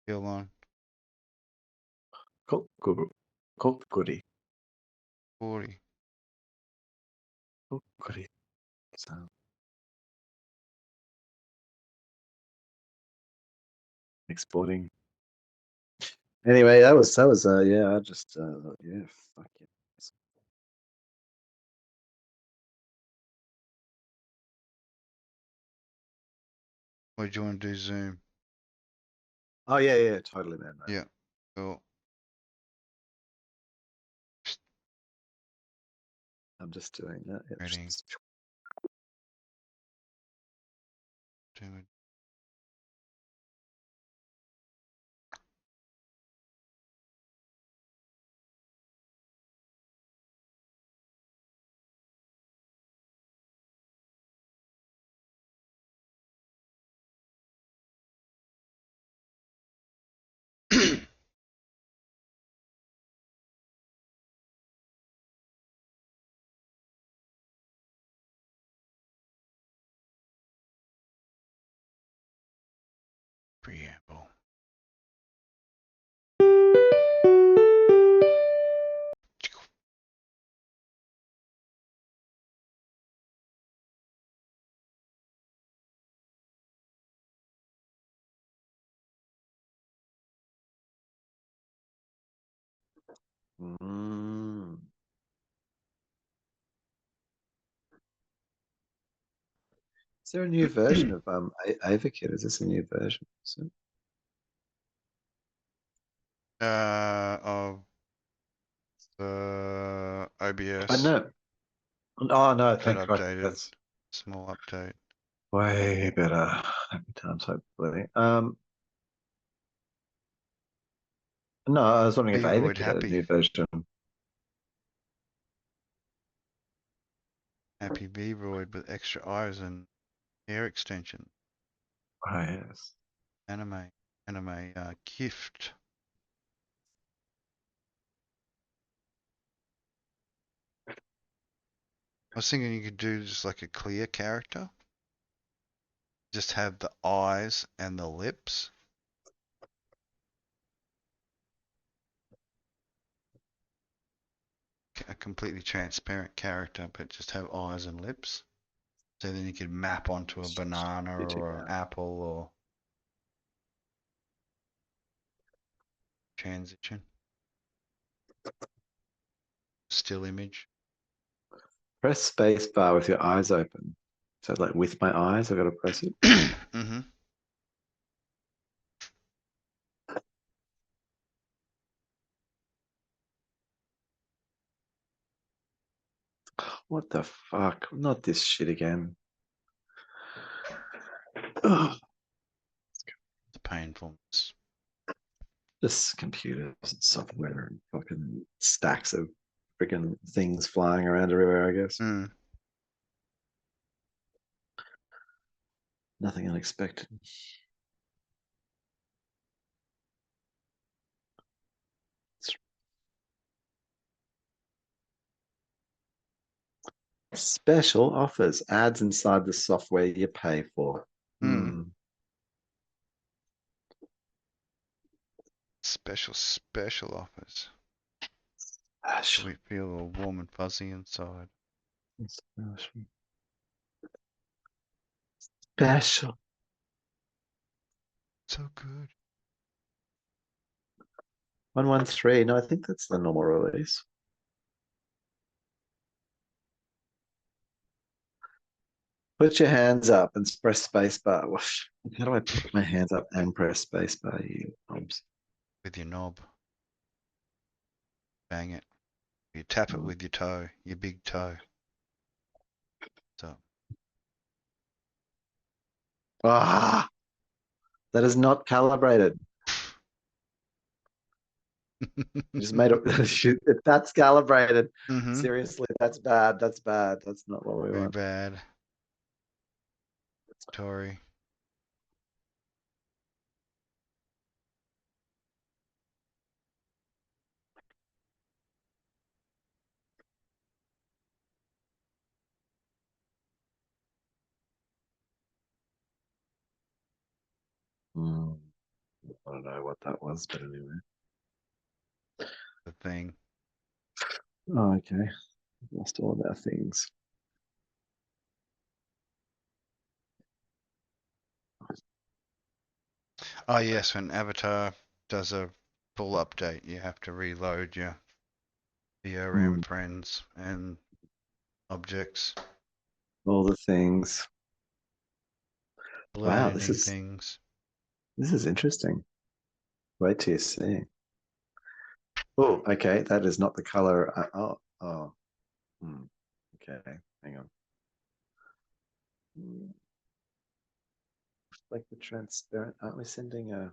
Still on. Kokuri. 40. Kokuri. So. Exporting. Anyway, that was yeah, I just yeah, fuck yeah. Or do you want to do Zoom? Oh yeah, totally, man. Yeah. Cool. I'm just doing that. Yeah. Ready. Do it. Preamble. Is there a new version of AVAKIT? Is this a new version? Of the OBS. I know. Oh no, That thank God. updated. That's Small update. way better. Happy times, hopefully. No, I was wondering if VROID AVAKIT had a happy. new version. Happy VROID with extra eyes and hair extension. Oh yes. Anime gift. I was thinking you could do just like a clear character. Just have the eyes and the lips. A completely transparent character, but just have eyes and lips. So then you could map onto a banana or an apple or transition. Still image. Press space bar with your eyes open. So like with my eyes, I've got to press it. Mm-hmm. What the fuck? Not this shit again. Ugh. The painfulness. Just computers and software and fucking stacks of freaking things flying around everywhere, I guess. Mm. Nothing unexpected. Special offers, ads inside the software you pay for. Special offers. Special. We feel all warm and fuzzy inside. Special. So good. 113. No, I think that's the normal release. Put your hands up and press spacebar. How do I put my hands up and press spacebar? You knobs. With your knob. Bang it. You tap it with your toe, your big toe. So. Ah, that is not calibrated. You just made it. If that's calibrated, seriously, that's bad. That's bad. That's not what we want. Very bad. Tory. I don't know what that was, but anyway. The thing. Oh, okay. Lost all of our things. Oh yes, when Avatar does a full update, you have to reload your VRM Hmm. friends and objects, All the things. Wow, learning things. this is interesting. Wait till you see. Oh, okay. That is not the color. Oh. Hmm. Okay. Hang on. Hmm. Like the transparent. Aren't we sending a?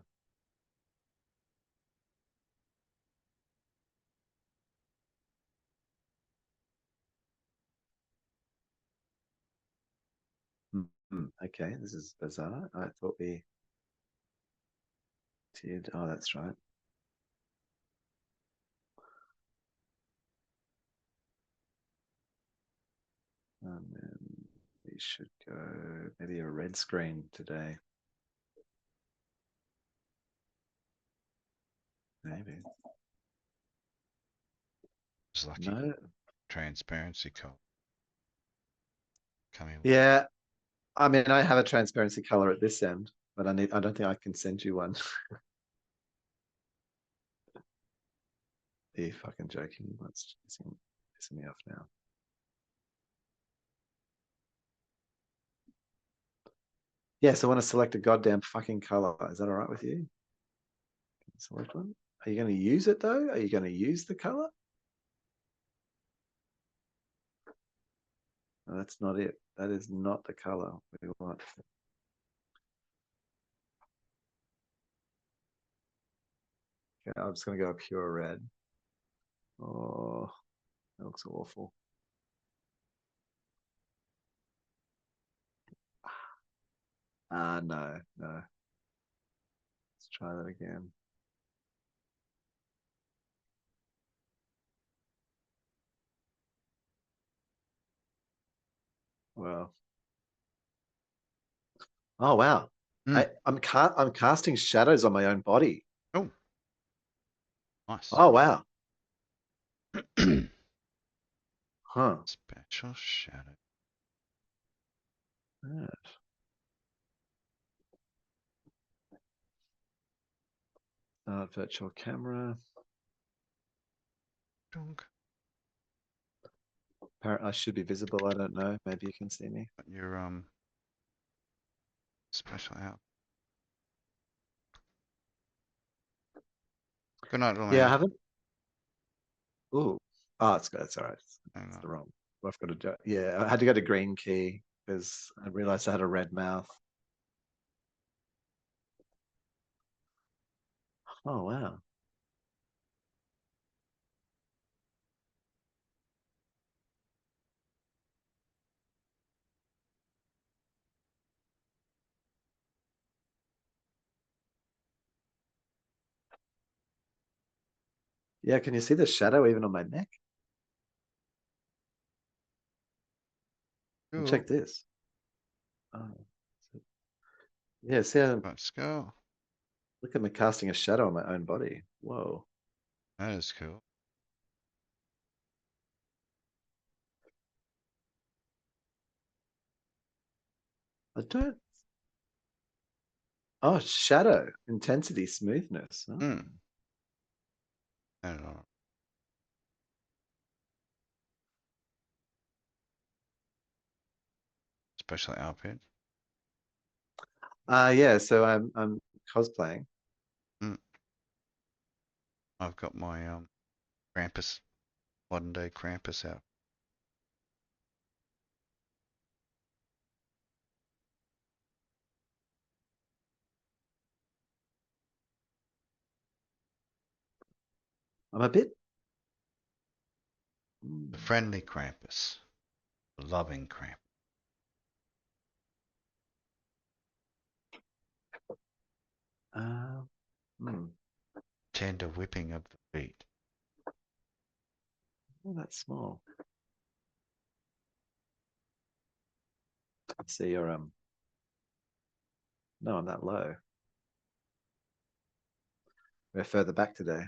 Okay, this is bizarre. I thought we did. Oh, that's right. And we should go maybe a red screen today. Maybe. It's lucky No. transparency color coming. Yeah. I mean, I have a transparency color at this end, but I don't think I can send you one. Are you fucking joking? That's pissing me off now. Yes, I want to select a goddamn fucking color. Is that all right with you? Select one. Are you going to use it though? Are you going to use the color? No, that's not it. That is not the color we want. Okay, I'm just going to go a pure red. Oh, that looks awful. No. Let's try that again. Well. Oh wow. Mm. I'm casting shadows on my own body. Oh, nice. Oh wow. Huh. Special shadow. Yeah. Virtual camera. Dunk. Apparently, I should be visible. I don't know. Maybe you can see me. Your special out. Good night, little Yeah, I man. haven't. Ooh. Oh, it's good. It's all right. Hang It's on. the wrong. I've got to do. Yeah, I had to go to green key because I realized I had a red mouth. Oh wow. Yeah, can you see the shadow even on my neck? And Cool. check this. Oh, yeah. See, Let's go. look at me casting a shadow on my own body. Whoa. That is cool. I don't. Oh, shadow intensity smoothness. Oh. Mm. I don't know. Special outfit. Yeah. So I'm cosplaying. Mm. I've got my Krampus, modern day Krampus out. I'm a bit. The friendly Krampus. The loving Krampus. Uh, hmm. Tender whipping of the feet. Oh, that's small. Let's see your. No, I'm that low. We're further back today.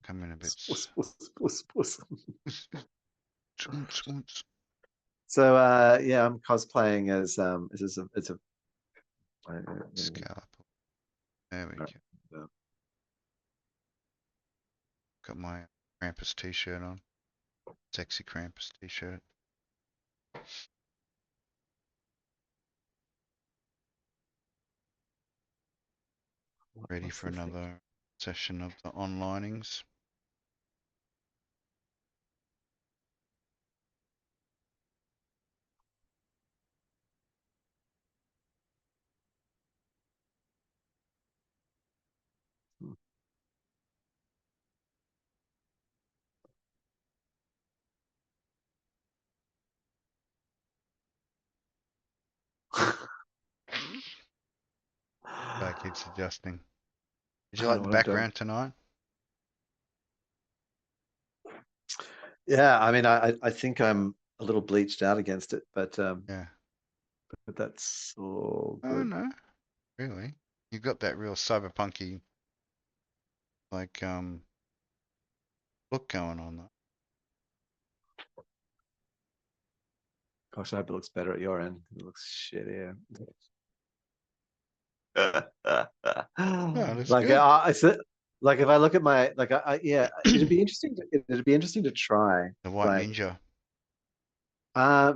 Come in a bit. Puss, puss, puss, puss. Oons. So yeah, I'm cosplaying as it's a Scalp. There we go. Got my Krampus t-shirt on. Sexy Krampus t-shirt. Ready for another session of the onlinings. Guy keeps adjusting. Did you I like don't the want to. background tonight? Yeah, I mean, I think I'm a little bleached out against it, Yeah. but that's all Oh good. no, really. You got that real cyberpunky like look going on though. Gosh, I hope it looks better at your end. It looks shit here. No, that's Like good. like if I look at my yeah, it'd be interesting. It'd be interesting to try. The White Like Ninja.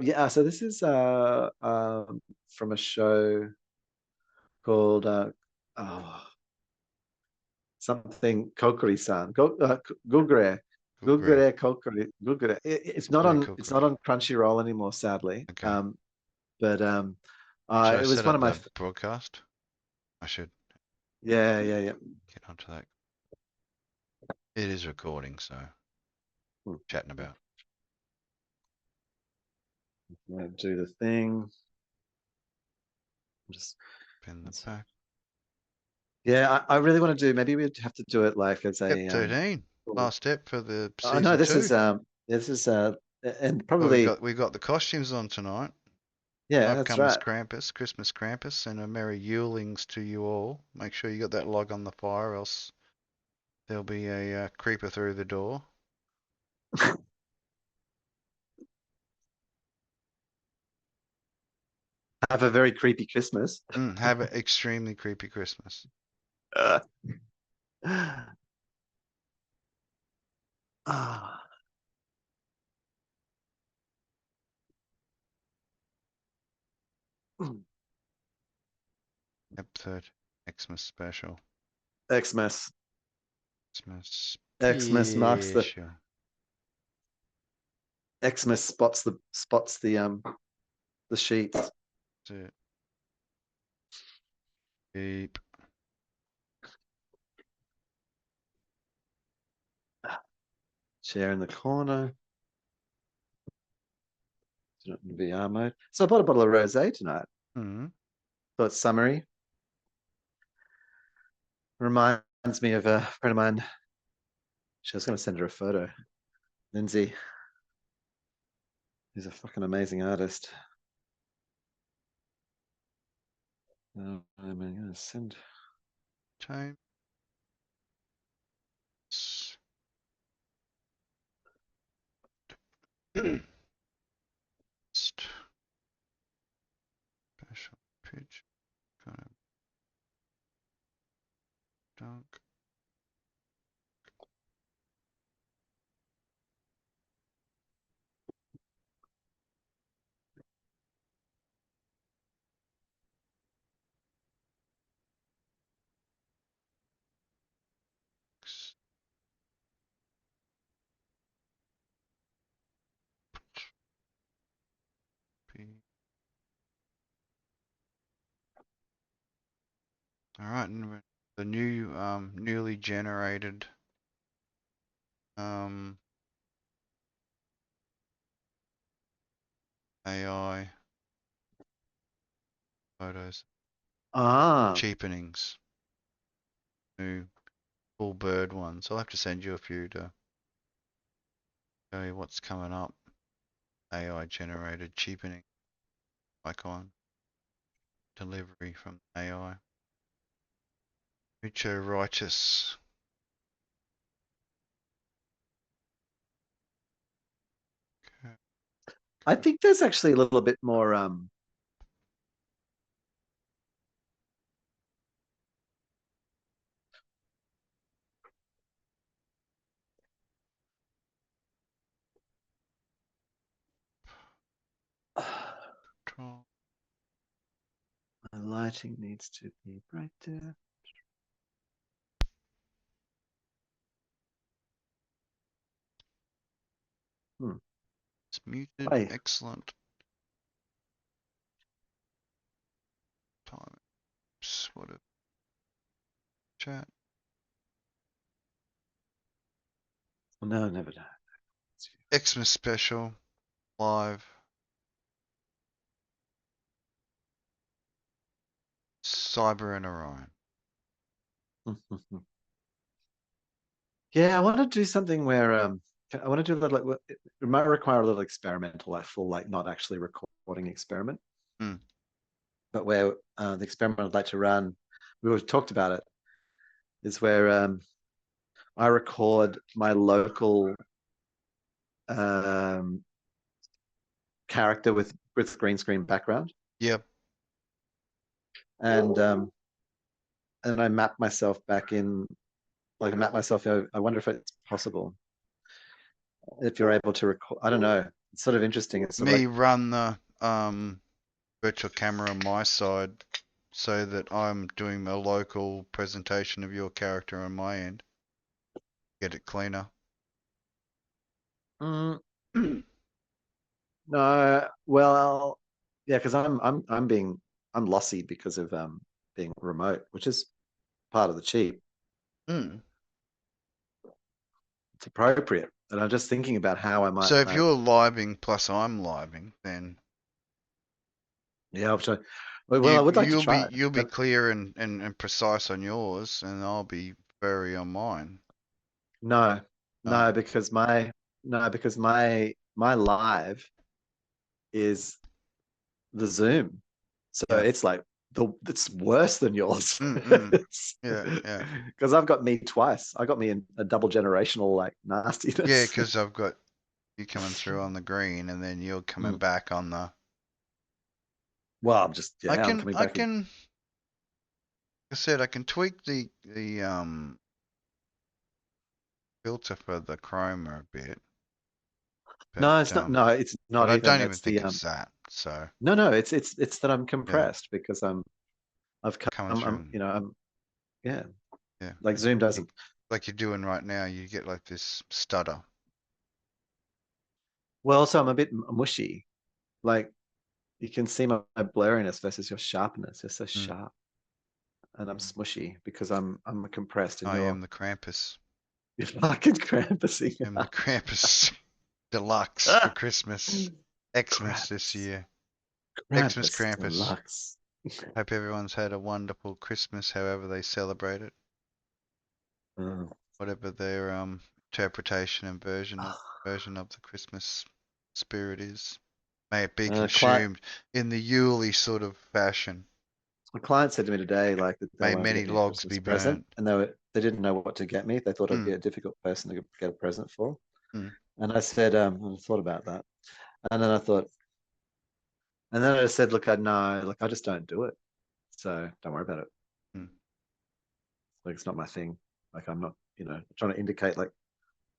yeah. So this is from a show called oh, something Kokori-san. Gugure. Gugre. Gugure Kokori. Gugure. It's not Gugre on. It's not Kokore. on Crunchyroll anymore, sadly. Okay. But Should I it was set one up of my. the broadcast? I should Yeah, yeah, yeah. get onto that. It is recording, so Hmm. chatting about. Do the thing. Just. Pin the pack. Yeah, I really want to do. Maybe we'd have to do it like as Step a 13. cool- Last step for the oh no, season two. this is and Well, we probably got we got the costumes on tonight. yeah, Up that's comes right. Krampus, Christmas Krampus, and a merry Yulings to you all. Make sure you got that log on the fire, else there'll be a creeper through the door. Have a very creepy Christmas. Have an extremely creepy Christmas. Uh, ah, EP13, Xmas Special. Xmas. Xmas Xmas marks Special. Xmas spots the sheets. That's it. Cheep. Chair in the corner. It's not in VR mode. So I bought a bottle of rosé tonight. Mm. Thought summary reminds me of a friend of mine. She was going to send her a photo. Lindsay, who's a fucking amazing artist. I'm going to send. Time. Special pitch. Gonna dunk. All right, and the new newly generated AI photos Ah, cheapenings, new full bird ones. I'll have to send you a few to show you what's coming up. AI generated cheapening icon. delivery from AI. Mucho righteous. I think there's actually a little bit more Control. my lighting needs to be brighter. It's muted. Hi. Excellent. Time. What a chat. Oh, no, never done. Xmas Special. Live. Cyber and Orion. Yeah, I want to do something where I want to do a little like it might require a little experimental, like full, like not actually recording experiment, Hmm. but where the experiment I'd like to run, we've talked about it, is where I record my local um, character with green screen background, Yep. and I map myself back in, like I map myself. I wonder if it's possible if you're able to record. I don't know. It's sort of interesting. It's sort of Me like, run the virtual camera on my side so that I'm doing a local presentation of your character on my end. Get it cleaner. mm, no, well, yeah, because I'm lossy because of being remote, which is part of the cheap. Mm. It's appropriate, and I'm just thinking about how I might So if like. you're living plus I'm living, then Yeah, I'm trying. Well, I you would like to you'll be try it, you'll be but clear and precise on yours, and I'll be very on mine. no, Oh, no, because my live is the Zoom, so yeah. it's like it's worse than yours. Mm. Yeah, yeah, Because I've got me twice. I got me in a double generational like yeah. nastiness. Because I've got you coming through on the green, and then you're coming Mm. back on the. Well, I'm coming I back in. can. Like I said, I can tweak the filter for the chroma a bit, but No, it's not. No, it's not I even. don't even It's the think it's that. So no. It's that I'm yeah, compressed because I've coming come. through. Yeah. Yeah, Like Zoom you, doesn't. like you're doing right now, you get like this stutter. Well, so I'm a bit mushy. Like you can see my blurriness versus your sharpness. You're so Mm. sharp, and I'm smushy because I'm compressed, and I am the Krampus. you're fucking Krampusing. I'm the Krampus Deluxe for Christmas. Xmas this Krampus, year. Xmas Krampus Krampus. deluxe. Hope everyone's had a wonderful Christmas, however they celebrate it, Mm. whatever their interpretation and version of the Christmas spirit is. May it be Uh, client, consumed in the Yule sort of fashion. my client said to me today, like that they May wanted to many get me a logs Christmas be present, burnt. and they didn't know what to get me. They thought I'd Mm, be a difficult person to get a present for. mm, And I said, I thought about that, and then I thought, and then I said, look, I know, like I just don't do it, so don't worry about it. mm. Like it's not my thing. Like I'm not, trying to indicate like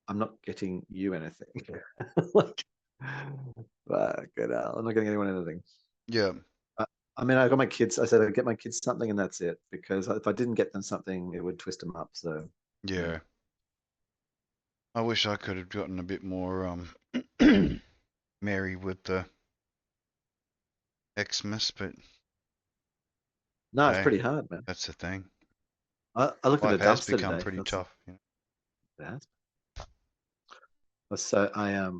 I'm not getting you anything. Like, good hell, I'm not getting anyone anything. Yeah, I, I mean, I got my kids. I said I'd get my kids something, and that's it. Because if I didn't get them something, it would twist them up. So, yeah. yeah. I wish I could have gotten a bit more merry with the Xmas, but No, it's hey, pretty hard, man. that's the thing. I looked at Life a has dumpster become today. pretty That's tough. You know? bad. So I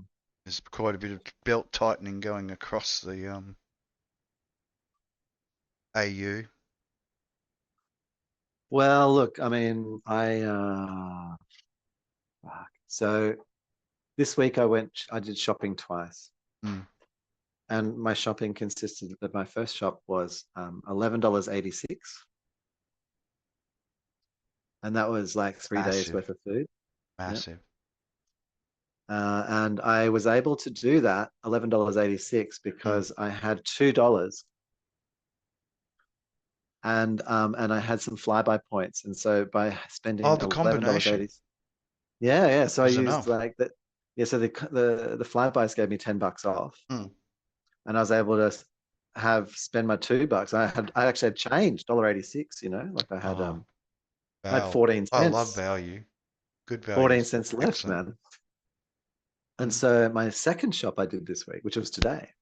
There's quite a bit of belt tightening going across the AU. well, look, I mean, fuck. So this week I did shopping twice. Mm. and my shopping consisted of, my first shop was $11.86. And that was like 3 days Massive, worth of food. Yeah. massive. And I was able to do that $11.86 because I had $2 and I had some flyby points. And so by Oh, spending the $11.80, combination yeah. So I was used enough. like that. Yeah. So the flybys gave me $10 off, Hmm. and I was able to spend my $2. I actually had change $1.86. Like Oh, I had Val. 14 I love cents, value. Good 14 values. cents left, Excellent. man. And Hmm. so my second shop I did this week, which was today,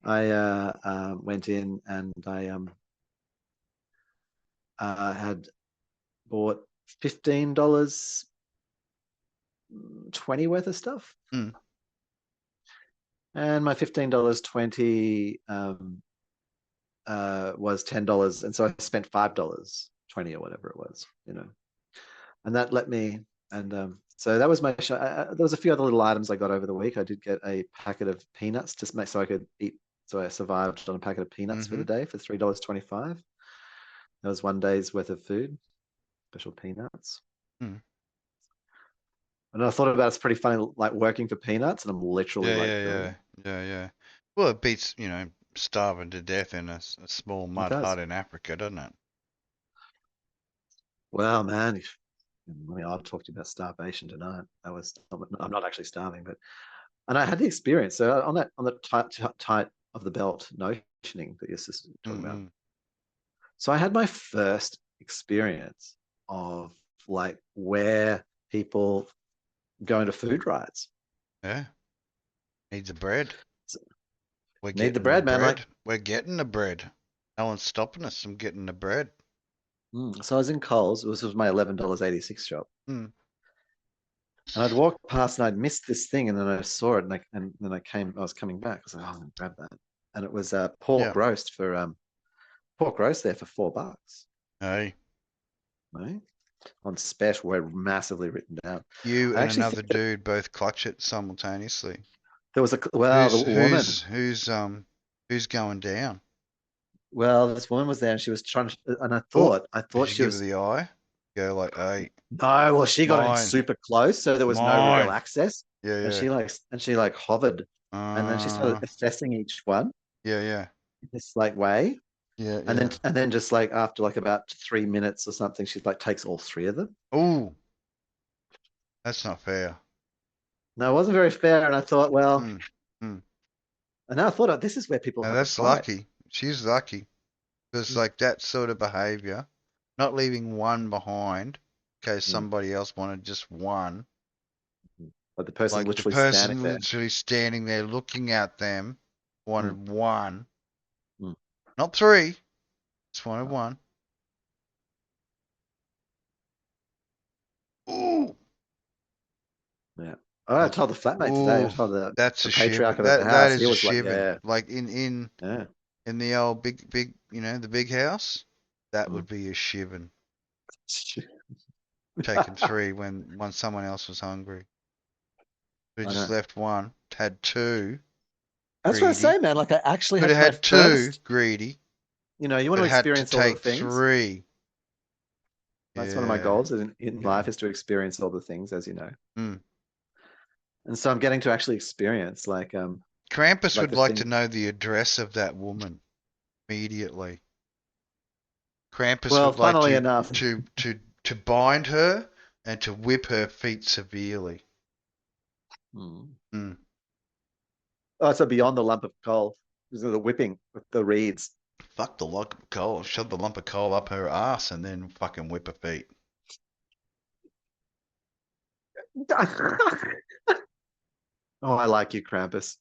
I went in and I had bought $15.20 worth of stuff, Hmm. and my $15.20 was $10, and so I spent $5.20 or whatever it was, and that let me. And so that was my. There was a few other little items I got over the week. I did get a packet of peanuts to make so I could eat. So I survived on a packet of peanuts for Mm-hmm. the day for $3.25. That was one day's worth of food, special peanuts. Hmm. And I thought about it's pretty funny, like working for peanuts, and I'm literally Yeah, like yeah, doing yeah, yeah, yeah. Well, it beats, starving to death in a small it. It mud does. hut in Africa, doesn't it? Well, man, I'll talk to you about starvation tonight. I'm not actually starving, but and I had the experience. So on the tight of the belt notioning that your sister talking about. Mm-hmm. So I had my first experience of like where people go into food riots. Yeah. Needs the bread. So, We're need the getting the bread, man. Like, bread. We're getting the bread. No one's stopping us from getting the bread. so I was in Coles. This was my $11.86 shop. Hmm. And I'd walked past and I'd missed this thing, and then I saw it, and then I was coming back. I was like, oh, I'm gonna grab that. And it was Yeah. pork roast there for $4. Hey. Right? On special, were massively written down. You I and actually another think that dude both clutch it simultaneously. there was the Who's woman. who's who's um who's going down? Well, this woman was there, and she was trying to, and Oh, I did thought you she give her was. the eye? Go like, hey, No, well, she got in mine, super close, so there was no real mine. access, Yeah, and yeah. she hovered, and then she started Uh, assessing each one yeah, yeah, in this like way, yeah, and yeah. then just like after like about 3 minutes or something, she like takes all three of them. Oh, that's not fair. No, it wasn't very fair, and I thought, well, Hmm. Hmm. and now I thought, oh, this is where people Now have a that's fight. lucky. She's lucky. Because like that sort of behavior, not leaving one behind in case Mm. somebody else wanted just one. But the person's Like the literally standing person there. literally standing there looking at them Mm. wanted one, Mm. not three, just wanted one. Oh, yeah. Oh, I told the flatmate today. I Ooh, told that's the a shiver. patriarch of the That house. He is a was like, shiver. yeah, Like in yeah. the old big the big house, that Mm. would be a shiver. Taking three when someone else was hungry. We I just know. left one, had two, That's what I say, greedy. man. Like I actually Could had have my had two, first, greedy, you want but to had to experience all the take things. three. That's one of my Yeah. goals in life is to experience all the things, as you know. Mm. And so I'm getting to actually experience Krampus like would the like to thing. know the address of that woman immediately. Krampus Well, would like funnily to enough, to to to bind her and to whip her feet severely. hmm. Mm. Oh, so beyond the lump of coal, this is the whipping with the reeds. Fuck the lump of coal. Shove the lump of coal up her ass and then fucking whip her feet. Oh, I like you, Krampus.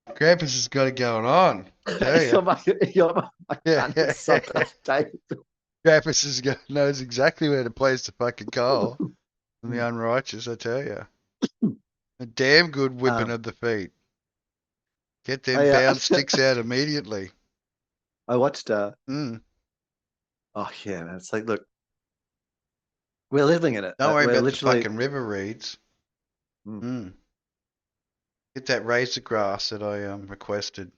Krampus has got it going on. Tell you. you're my, you're my Yeah, kind of yeah, yeah. sucker, Dave. Krampus knows exactly where to place the fucking coal. And the unrighteous, I tell you. A damn good whipping Um, of the feet. Get them I bound sticks out immediately. I watched. Mm. Oh yeah, man. It's like, look, we're living in it. Don't worry We're about the literally. fucking river reeds. Mm. Mm. Get that razor grass that I requested.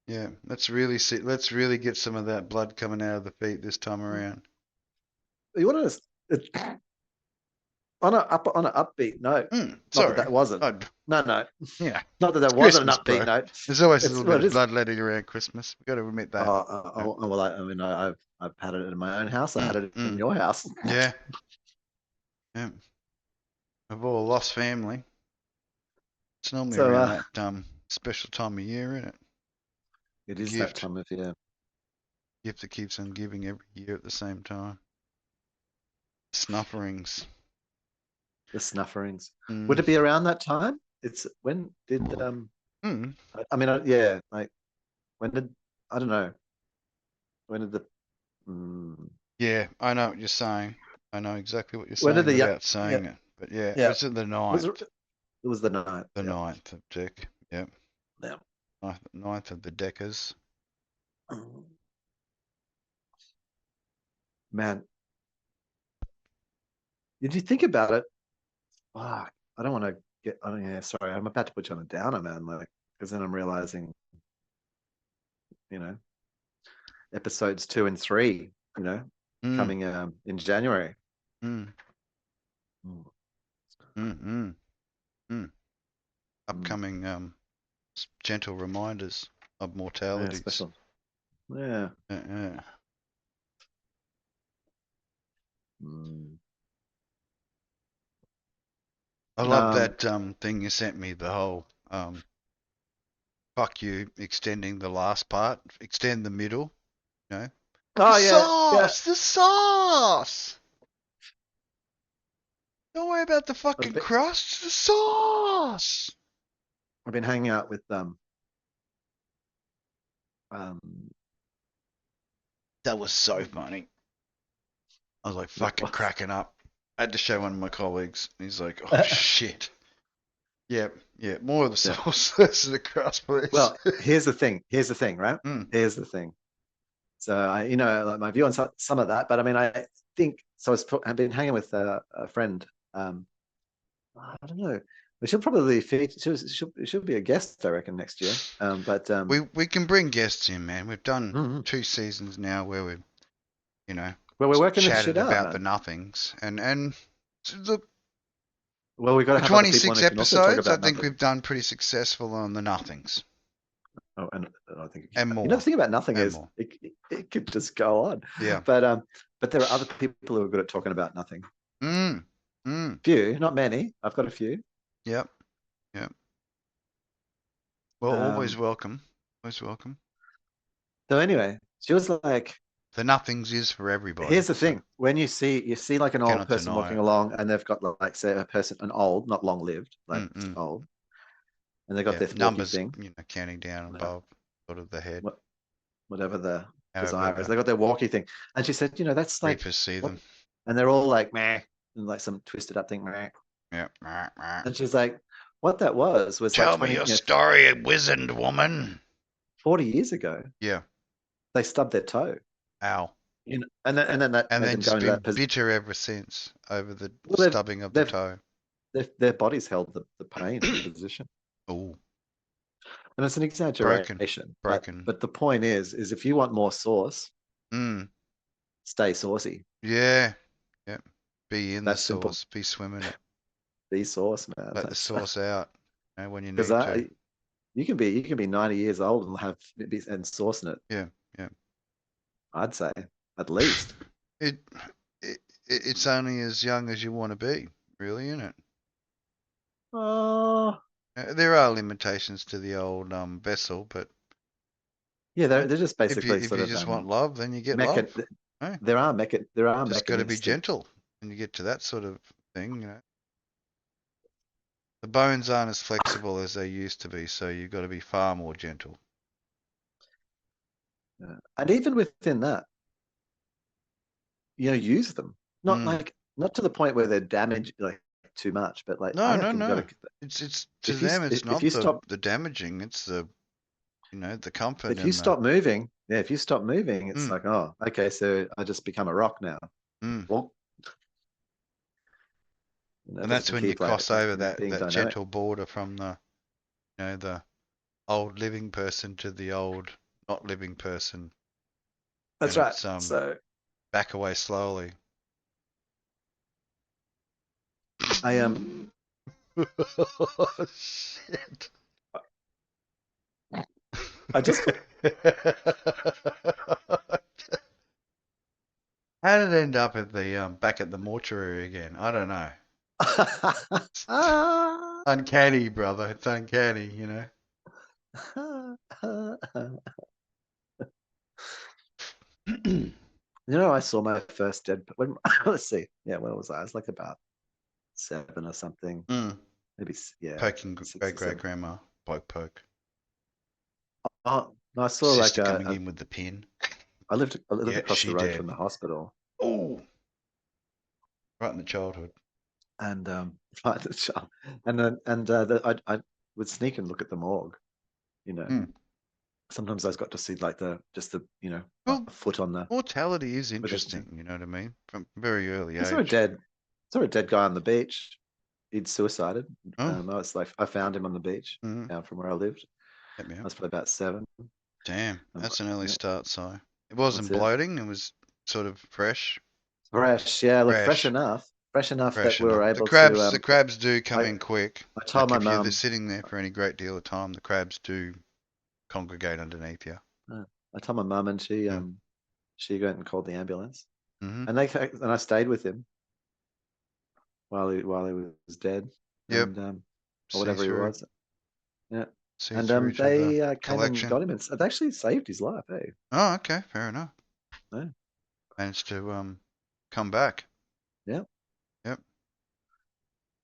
Yeah, let's really see. Let's really get some of that blood coming out of the feet this time around. You want to on an upbeat note. Not that Sorry. that wasn't. No, no. Yeah. Not that that wasn't Christmas, an upbeat bro. note. There's always a It's little what bit it of is. bloodletting around Christmas. We've got to admit that. Well, I mean, I've had it in my own house. I had it in your house. Yeah. Yeah. We've all lost family. It's normally So around that special time of year, isn't it? it The is that time of year. gift that keeps on giving every year at the same time. Snufferings. The snufferings. Would it be around that time? It's when did I mean, yeah, like when did I don't know. When did the Yeah, I know what you're saying. I know exactly what you're when did saying the without saying it. But yeah, yeah, it's at the was 9th. it was the night. The 9th of Dick. Yep. Yeah. 9th of the Deckers. Man, did you think about it? Oh, I don't want to get. Oh yeah, sorry. I'm about to put you on a downer, man. Like, because then I'm realizing, episodes 2 and 3, coming in January. Upcoming gentle reminders of Yeah, mortalities. special. Yeah. I love that thing you sent me, the whole fuck you extending the last part, extend the middle, Oh The yeah. sauce! The sauce! Don't worry about the fucking crust, the sauce! I've been hanging out with That was so funny. I was like fucking cracking up. I had to show one of my colleagues. And he's like, oh shit. Yep, yeah, more of the sauce, less of the crust, please. Well, here's the thing, right? Here's the thing. So like my view on some of that, but I mean, I think so. I've been hanging with a friend. I don't know. We should probably she'll be a guest, I reckon, next year. But we can bring guests in, man. We've done 2 seasons now where we've, well, we're working this shit chatted out, about man. the nothings, and look. Well, we've got to have 26 episodes. I think nothing. we've done pretty successful on the nothings. Oh, and I think and more. The thing about nothing is it could just go on. Yeah. But there are other people who are good at talking about nothing. Few, not many. I've got a few. Yep. Well, always welcome. Always welcome. So anyway, she was like, the nothings is for everybody. Here's the thing: when you see like an old person walking along, and they've got like, say, an old, not long lived, like old, and they've got their numbers, thing, counting down above sort of the head, whatever the desire is. They got their walkie thing, and she said, that's like, see them, and they're all like meh, and like some twisted up thing, meh. Yeah. And she's like, what that was tell like 20, me your story, wizened woman. 40 years ago. Yeah. They stubbed their toe. Ow. And then that and made then them go into that bitter ever since over the stubbing of the toe. Their bodies held the pain in the position. Oh. And it's an exaggeration. Broken. But the point is if you want more sauce, stay saucy. Yeah. Yep. Be in That's the sauce. Simple. Be swimming it. Be sauce, man. Let the sauce out. When you need to. You can be 90 years old and have and saucing it. Yeah. I'd say at least. It's only as young as you want to be, really, isn't it? Oh. There are limitations to the old vessel, but yeah, they're just basically if you just want love, then you get love. There are just got to be gentle when you get to that sort of thing. The bones aren't as flexible as they used to be, so you've got to be far more gentle. Yeah. And even within that, use them. Not to the point where they're damaged like too much, but like no. It's to them. It's not the damaging. It's the the comfort. If you stop moving, it's like, oh, okay, so I just become a rock now. Well, You know, it And doesn't that's when you keep like cross over being that dynamic. gentle border from the, the old living person to the old not living person, That's and right. it's So back away slowly. I Oh, shit. I just How did it end up at the back at the mortuary again? I don't know. Ah. Uncanny, brother. It's uncanny, you know. You know, I saw my first dead. When let's see, yeah, when was I? I was like about 7 or something, Mm. maybe yeah, Poking 6 great or great 7. grandma. Poke. Oh no, I saw like Sister coming in with the pin. I lived Yeah, across the she road from dead. the hospital, Oh, right in the childhood. and right, I would sneak and look at the morgue. You know, Mm. sometimes I got to see like just the Well, a foot on the. mortality is Where they, interesting, you know what I mean? From very early I age. saw a dead guy on the beach. He'd suicided. Oh, I found him on the beach, mm, down from where I lived. hit me I up. was probably about 7. Damn, that's an early Yeah, start, Si. It that's wasn't it. bloating, it was sort of fresh. Fresh, yeah. Look, Fresh. fresh enough that Fresh we were enough. able to. The crabs do come I in quick. I told Like my if you're mum. sitting there for any great deal of time, the crabs do congregate underneath you. I told my mum, and Mm. she went and called the ambulance, Mm-hmm. and I stayed with him while he was dead, Yep. and or See whatever he through. was. Yeah, See and through to the they came and collection. got him, and they actually saved his life. Eh? Oh, okay, fair enough. Yeah, Managed to come back. yeah. Yep.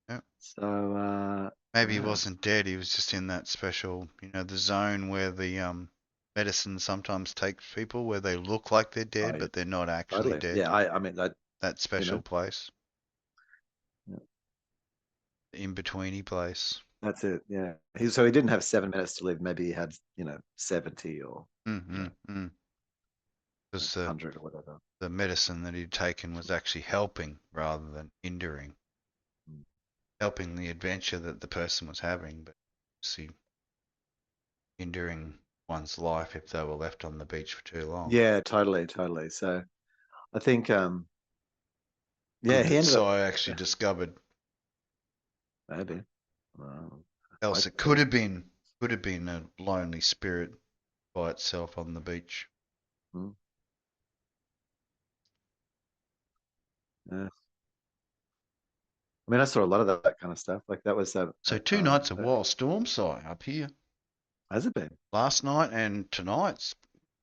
Yep. So Maybe he yeah. wasn't dead, he was just in that special, the zone where the medicine sometimes takes people where they look like they're Oh, dead, yeah, but they're not actually totally. dead. Yeah, I mean that. That You special know, place. yeah, The in-betweeny place. that's it. Yeah, he didn't have 7 minutes to live. Maybe he had 70 or Mm-hmm. Mm. Because 100 or whatever. the medicine that he'd taken was actually helping rather than hindering. Mm. Helping the adventure that the person was having, but see, hindering one's life if they were left on the beach for too long. Yeah, totally, totally. So I think yeah, Good he that ended Si up actually discovered. maybe. Um, Else hope it so. could have been a lonely spirit by itself on the beach. Mm, yeah. I mean, I saw a lot of that kind of stuff. Like that was So 2 nights of wild storm, Si, up here. has it been? Last night and tonight's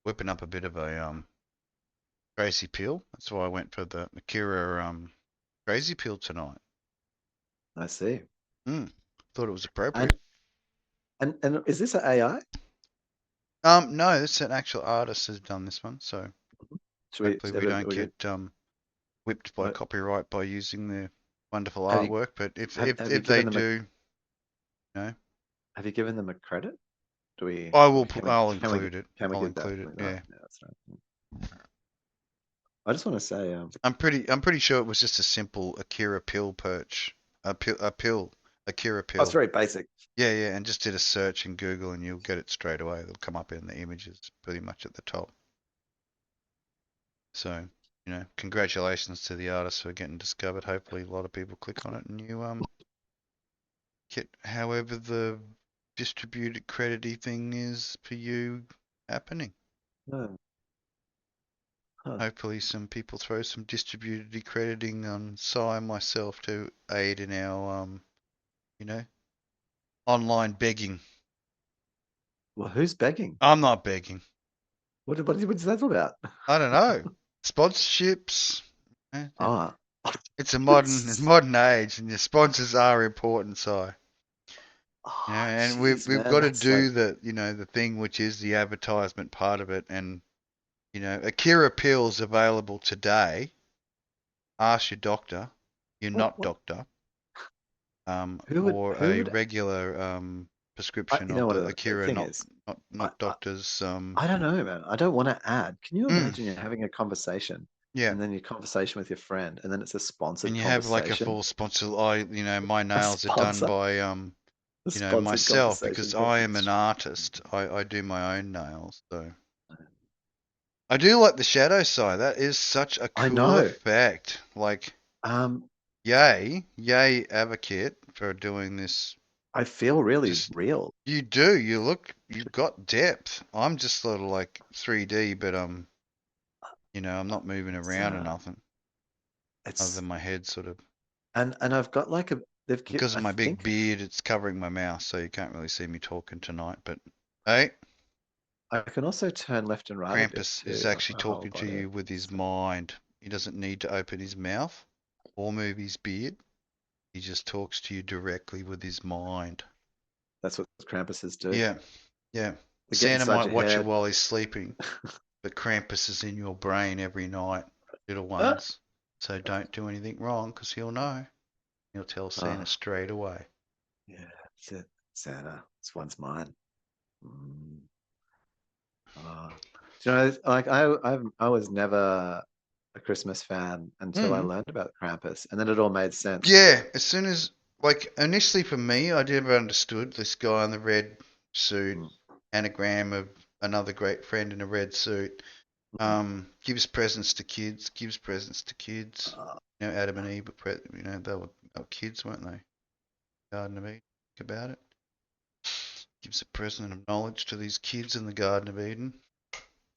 whipping up a bit of a crazy peel. That's why I went for the Akira crazy peel tonight. I see. Thought it was And appropriate. and is this an AI? No, it's an actual artist has done this one, so Should we hopefully we ever don't we, get whipped by copyright by using their wonderful have you artwork. But if have you if they given them do, no, have you given them a credit? Do we I will. can we I'll can we include it. can we I'll give that? include it. No, Yeah, no, that's right. I just want to say I'm pretty sure it was just a simple Akira pill perch, a pill, Akira oh, it's pill. very basic. Yeah, yeah, and just did a search in Google and you'll get it straight away. It'll come up in the images pretty much at the top. So, congratulations to the artist for getting discovered. Hopefully a lot of people click on it and you get however the distributed credity thing is for you happening. No. Huh. Hopefully some people throw some distributed crediting on Si and myself to aid in our you know, online begging. Well, who's begging? I'm not begging. What's that about? I don't know. Sponsorships. Ah, It's a it's, modern age, and your sponsors are important, Si. oh, And jeez, we've man, got to that's like, do the thing which is the advertisement part of it. And Akira pills available today. Ask your doctor, your not what, doctor, who for a would, regular prescription you of know what the the Akira thing is? I, not I, doctors. I don't know, man. I don't want to add. Can you Mm, imagine you're having a conversation Yeah. and then your conversation with your friend, and then it's a sponsored And you have like a conversation. full sponsor. My A nails are done sponsor, by a sponsored myself conversation because from I am an artist. I do my own nails, so I do like the shadow side. That is such a I cool know. effect. Like, yay AVAKIT for doing this. I feel really Just real. you do. You've got depth. I'm just sort of like 3D, but I'm not moving It's around or nothing other it's than my head sort of. and I've got like Because of I my big think beard, it's covering my mouth, so you can't really see me talking tonight. But hey, I can also turn left and right a bit Krampus is too, like actually my whole talking to body. you with his So mind. He doesn't need to open his mouth or move his beard. He just talks to you directly with his mind. that's what Krampuses do. Yeah, yeah. They get Santa inside might your watch you head. while he's sleeping, but Krampus is in your brain every night, little Ah! ones. So don't do anything wrong, because he'll know. He'll tell Santa Oh, straight away. yeah, that's it. Santa, this one's mine. Mm. Oh. Do you know, like I was never a Christmas fan until I Mm. learned about Krampus, and then it all made sense. Yeah, as soon as, like, initially for me, I never understood this guy in the red suit, Mm, anagram of another great friend in a red suit. mm. Gives presents to kids, gives presents to kids. Uh, Adam and Eve they were kids, weren't they? Garden of Eden. Think about it. Gives a present of knowledge to these kids in the Garden of Eden.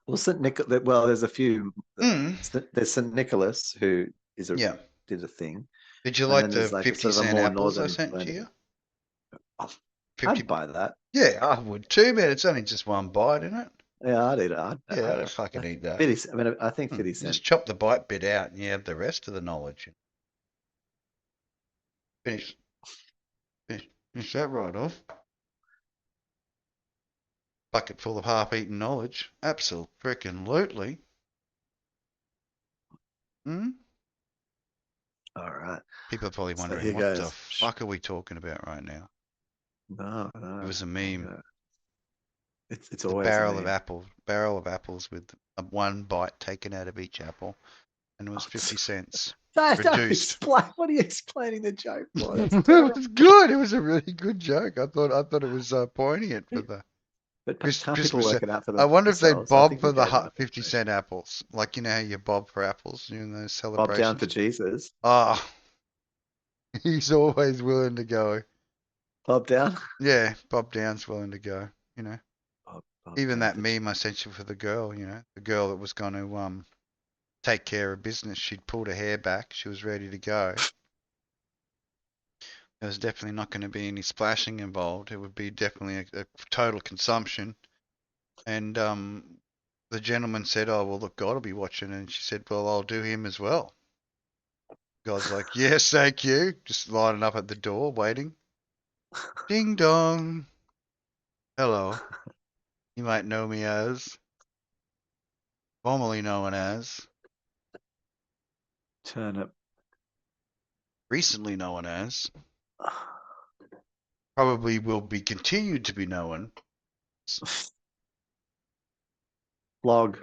well, Saint Nicholas. Well, there's a few. Mm. There's Saint Nicholas who Yeah. did a thing, Did you and like then the there's like a 50 sort of a cent more apples I northern sent to blend. you? Oh, 50. I'd buy that. Yeah, I would too, man. It's only just one bite, isn't it? Yeah, I'd eat it. Yeah, I'd fucking eat that. 50, I mean, I think Hmm. 50 You cent. just chop the bite bit out and you have the rest of the knowledge. Finish, finish that right off. Bucket full of half-eaten knowledge. Absolutely. Hmm? All right. People are probably So wondering, here what the goes. fuck are we talking about right now? No, It no. was a Here we meme. go. It's The always a meme. barrel of apples with one bite taken out of each apple, and it was Oh, 50 cents. don't Reduced. explain. What are you explaining the joke for? That's It terrible. was good. It was a really good joke. I thought it was poignant for the But can't people Christmas. work it out for I wonder if they'd themselves? I bob think you for the gave enough 50 information. cent apples. Like, how you bob for apples during those Bob down for celebrations. Jesus. Ah, he's always willing to go. Bob down. Yeah, Bob Down's willing to go. You know, Bob even down that for meme I Jesus. sent you for the girl. The girl that was going to take care of business. She'd pulled her hair back. She was ready to go. There was definitely not going to be any splashing involved. It would be definitely a total consumption. And the gentleman said, "Oh well, look, God will be watching." And she said, "Well, I'll do him as well." God's like, "Yes, thank you." Just lining up at the door, waiting. Ding dong. Hello. You might know me as, formerly known as, Turnip. recently known as, probably will be continued to be known. Log.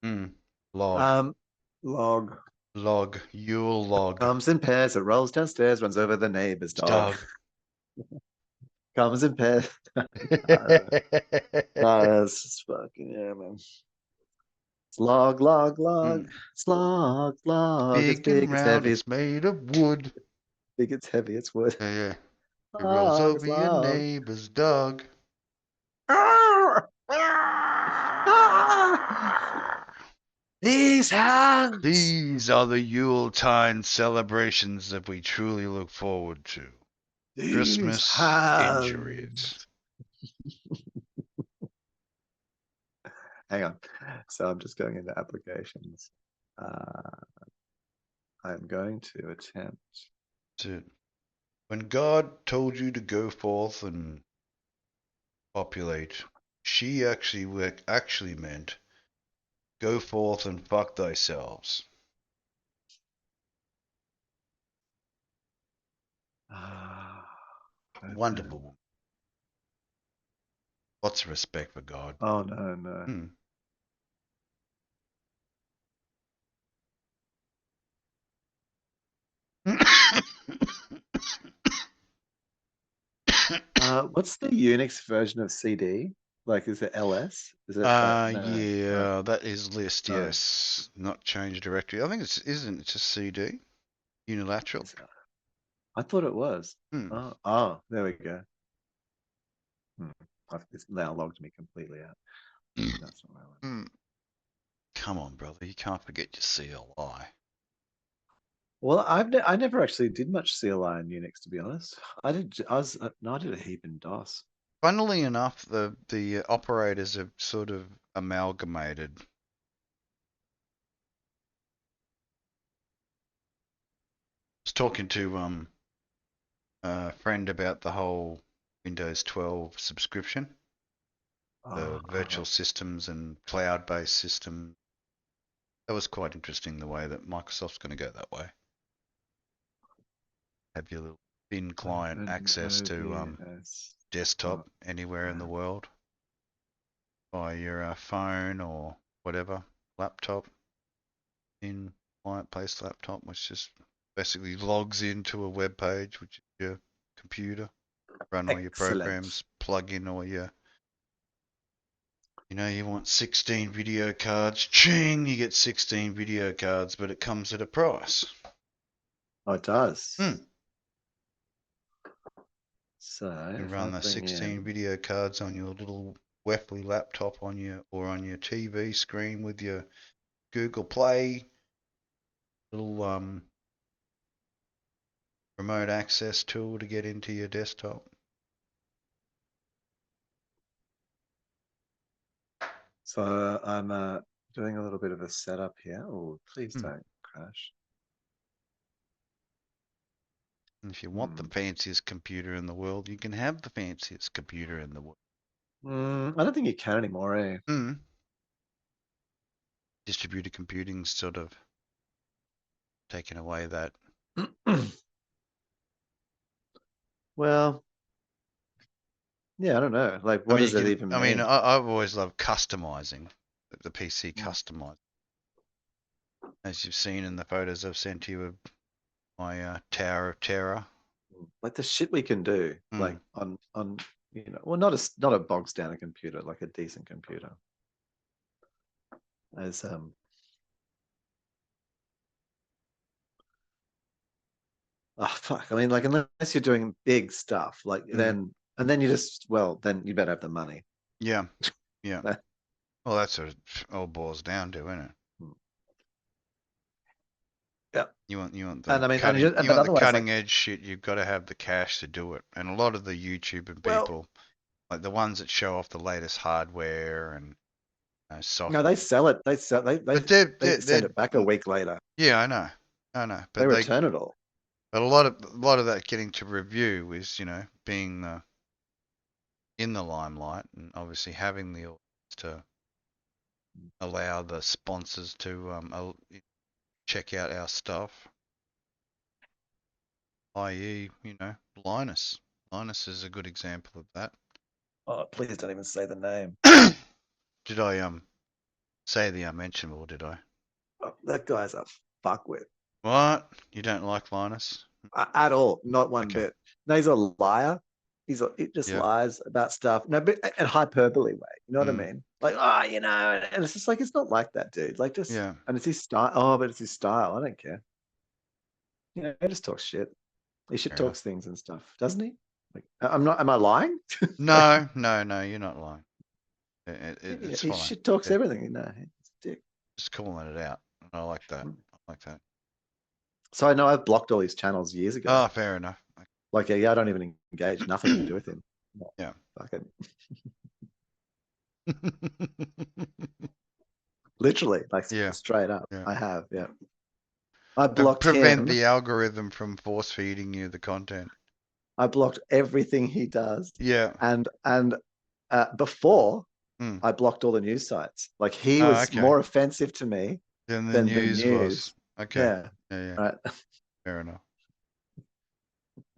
Mm, log. Um, log. Log. Yule log. Comes in pairs, it rolls downstairs, runs over the neighbor's dog. Dog. Comes in pairs. That's just fucking yeah, man. Slog, log, log, Mm. slog, log. It's Big and big, it's round, heavy, it's it's made of wood. big, it's heavy, it's wood. Yeah, yeah. It rolls Slog, over your slog. neighbor's dog. These hands. These are the Yuletide celebrations that we truly look forward to. These Christmas injuries. hands. Hang on. So I'm just going into applications. I'm going to attempt. When God told you to go forth and populate, she actually meant go forth and fuck thyself. Open. Wonderful. Lots of respect for God. Oh no, no. Hmm. What's the Unix version of CD? Like, is it LS? Is it no, no, Yeah, that is list, no. yes. Not change directory. I think isn't it just CD? Unilateral? I thought it was. Hmm. Oh, there we go. It's now logged me completely out. That's not where I want. Hmm. Come on, brother. You can't forget your CLI. Well, I never actually did much CLI in Unix, to be honest. I did. I was no, I did a heap in DOS. Funnily enough, the operators have sort of amalgamated. I was talking to a friend about the whole Windows 12 subscription, the virtual systems and cloud-based system. That was quite interesting the way that Microsoft's going to go that way. Have your little thin client Open access to OBS. desktop anywhere in the world by your phone or whatever, laptop, in client-based laptop, which just basically logs into a web page, which is your computer, run all your Excellent. programs, plug in all your, you want 16 video cards, ching, you get 16 video cards, but it comes at a price. Oh, it does. Hmm. So You can if I run the bring 16 in, video cards on your little Wefley laptop on your TV screen with your Google Play little remote access tool to get into your desktop. so I'm doing a little bit of a setup here. Oh, please Hmm. don't crash. And if you want the fanciest computer in the world, you can have the fanciest computer in the world. I don't think you can anymore, eh? Hmm. Distributed computing's sort of taken away that. Well, yeah, I don't know. Like, I what mean, you does it can. even I mean, mean? I've always loved customizing the PC Mm. customized. As you've seen in the photos I've sent you of my Tower of Terror. Like the shit we can do, like Mm. on well, not a bogs down computer, like a decent computer. As oh fuck, I mean, like unless you're doing big stuff, like then and then you just then you better have the money. Yeah, yeah. Well, that's what it all boils down to, isn't it? Yeah, You want and the I mean, cutting you but want the otherwise, like, cutting edge shit. You've got to have the cash to do it. And a lot of the YouTubing well, people, like the ones that show off the latest hardware and no, software, they sell it. They sell. but They send it back a week later. yeah, I know, They but return it all. but a lot of that getting to review is being in the limelight and obviously having the audience to allow the sponsors to check out our stuff, i.e., Linus. Linus is a good example of that. Oh, please don't even say the name. Did I say the unmentionable? Did I? Oh, that guy's a fuckwit. What? You don't like Linus? At all, not one Okay. bit. No, he's a liar. He just Yeah. lies about stuff. No, but in hyperbole way. You know what I Mm. mean? Like, oh, and it's just like it's not like that, dude. Like, just Yeah. and it's his style. Oh, but it's his style. I don't care. He just talks shit. He shit Fair enough. talks things and stuff, doesn't he? Like, I'm not. Am I lying? Like, No, no, no. You're not lying. It's he fine. shit talks Yeah. everything. He's a dick. Just calling it out. I like that. I like that. So I know I've blocked all his channels years ago. Oh, fair enough. Like, yeah, I don't even engage. Nothing to do with him. No, Yeah. fuck it. Literally, like Yeah. straight up. Yeah. I have, yeah. I blocked Prevent him. the algorithm from force feeding you the content. I blocked everything he does. Yeah. And before Mm. I blocked all the news sites. Like he Oh, was okay. more offensive to me Then the than the news was. news. Okay. Yeah. Yeah, yeah. Right. Fair enough.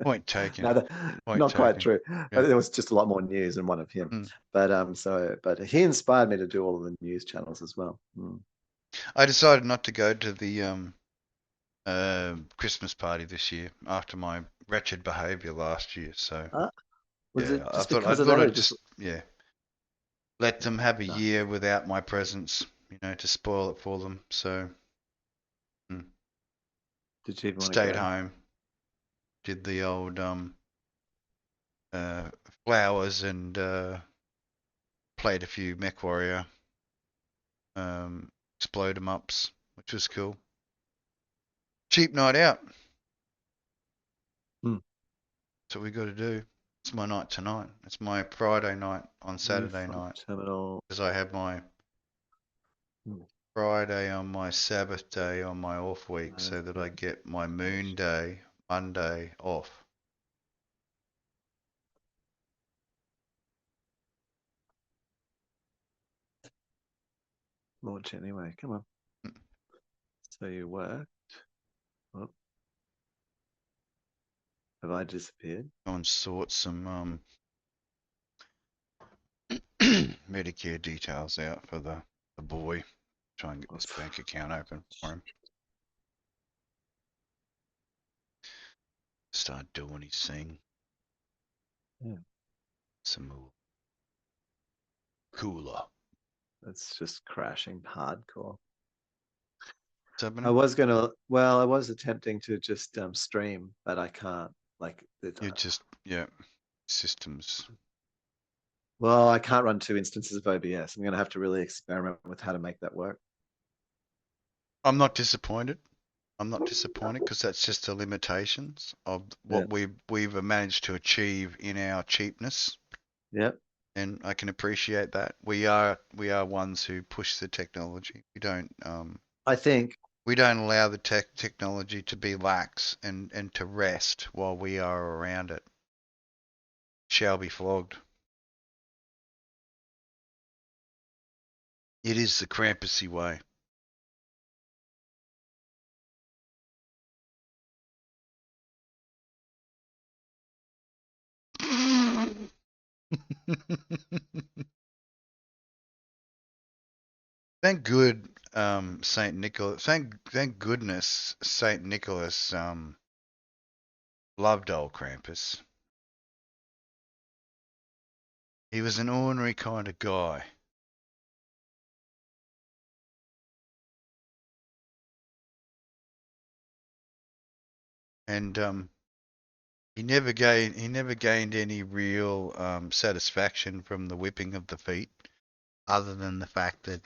Point taken. No, Point not quite taken. true. Yeah. There was just a lot more news than one of him. Mm. But he inspired me to do all of the news channels as well. I decided not to go to the Christmas party this year after my wretched behaviour last year. So Uh, Was Yeah, it just because of thought that, or I'd just just let them have a no? year without my presence, to spoil it for them. So Did you even want to stayed go? home, did the old uh, flowers, and played a few MechWarrior explode 'em ups, which was cool. Cheap night out. Hmm. That's what we got to do. It's my night tonight. It's my Friday night on Saturday Roof night terminal. because I have my Hmm. Friday on my Sabbath day on my off week, so that I get my Moon Day Monday off. Launch anyway. Come on. So you worked. Oh, have I disappeared? Go and sort some Medicare details out for the boy. Try and get this bank account open for him. Start doing his thing. Yeah. Some more cooler. That's just crashing hardcore. What's I happening? was gonna, well, I was attempting to just stream, but I can't. Like, You just systems. well, I can't run 2 instances of OBS. I'm gonna have to really experiment with how to make that work. I'm not disappointed. I'm not disappointed because that's just the limitations of Yeah. what we've managed to achieve in our cheapness, Yeah. and I can appreciate that. We are ones who push the technology. I think We don't allow the technology to be lax and to rest while we are around it. Shall be flogged. It is the Krampusy way. Thank good, Saint Nicholas. Thank goodness Saint Nicholas loved old Krampus. He was an ordinary kind of guy. And he never gained any real satisfaction from the whipping of the feet, other than the fact that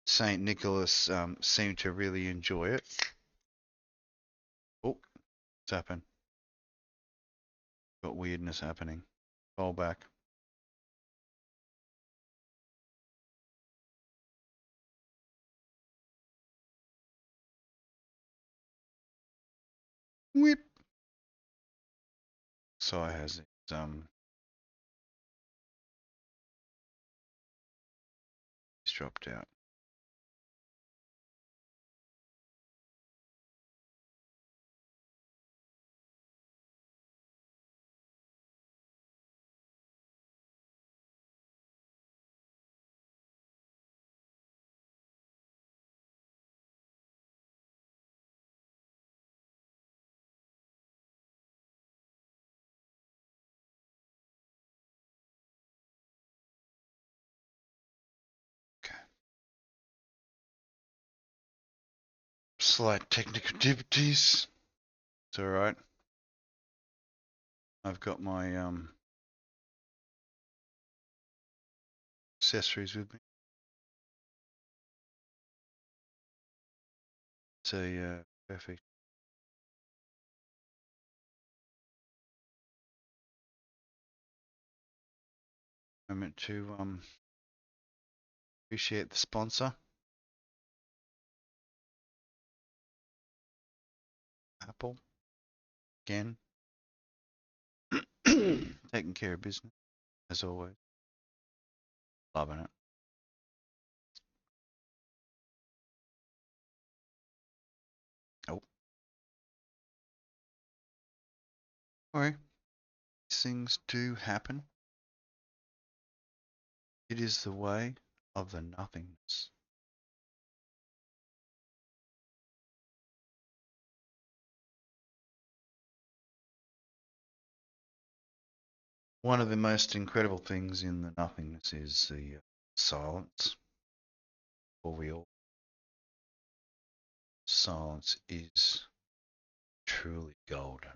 Saint Nicholas seemed to really enjoy it. Oh, what's happened? Got weirdness happening. Fall back. Whip. So I has it. He's dropped out. Okay. Slight technical difficulties. It's all right. I've got my accessories with me. So yeah, perfect. Moment to appreciate the sponsor, Apple, again, taking care of business as always. Loving it. Oh, alright. These things do happen. It is the way of the nothingness. One of the most incredible things in the nothingness is the silence. Silence is truly golden.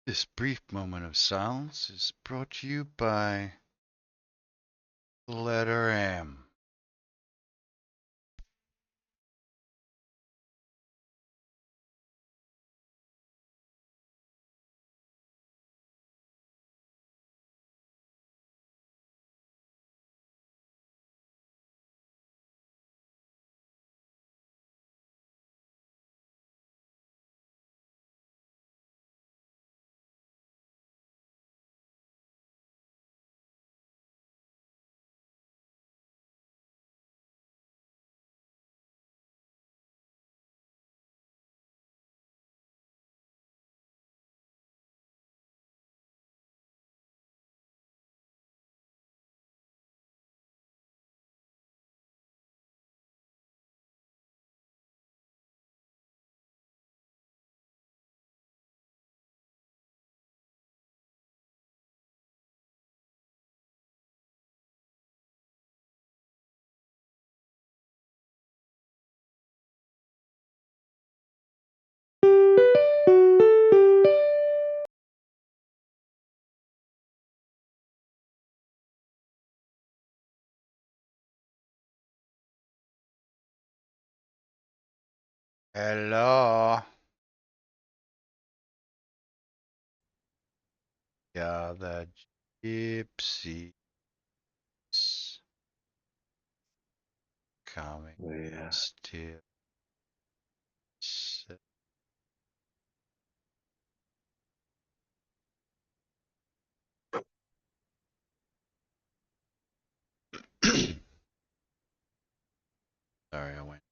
This brief moment of silence is brought to you by the letter M. Hello. Yeah, the gypsies coming Yeah. still. Sorry, I went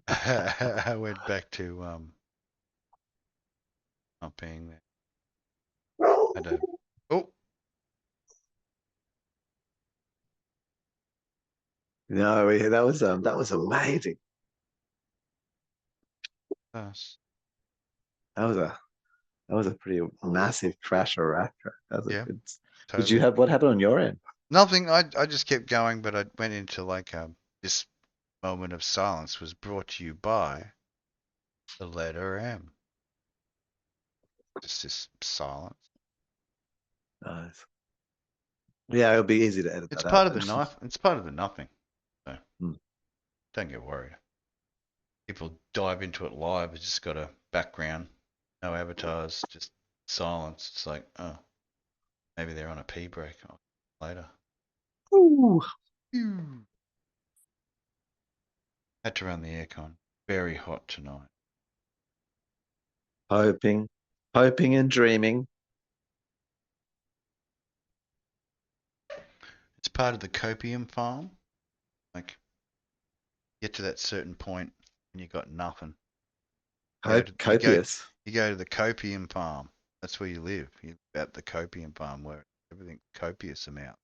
I went back to not being there. Had a oh No, that was amazing. Us. That was a pretty massive crash or rack. That was a Yeah, good. Did you totally. have what happened on your end? Nothing. I just kept going, but I went into like this moment of silence was brought to you by the letter M. Just this silence. Nice. Yeah, it'll be easy to edit It's that out part of the then. knife. It's part of the nothing. So Hmm. don't get worried. People dive into it live. It's just got a background, no avatars, just silence. It's like, oh, maybe they're on a pee break later. Ooh. Phew. Had to run the aircon. Very hot tonight. Hoping and dreaming. It's part of the copium farm. Like, get to that certain point and you got nothing. You go Copious. you go to the copium farm. That's where you live. You live at the copium farm where everything copious amount.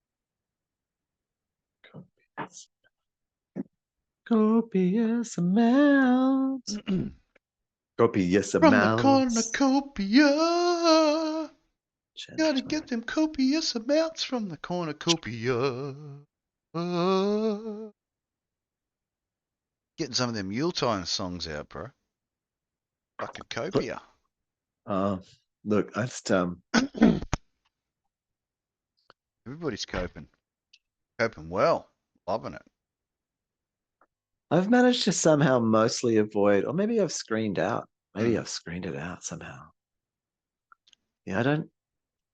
Copious. Copious amounts. Copious From the amounts. cornucopia. Gotta Gently. get them copious amounts from the cornucopia. Getting some of them Yuletime songs out, bro. Fucking copia. Look, I just Everybody's coping. Coping well. Loving it. I've managed to somehow mostly avoid, or maybe I've screened out. Maybe Mm. I've screened it out somehow. Yeah,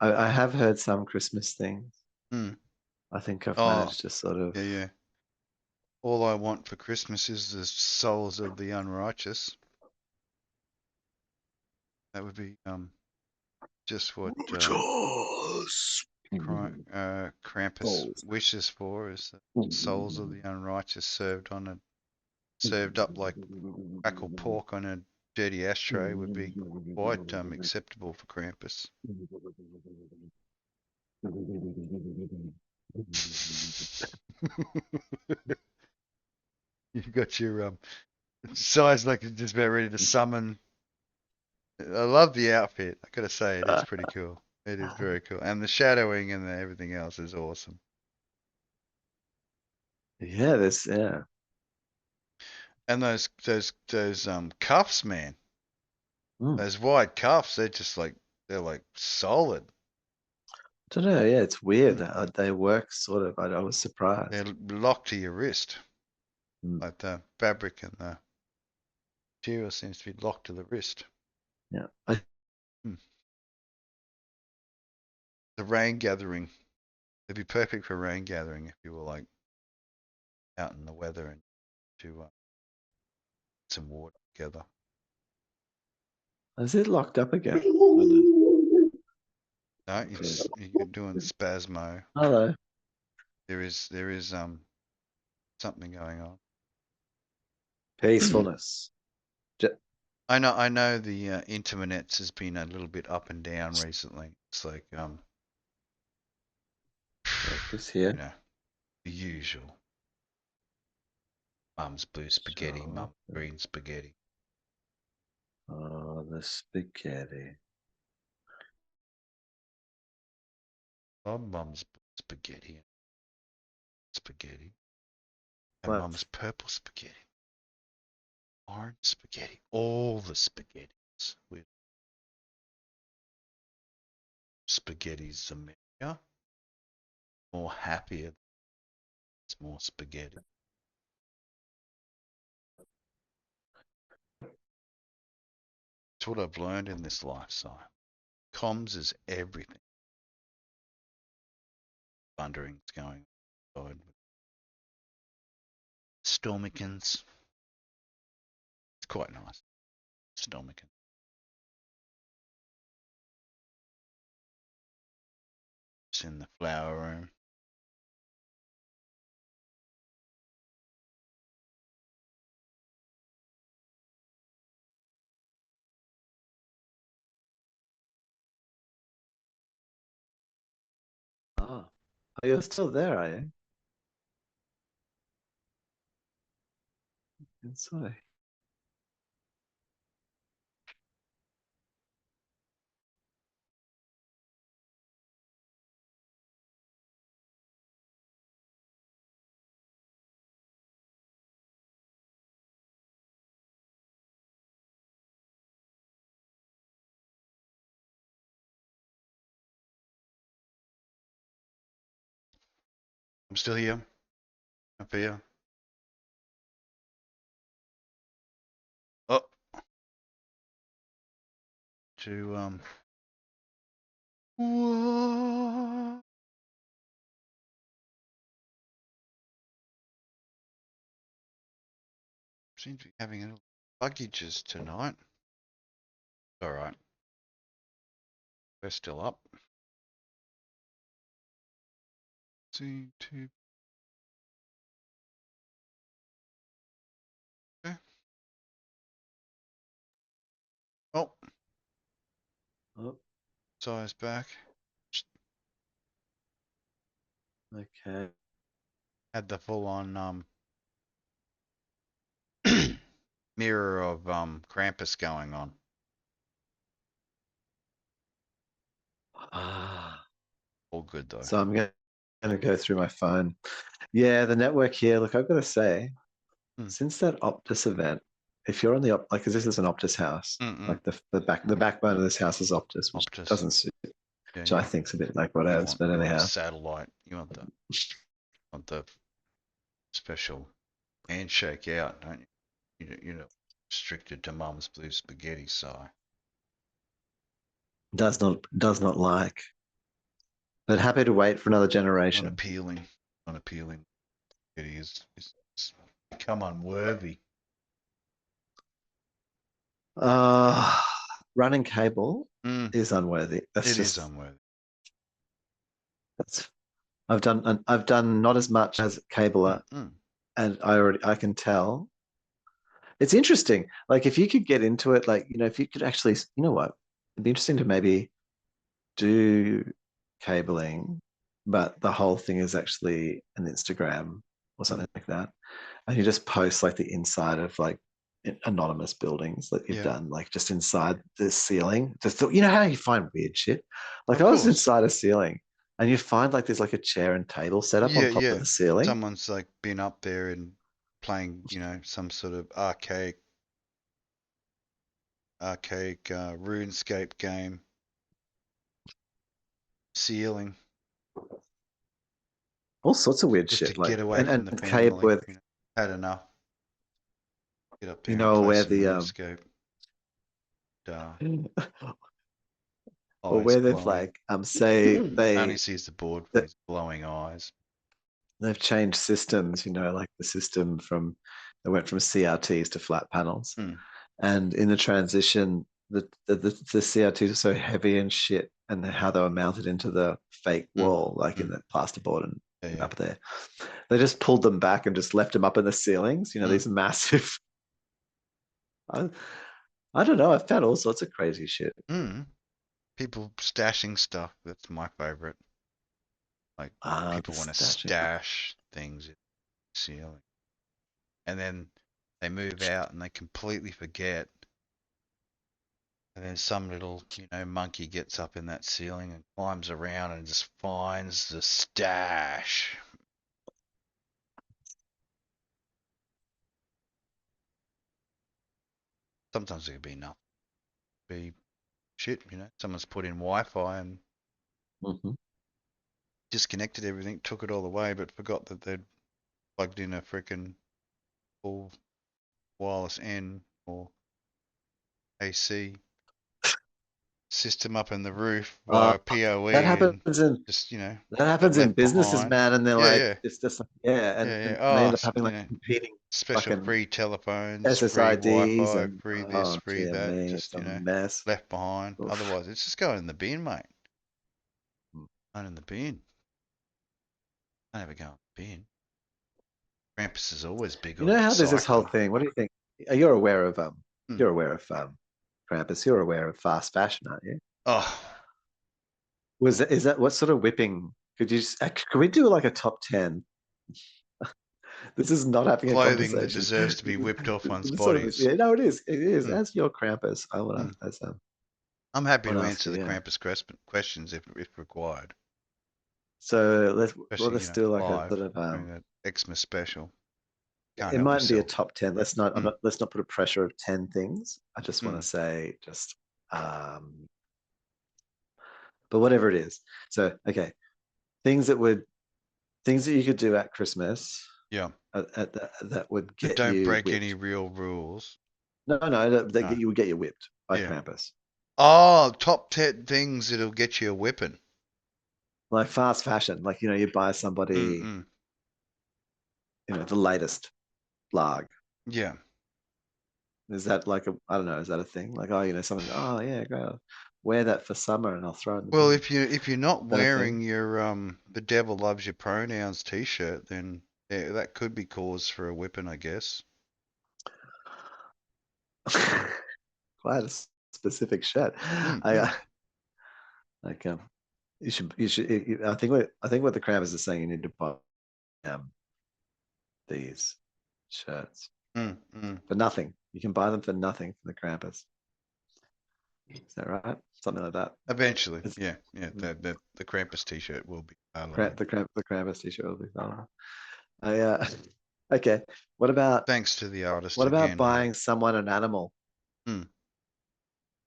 I have heard some Christmas things. Mm. I think I've Oh, managed to sort of. yeah, yeah. All I want for Christmas is the souls of the unrighteous. That would be just what Just Krampus souls. wishes for is the souls of the unrighteous served up like crackle pork on a dirty ashtray would be quite acceptable for Krampus. You've got your size like you're just about ready to summon. I love the outfit. I gotta say it is pretty cool. It is very cool, and the shadowing and everything else is awesome. Yeah, yeah. And those cuffs, man. Mm. Those wide cuffs, they're like solid. Don't know. Yeah, it's weird. Mm. They work sort of. I was They're surprised. locked to your wrist. Mm. Like the fabric and the material seems to be locked to the wrist. Yeah. Mm. The rain gathering. It'd be perfect for rain gathering if you were like out in the weather and to some water together. Is it locked up again? No, you're doing spasmo. Hello. There is something going on. Peacefulness. I know the internet's has been a little bit up and down recently. It's like This you here. know, the usual. Mum's blue spaghetti, Sure. mum's green spaghetti. Oh, the spaghetti. Oh, mum's spaghetti, spaghetti, and What? mum's purple spaghetti, orange spaghetti, all the spaghettis with spaghetti's the merrier, more happier. It's more spaghetti. It's what I've learned in this lifestyle. Comms is everything. Thundering's going on. Stormikins. It's quite nice. Stormikin. It's in the flower room. Oh, you're still there, are you? Inside. I'm still here. Up here. Oh. To Whoa. Seems to be having a little buggages tonight. All right. We're still up. See, two. Okay. Oh, Oh, size back. okay. Had the full on mirror of Krampus going on. Ah, All good though. so I'm gonna go through my phone. Yeah, the network here. Look, I've got to say, since that Optus event, if you're on the like, because this is an Optus house, like the backbone of this house is Optus, which Optus. doesn't suit, Yeah, which I think's a bit like whatevs. But you want anyhow, satellite. You want the special handshake out, don't you? You know, restricted to Mum's Blue Spaghetti, so. does not like. But happy to wait for another generation. Unappealing. It is become unworthy. Running cable is unworthy. It is unworthy. That's I've done not as much as cabler, and I can tell. It's interesting. Like if you could get into it, like if you could actually, you know what, it'd be interesting to maybe do cabling, but the whole thing is actually an Instagram or something like that, and you just post like the inside of like anonymous buildings that you've done, like just inside the ceiling. Just how you find weird shit. Like I was inside a ceiling, and you find like there's like a chair and table set up on top of the ceiling. Someone's like been up there and playing, some sort of archaic RuneScape game. Ceiling. All sorts of weird Just shit. to like get away from the family. With, had enough. Get up there and play where some the RuneScape. or where they've like say they only sees the board with his glowing eyes. They've changed systems, like the system they went from CRTs to flat panels. And in the transition, the CRTs are so heavy and shit, and how they were mounted into the fake wall, like in the plasterboard and up there. They just pulled them back and just left them up in the ceilings, these massive. I don't know. I've found all sorts of crazy shit. People stashing stuff. That's my favorite. Like people want to stash things in the ceiling. And then they move out and they completely forget. And then some little, monkey gets up in that ceiling and climbs around and just finds the stash. Sometimes it could be nothing. Be shit, someone's put in Wi-Fi and disconnected everything, took it all away, but forgot that they'd plugged in a freaking full wireless N or AC system up in the roof via PoE. That happens in just that happens in businesses, man, and they're it's just and they end up having like competing special free telephones, SSIDs free Wi-Fi, and free this, free that, me, just it's a mess. left behind. Oof. Otherwise, it's just going in the bin, mate. Going in the bin. I never go in the bin. Krampus is always big on how there's this whole thing. What do you think? You're aware of Krampus. You're aware of fast fashion, aren't you? Oh. Is that what sort of whipping? Could we do like a top 10? This is not having clothing a conversation. That deserves to be whipped off one's bodies. No, it is. It is. As your Krampus, I want to. I'm happy to answer the Krampus questions if required. So let's do like live, a sort of Xmas special. It mightn't be a top 10. Let's not put a pressure of 10 things. I just want to say but whatever it is. So okay, things that would things that you could do at Christmas Yeah. that would That get don't you break any whipped. real rules. No, No. you would get you whipped by Yeah. Krampus. Oh, top 10 things that'll get you a whipping. Like fast fashion, like you buy somebody, Mm-mm. the latest blag. Yeah. Is that like I don't know, is that a thing? Like, someone, oh yeah, great, I'll wear that for summer and I'll throw it in the Well, bin. if you're not Is that a thing? wearing your "The Devil Loves Your Pronouns" T-shirt, then yeah, that could be cause for a whipping, I guess. Quite a specific shirt. I Mm-mm. like I think what the Krampus is saying, you need to buy um these shirts Mm-mm. for nothing. You can buy them for nothing from the Krampus. Is that right? Something like that. Eventually, It's, yeah, yeah. mm, The Krampus T-shirt will be available. the Krampus t-shirt will be fun. I okay. What about Thanks to the artist what about again. buying someone an animal? Hmm.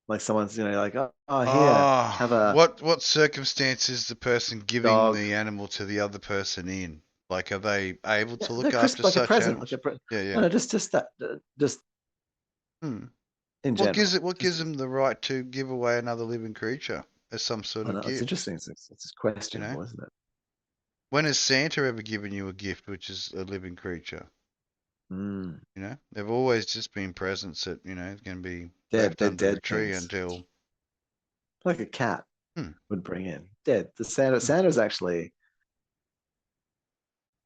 Like someone's like, oh here, have Ah, a what circumstances the person giving dog. the animal to the other person in? Like, are they able Yeah, to they're look crisp after like a such present, animals? Yeah, no, yeah. no, just that, just Hmm. in What general. gives them the right to give away another living creature as some sort I of know it's gift? interesting. It's You know, questionable, isn't it? when has Santa ever given you a gift which is a living creature? Mm. You know, they've always just been presents that can be Dead, left they're under a dead tree things. until. Like a cat Hmm, would bring in dead. The Santa, hmm. Santa's actually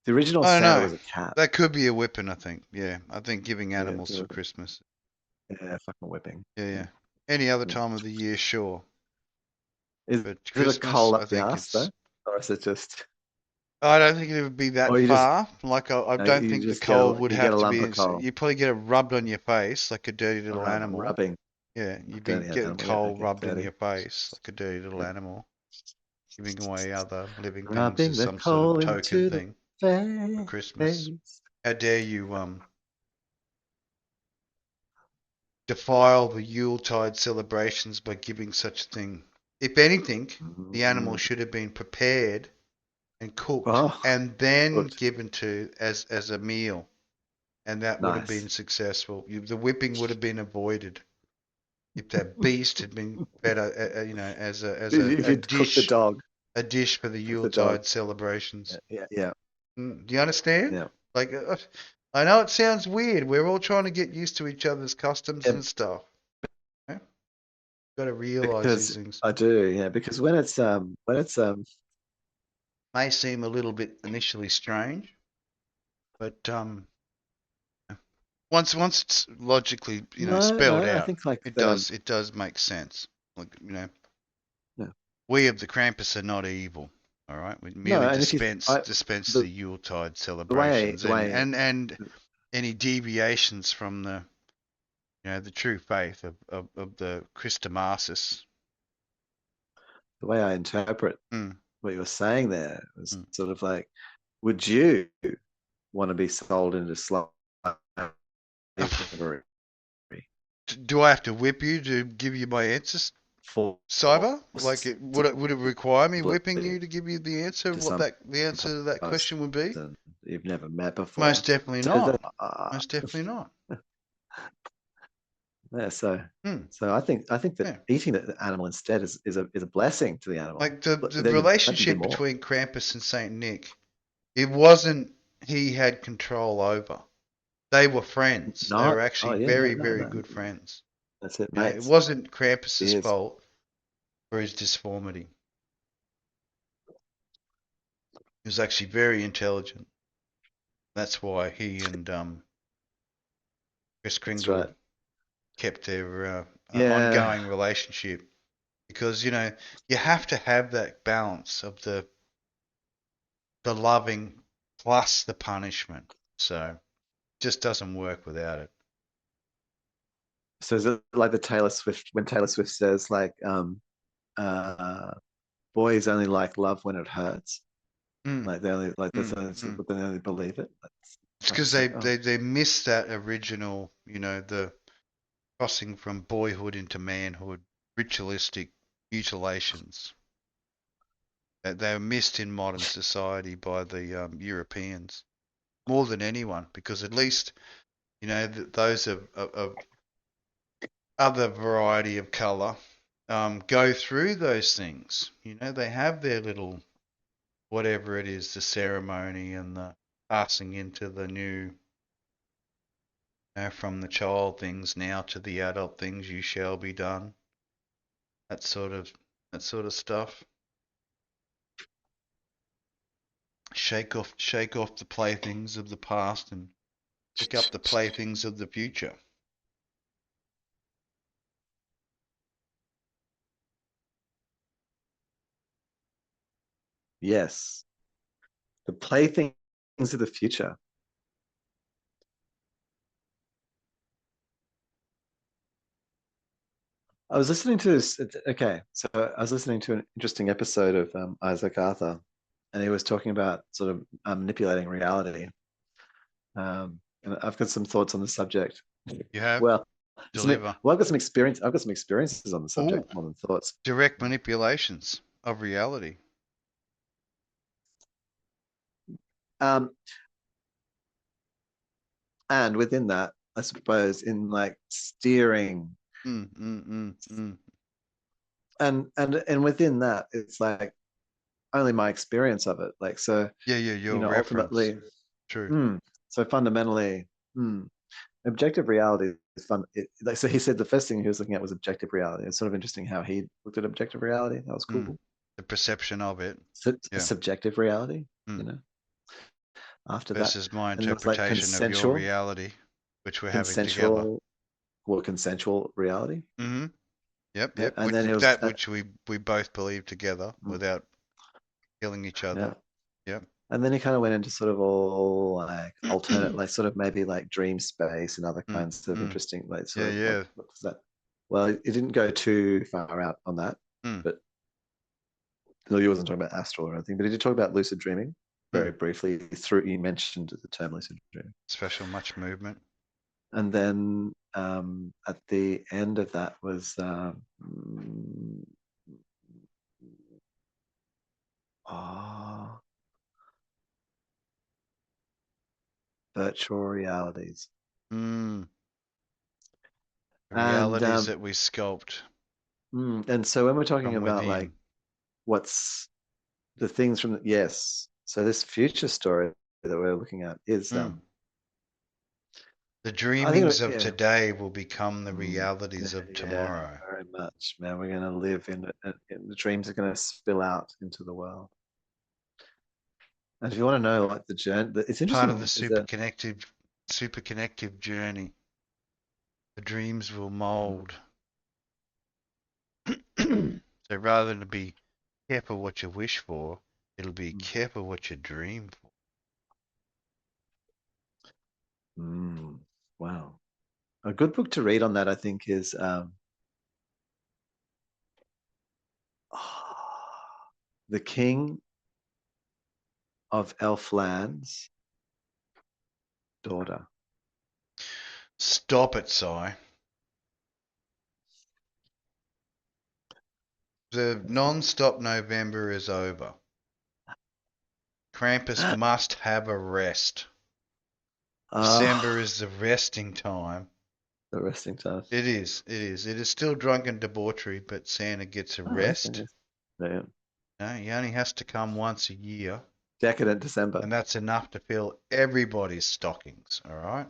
the original I don't Santa know. was a cat. That could be a whipping, I think. Yeah, I think giving Yeah, animals for Christmas. yeah, fucking whipping. Yeah, Yeah, yeah. Any other yeah. time of the year, sure. Is But it a Christmas, coal I up the think ass though, it's. or is it just, I don't think it would be that or you just far. Like, I don't you think the just get coal would you get have a to lump be. of coal, You probably get it rubbed on your face like a dirty little animal. rubbing Yeah, you'd be dirty getting animal? Yeah, coal okay, rubbed in dirty. your face like a dirty little Yeah. animal, giving away other living things Rubbing as the some sort of coal token into the thing for Christmas. face. How dare you defile the Yuletide celebrations by giving such a thing? If anything, the animal Mm. should have been prepared and cooked Oh, and then cooked. given to as a meal, and that would have Nice. been successful. The whipping would have been avoided if that beast had been fed, as If you'd cook a dish for the the dog. Yuletide celebrations. Yeah, yeah, yeah. Do you understand? Yeah. Like, I know it sounds weird. We're all trying to get used to each other's customs Yeah, and stuff. You know? Got to realize these because things I do, yeah, because when it's may seem a little bit initially strange, but once it's logically no, spelled no, I out, think like it does make sense. Like, yeah. we of the Krampus are not evil. All right, we No, merely and if you dispense the the Yuletide the way celebrations the way and any deviations from the true faith of the Christomasus. the way I interpret Mm, what you were saying there was mm. sort of like, would you want to be sold into slavery Do I have to whip you to give you my answers, for Cyber? Like, would it require me whipping you to give you the answer? to What some the answer to that question would be? person you've never met before? Most definitely So not. that, Most definitely not. yeah, Hmm. so I think that Yeah. eating the animal instead is a blessing to the animal. Like the But the then you have to do relationship more. between Krampus and Saint Nick, it wasn't he had control over. They were friends. They were Not, oh actually yeah, no, very, no, very no. good friends. That's it, It mates. wasn't Krampus's Cheers. fault for his disformity. He was actually very intelligent. That's why he and Chris That's Kringle right. kept their Yeah. ongoing relationship because you have to have that balance of the loving plus the punishment. So it just doesn't work without it. So is it like the Taylor Swift when Taylor Swift says like uh boys only like love when it hurts? Mm, Like they only like mm, that's mm. but they only believe it. It's I'm because just like, oh, they missed that original, the crossing from boyhood into manhood, ritualistic mutilations. They were missed in modern society by the Europeans more than anyone, because at least those of other variety of color go through those things. They have their little whatever it is, the ceremony and the passing into the new, from the child things now to the adult things. You shall be done. That sort of stuff. Shake off the playthings of the past and pick up the playthings of the future. Yes. The playthings of the future. I was listening to this. Okay, so I was listening to an interesting episode of Isaac Arthur, and he was talking about sort of manipulating reality. And I've got some thoughts on the subject. You have Well, deliver. I've got some experience. I've got some experiences on the subject Ooh, more than thoughts. direct manipulations of reality. Um, and within that, I suppose, in like steering, and within that, it's like only my experience of it. Like so, Yeah, your reference. ultimately, True. so fundamentally, objective reality is fun. Like so, he said the first thing he was looking at was objective reality. It's sort of interesting how he looked at objective reality. That was cool. The perception of it. Yeah. Subjective reality, After that, versus my and there was like interpretation of your reality, which we're having together. Consensual reality. Yep. And then it was that which we both believe together without killing each other. Yep. And then he kind of went into sort of all like alternate, like sort of maybe like dream space and other kinds of interesting, like sort of what does that? Well, it didn't go too far out on that, but no, he wasn't talking about astral or anything, but he did talk about lucid dreaming very briefly. He mentioned the term lucid dreaming. Special much movement. And then at the end of that was virtual realities. Realities that we sculpt. And so when we're talking about like what's the things from yes, so this future story that we're looking at is the dreamings of today will become the realities of tomorrow. Very much, man. We're going to live in the dreams are going to spill out into the world. And if you want to know, like the journey, it's interesting. Part of the super connective journey. The dreams will mold. So rather than be careful what you wish for, it'll be careful what you dream for. Wow. A good book to read on that, I think, is The King of Elfland's Daughter. Stop it, Si. The non-stop November is over. Krampus must have a rest. December is the resting time. The resting time. It is. It is still drunken debauchery, but Santa gets a rest. Yeah. No, he only has to come once a year. Decadent December. And that's enough to fill everybody's stockings, all right?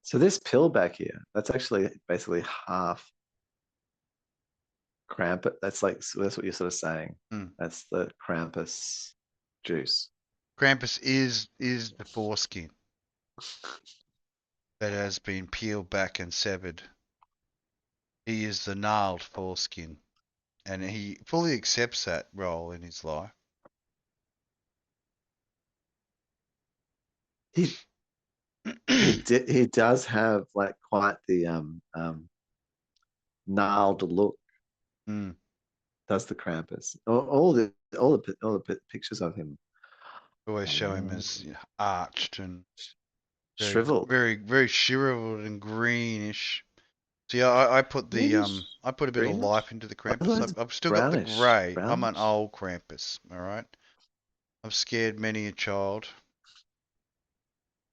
So this pill back here, that's actually basically half Krampus. That's what you're sort of saying. That's the Krampus juice. Krampus is the foreskin that has been peeled back and severed. He is the gnarled foreskin, and he fully accepts that role in his life. He does have like quite the gnarled look. Does the Krampus? All the pictures of him always show him as arched and shriveled, very shriveled and greenish. See, I put the Greenish, I put a bit of greenish. life into the Krampus. Otherwise, I've still got the brownish, grey. I'm an brownish. old Krampus. All right. I've scared many a child,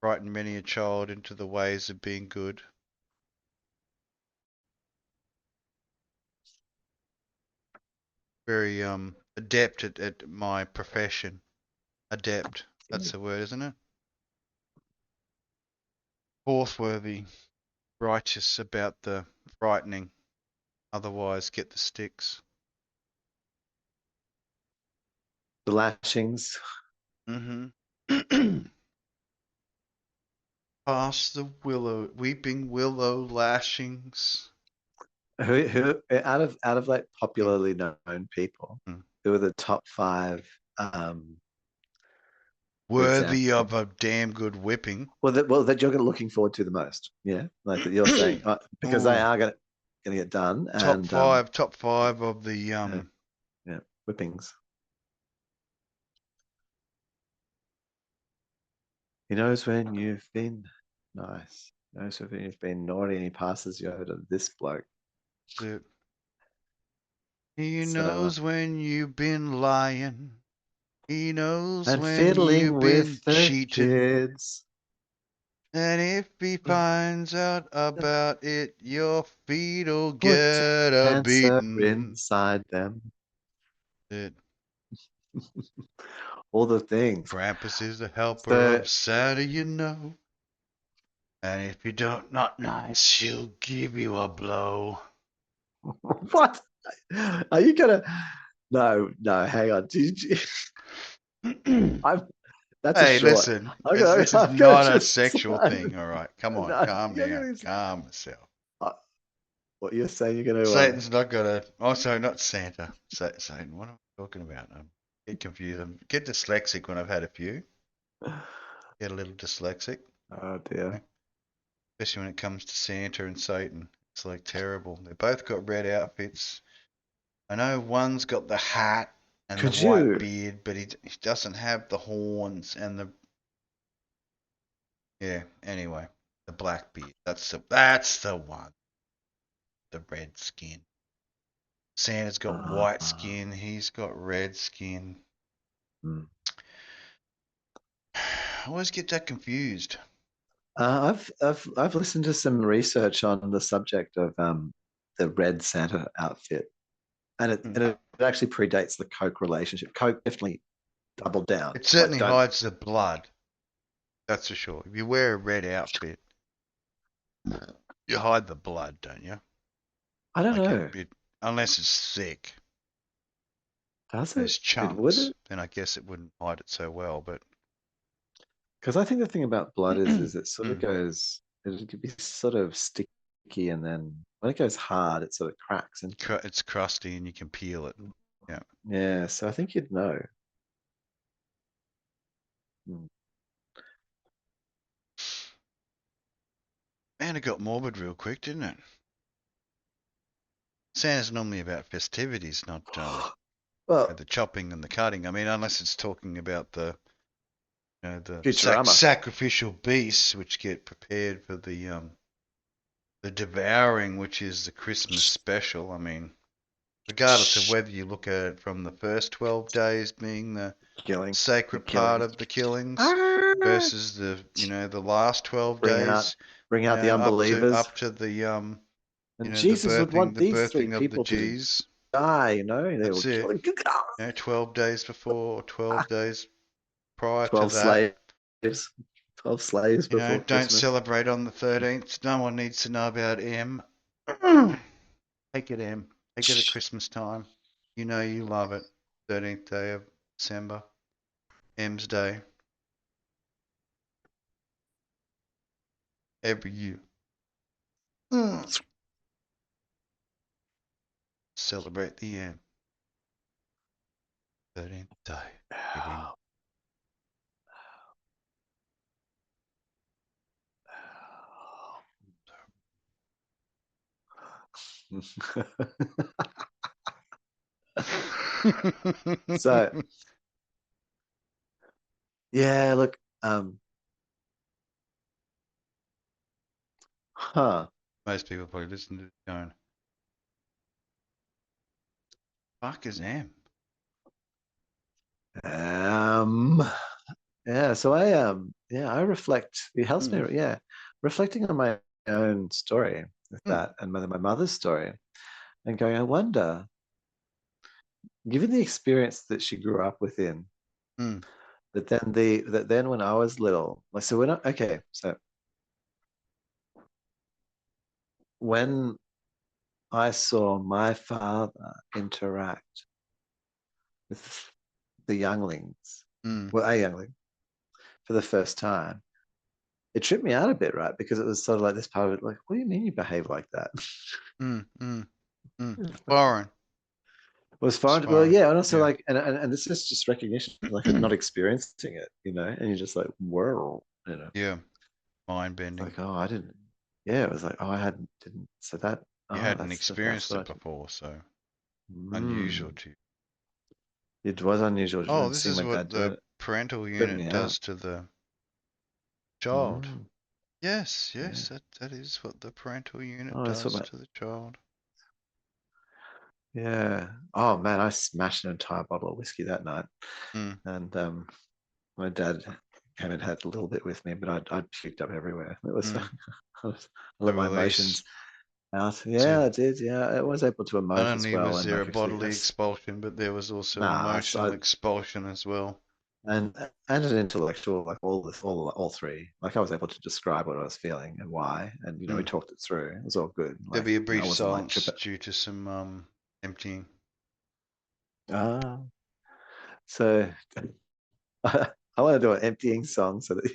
frightened many a child into the ways of being good. Very adept at my profession. Adept. That's the word, isn't it? Forthworthy, righteous about the frightening. Otherwise, get the sticks. The lashings. Mm-hmm. Past the willow, weeping willow lashings. Who out of like popularly known people, Mm. who are the top five for Worthy example? of a damn good whipping. That you're looking forward to the most. Yeah, like that you're saying because they Ooh, are gonna get done top and five, top five of the yeah, whippings. He knows when you've been nice. He knows when you've been naughty, and he passes you over to this bloke. the, he So knows when you've been lying. He knows and when fiddling you've been with the cheating. kids. And if he finds out about it, your feet'll Put get a cancer beating. inside them. It, All the things. Krampus is the helper So of Santa, you know. And if you don't not nice, she'll give you a blow. what? Are you gonna? No, no. Hang on. I'm. That's a Hey, short. listen, I'm gonna. this is I'm gonna not a just. sexual thing, all right? Come on, No, calm you're down, gonna. calm yourself. Uh, what you're saying? You're gonna. Satan's not gonna. Also, not Santa. Satan. What am I talking about? I get confused. I get dyslexic when I've had a few. Get a little dyslexic, Oh dear. okay? Especially when it comes to Santa and Satan. It's like terrible. They both got red outfits. I know one's got the hat and the Could white you? beard, but he doesn't have the horns and the yeah. Anyway, the black beard. That's the one. The red skin. Santa's got white skin. He's got red skin. Hmm. I always get that confused. I've listened to some research on the subject of the red Santa outfit, and Hmm. it actually predates the Coke relationship. Coke definitely doubled down. It Like, certainly don't. hides the blood. That's for sure. If you wear a red outfit, you hide the blood, don't you? I don't Like know. unless it's thick, Does it? there's It would chunks, it? then I guess it wouldn't hide it so well. But Because I think the thing about blood is it sort of mm, goes. It could be sort of sticky, and then when it goes hard, it sort of cracks. And it's crusty and you can peel it. Yeah. yeah, so I think you'd know. Hmm. Man, it got morbid real quick, didn't it? Santa's normally about festivities, not Well, the chopping and the cutting. I mean, unless it's talking about the Futurama. sacrificial beasts which get prepared for the devouring, which is the Christmas special. I mean, regardless of whether you look at it from the first 12 days being the Killing, the sacred part killings. of the killings Ah! versus the last 12 Bring out, days, bring out the up to unbelievers. the And the Jesus would want the these three birthing of the people to G's. die. They were That's it. killing 12 days before or 12 days prior to 12 that. slaves, 12 slaves before Don't Christmas. celebrate on the 13th. No one needs to know about M. Take it, M. Take it at Christmas time. You know you love it. 13th day of December. M's Day. Every year. Celebrate the M. 13th day. Giving. So yeah, look, huh. Most people probably listen to it going, fuck is M? Yeah, so I reflect. It helps me, yeah, reflecting on my own story with that and my mother's story, and going, I wonder, given the experience that she grew up within, that then when I was little, like, so when I saw my father interact with the younglings, well, a youngling for the first time, it tripped me out a bit, right? Because it was sort of like this part of it, like, what do you mean you behave like that? Foreign. Was foreign. Well, Foreign. yeah, and also Yeah. like, and this is just recognition, like not experiencing it, and you're just like, whoa, Yeah. Mind bending. like, oh, I didn't. Yeah, it was like, oh, I didn't. So that, You oh, hadn't that's experienced what it I did. before, so unusual to you. It was unusual Oh, and this seeing is my what dad do the it. parental Tripped unit me out. does to the child. Mm, Yes, yeah. that is what the parental unit Oh, that's what does my, to the child. yeah. Oh man, I smashed an entire bottle of whiskey that night, Mm. and my dad came and had a little bit with me, but I'd puked up everywhere. It was, Mm. I The let my release. emotions out. So Yeah, I did. Yeah, I was able to not emote as only well, was and there a like actually, bodily expulsion, but there was also an nah, emotional expulsion as well. and an intellectual, like all three. Like I was able to describe what I was feeling and why, and we talked it through. It was all good. There'll Like be a I brief wasn't like silence tripping. due to some emptying. Ah, so I want to do an emptying song so that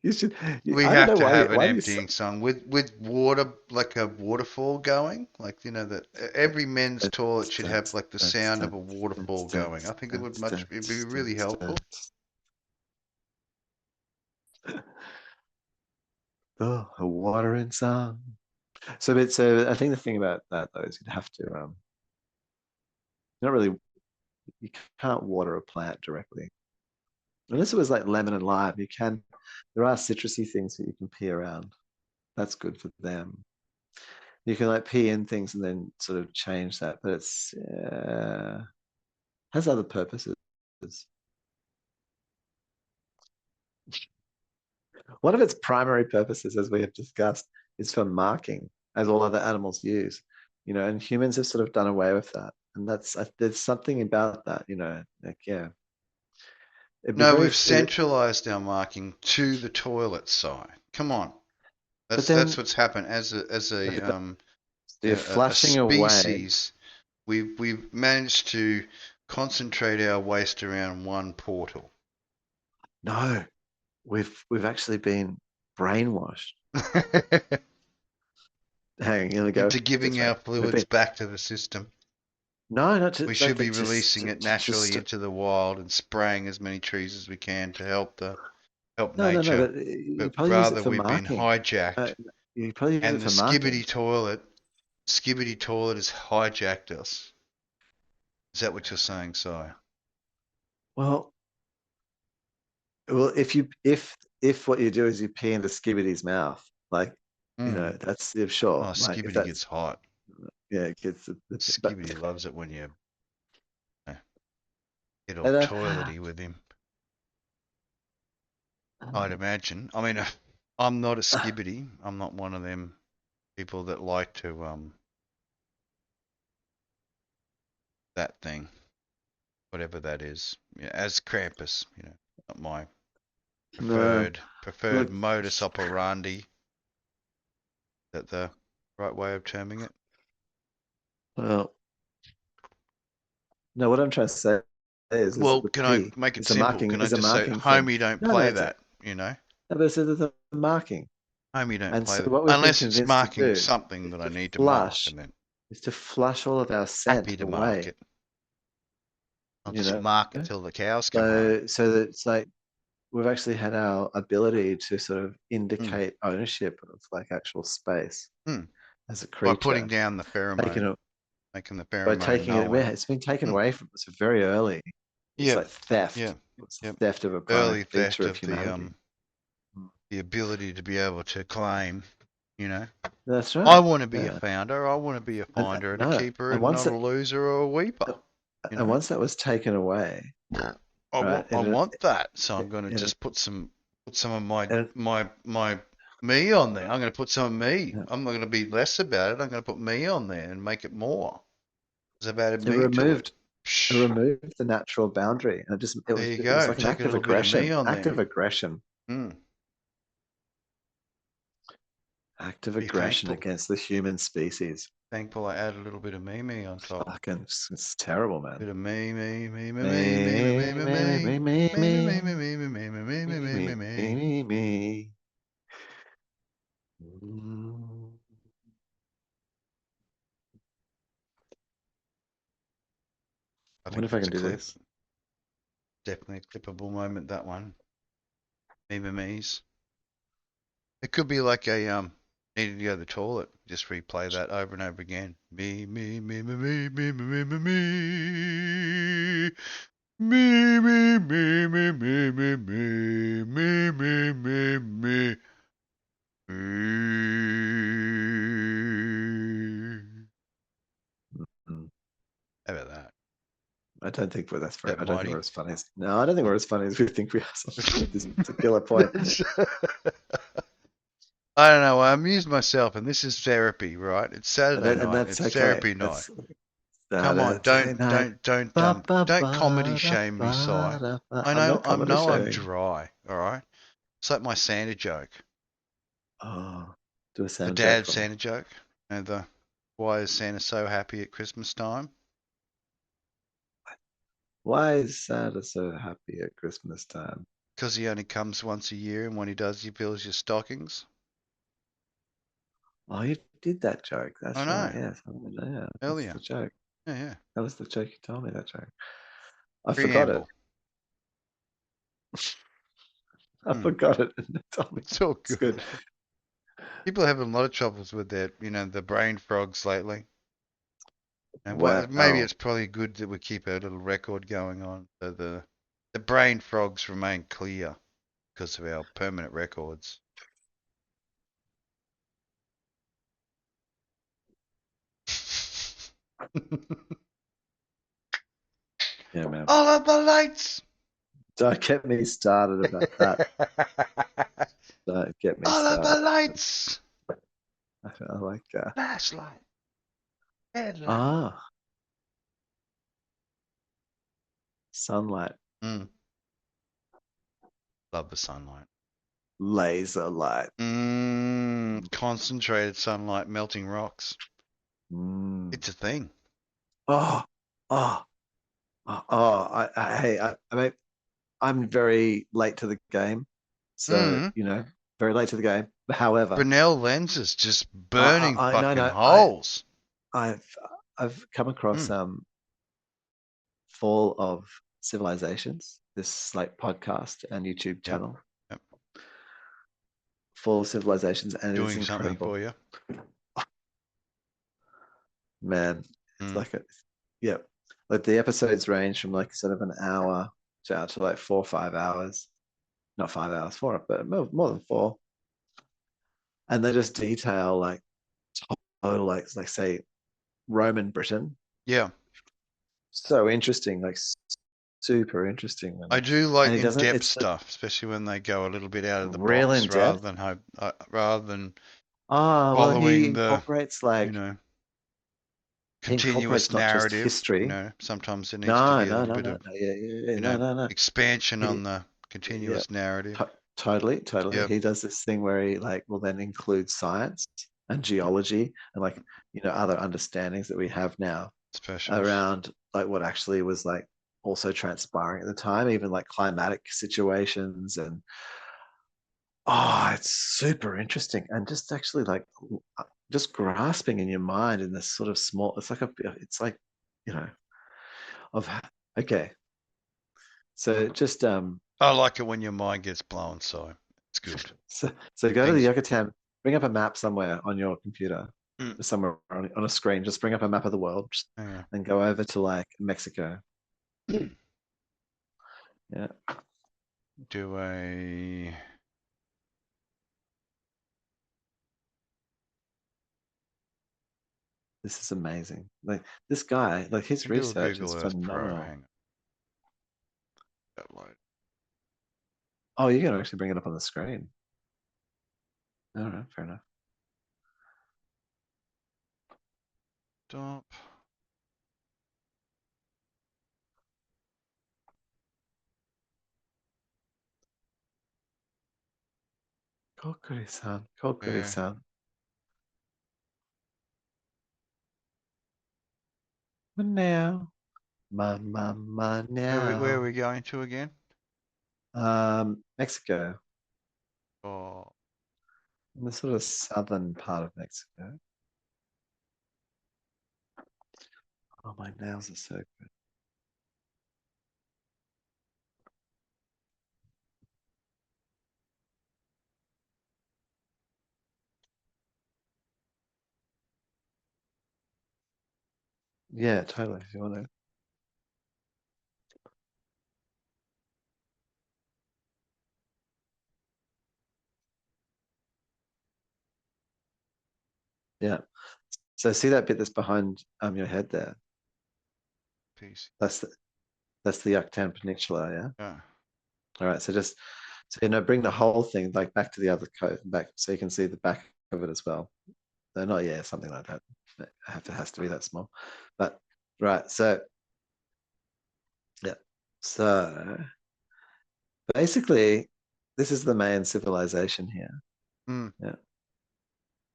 you should. We I don't have know to why. have an Why do you? emptying song with water, like a waterfall going. Like that every men's toilet should have like the sound of a waterfall going. I think it'd be really helpful. Oh, a watering song. So I think the thing about that though is you'd have to not really, you can't water a plant directly unless it was like lemon and lime. There are citrusy things that you can pee around. That's good for them. You can like pee in things and then sort of change that, but it's has other purposes. One of its primary purposes, as we have discussed, is for marking, as all other animals use. And humans have sort of done away with that, and there's something about that. Like, yeah, it'd be No, very. we've centralized our marking to the toilet side. Come on, But that's then what's happened as you're a flushing away. species. We've managed to concentrate our waste around one portal. No, we've actually been brainwashed. Hang on, go. Into That's giving right. our We've fluids been back to the system. no, not We to should like be just releasing it naturally just into the wild and spraying as many trees as we can to help no. nature. But you But probably use it rather for we've been marking. hijacked, You probably use and it for marking. Skibbity toilet has hijacked us. Is that what you're saying, Si? Well, if what you do is you pee into Skibbity's mouth, like Mm. that's sure. Oh, Like if Skibbity that's gets hot. yeah, it gets but Skibbity loves it when you get all and, toilety with him. I'd imagine. I mean, I'm not a Skibbity. I'm not one of them people that like to that thing, whatever that is. Yeah, as Krampus, not my no, preferred look, modus operandi. Is that the right way of terming it? well, no. What I'm trying to say is Well, that the can I P make it simple? Can I is a just say, marking thing. homie, don't No, play it's that, you know? no, but it's a marking. Homie, don't And play so that. what we've been Unless it's convinced to marking do something is that I to need to mark, flush, and then is to flush all of our scent happy to mark away. it. I'll You just know, mark it till the cows come home. so that it's like we've actually had our ability to sort of Hmm. indicate ownership of like actual space Hmm. as a By putting creature, down the taking pheromone, it making the by pheromone taking it. know it. It's been taken Hmm. away from us very early. It's Yep. like theft. Yep. It's Yep. theft of a primary Early feature theft of of the humanity. the ability to be able to claim, you know, That's I right. want to be a Yeah. founder, I want to be a And, finder and a no, keeper and and once not a it, loser or a weeper, you and know. once that was taken away, right? I want that, so I'm It, going to it, just put some of my it, my me on there. I'm going to put some of me. it I'm not going to be less about it. I'm going to put me on there and make it more. There's about me to it. removed it removed the natural boundary, and There you it was go. like an Take act a of little bit of me aggression. on Act there. of aggression. Mm. Act of Be aggression thankful. against the human species. Thankful I add a little bit of me on top. Fucking, it's terrible, man. Bit of me. I I think wonder if I that's can a do clip. this. Definitely a clippable moment, that one. Memes. It could be like a needed to go to the toilet. Just replay that over and over again. Me. Mm. How about that? I don't think that's very. That I don't think mighty. we're as funny as. No, I don't think we're as funny as we think we are at this particular point. I don't know. I amused myself, and this is therapy, right? It's Saturday And night. that's It's okay. therapy night. That's Come on, Saturday night. Ba, ba, don't comedy ba, da, shame me, Si. ba, da, ba. I I'm know, not comedy I'm shaming. dry. All right, it's like my Santa joke, Oh, do a the sound joke dad for me. Santa joke, and the why is Santa so happy at Christmas time? Why is Santa so happy at Christmas time? Because he only comes once a year, and when he does, he fills your stockings. Oh, you did that joke. I That's right. know. Yes. Yeah, that's Earlier. the joke. Yeah. That was the joke you told me. That joke. I forgot it. Preamble. I forgot it. Tell me. It's all It's good. good. People are having a lot of troubles with their, the brain frogs lately. And maybe Well, it's probably good that we keep a little record going on. So the brain frogs remain clear because of our permanent records. yeah, man. All of the lights. Don't get me started about that. Don't get me All of the started. lights. I like Flashlight. Headlight. ah, sunlight, Love the sunlight. laser light. Concentrated sunlight melting rocks. Mm. It's a thing. Oh, oh, hey, I'm very late to the game, so very late to the game. However, Fresnel lenses just burning no, fucking no, holes. I've come across Fall of Civilizations, this like podcast and YouTube channel. Yep. Fall of Civilizations, and it's Doing something incredible. for you. Man, it's like like the episodes range from like sort of an hour to like 4 or 5 hours. Not 5 hours, 4, but more than 4. And they just detail like total like say Roman Britain. Yeah. So interesting, like super interesting. I do like and he doesn't. in-depth It's stuff, especially when they go a little bit out of the real box in depth. rather than Well, he following the incorporates like he continuous incorporates not just narrative. history. Sometimes there needs to No, be a no, little no, bit no, of no, yeah, no. expansion He, on the yeah, continuous narrative. totally. Yep. He does this thing where he like will then include science and geology and like other understandings that we have now Specials. around like what actually was like also transpiring at the time, even like climatic situations. And it's super interesting, and just actually like just grasping in your mind in this sort of small, it's like of okay, so just I like it when your mind gets blown, so it's good. so go to the Yucatan, bring up a map somewhere on your computer, Mm. somewhere on a screen, just bring up a map of the world and go over to like Mexico. Yeah. Do a This is amazing. Like this guy, like his Do a research Google is Earth Pro. phenomenal. Hang on. Upload. Oh, you can actually bring it up on the screen. All right, fair enough. Stop. Kokuri-san, Yeah. Kokuri-san. Now, Where are now. we going to again? Mexico, Oh, in the sort of southern part of Mexico. Oh, my nails are so good. Yeah, totally. If you want to. Yeah. So see that bit that's behind your head there? piece. That's the Yucatan Peninsula, yeah? Yeah. All right, so just bring the whole thing like back to the other coast, back so you can see the back of it as well. No, not yeah, something like that. It has to be that small. But right, so yeah. So basically, this is the Mayan civilization here. Mm. Yeah,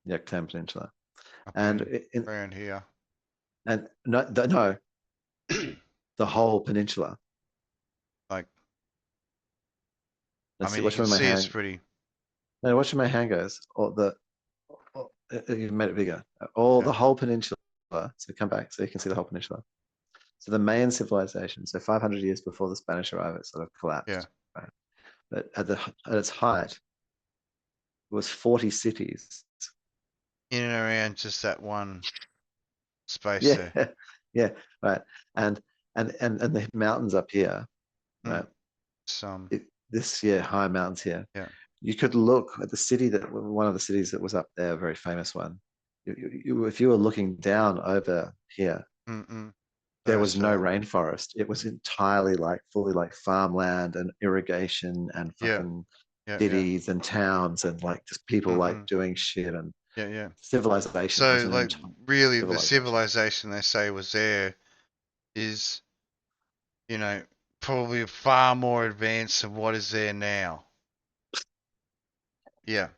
Yucatan Peninsula. Up And around here. and no, the whole peninsula. Like, Let's see, you watch can where my see it's hand. pretty. No, watch where my hand goes. You've made it bigger. All Yeah. the whole peninsula. So come back so you can see the whole peninsula. So the Mayan civilization, so 500 years before the Spanish arrival, it sort of Yeah. collapsed. Right? But at its height, it was 40 cities. In and around just that one space Yeah, there. yeah, right. And the mountains up here, right? Mm. Some. This high mountains here. Yeah. You could look at the city that one of the cities that was up there, a very famous one. If you were looking down over here, Mm-mm. there was no So, rainforest. It was entirely like fully like farmland and irrigation and yeah. fucking Yeah. Yeah. cities and towns and like just people like Mm-mm. doing shit and Yeah. Yeah. civilization. It was So, an like, entire really, the civilization. civilization they say was there is, probably far more advanced than what is there now. Yeah.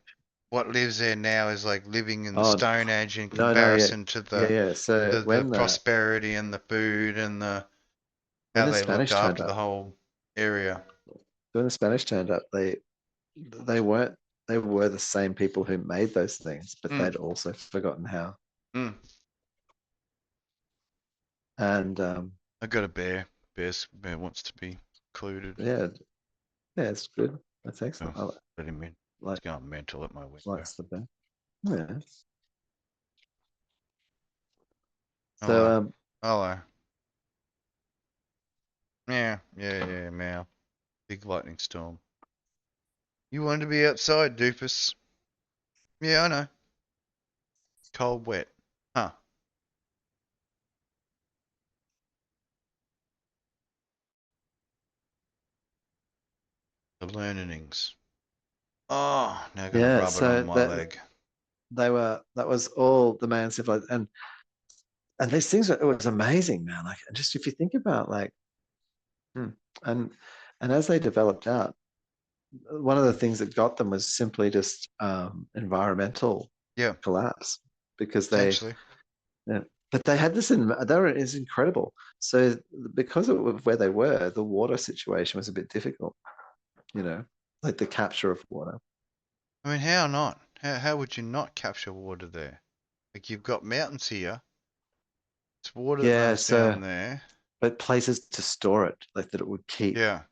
What lives there now is like living in the Oh Stone Age in no, yeah, comparison to yeah, the yeah. So the, the prosperity and the food and the when how the they looked Spanish turned after the up, whole area. they weren't they were the same people who made those things, but Mm, they'd also forgotten how. mm. And I got a bear. Bear wants to be included. yeah, yeah, it's good. That's Oh, excellent. I let him in. He's like going mental at my window. likes the band. Yeah. So Hello. Hello. Yeah, yeah, yeah, meow. Big lightning storm. You wanted to be outside, doofus. Yeah, I know. Cold, wet. Huh. The learnings. Oh, now I gotta yeah, rub it on so my leg. that was all the Mayan civilization, and these things it was amazing, man. Like just if you think about like hmm, and as they developed out, one of the things that got them was simply just environmental Yeah, collapse because potentially. yeah, but they had this in they were is incredible. So because of where they were, the water situation was a bit difficult, like the capture of water. I mean, how not? How would you not capture water there? Like you've got mountains here. It's water that Yeah, runs so down there. but places to store it, like that it would keep. Yeah.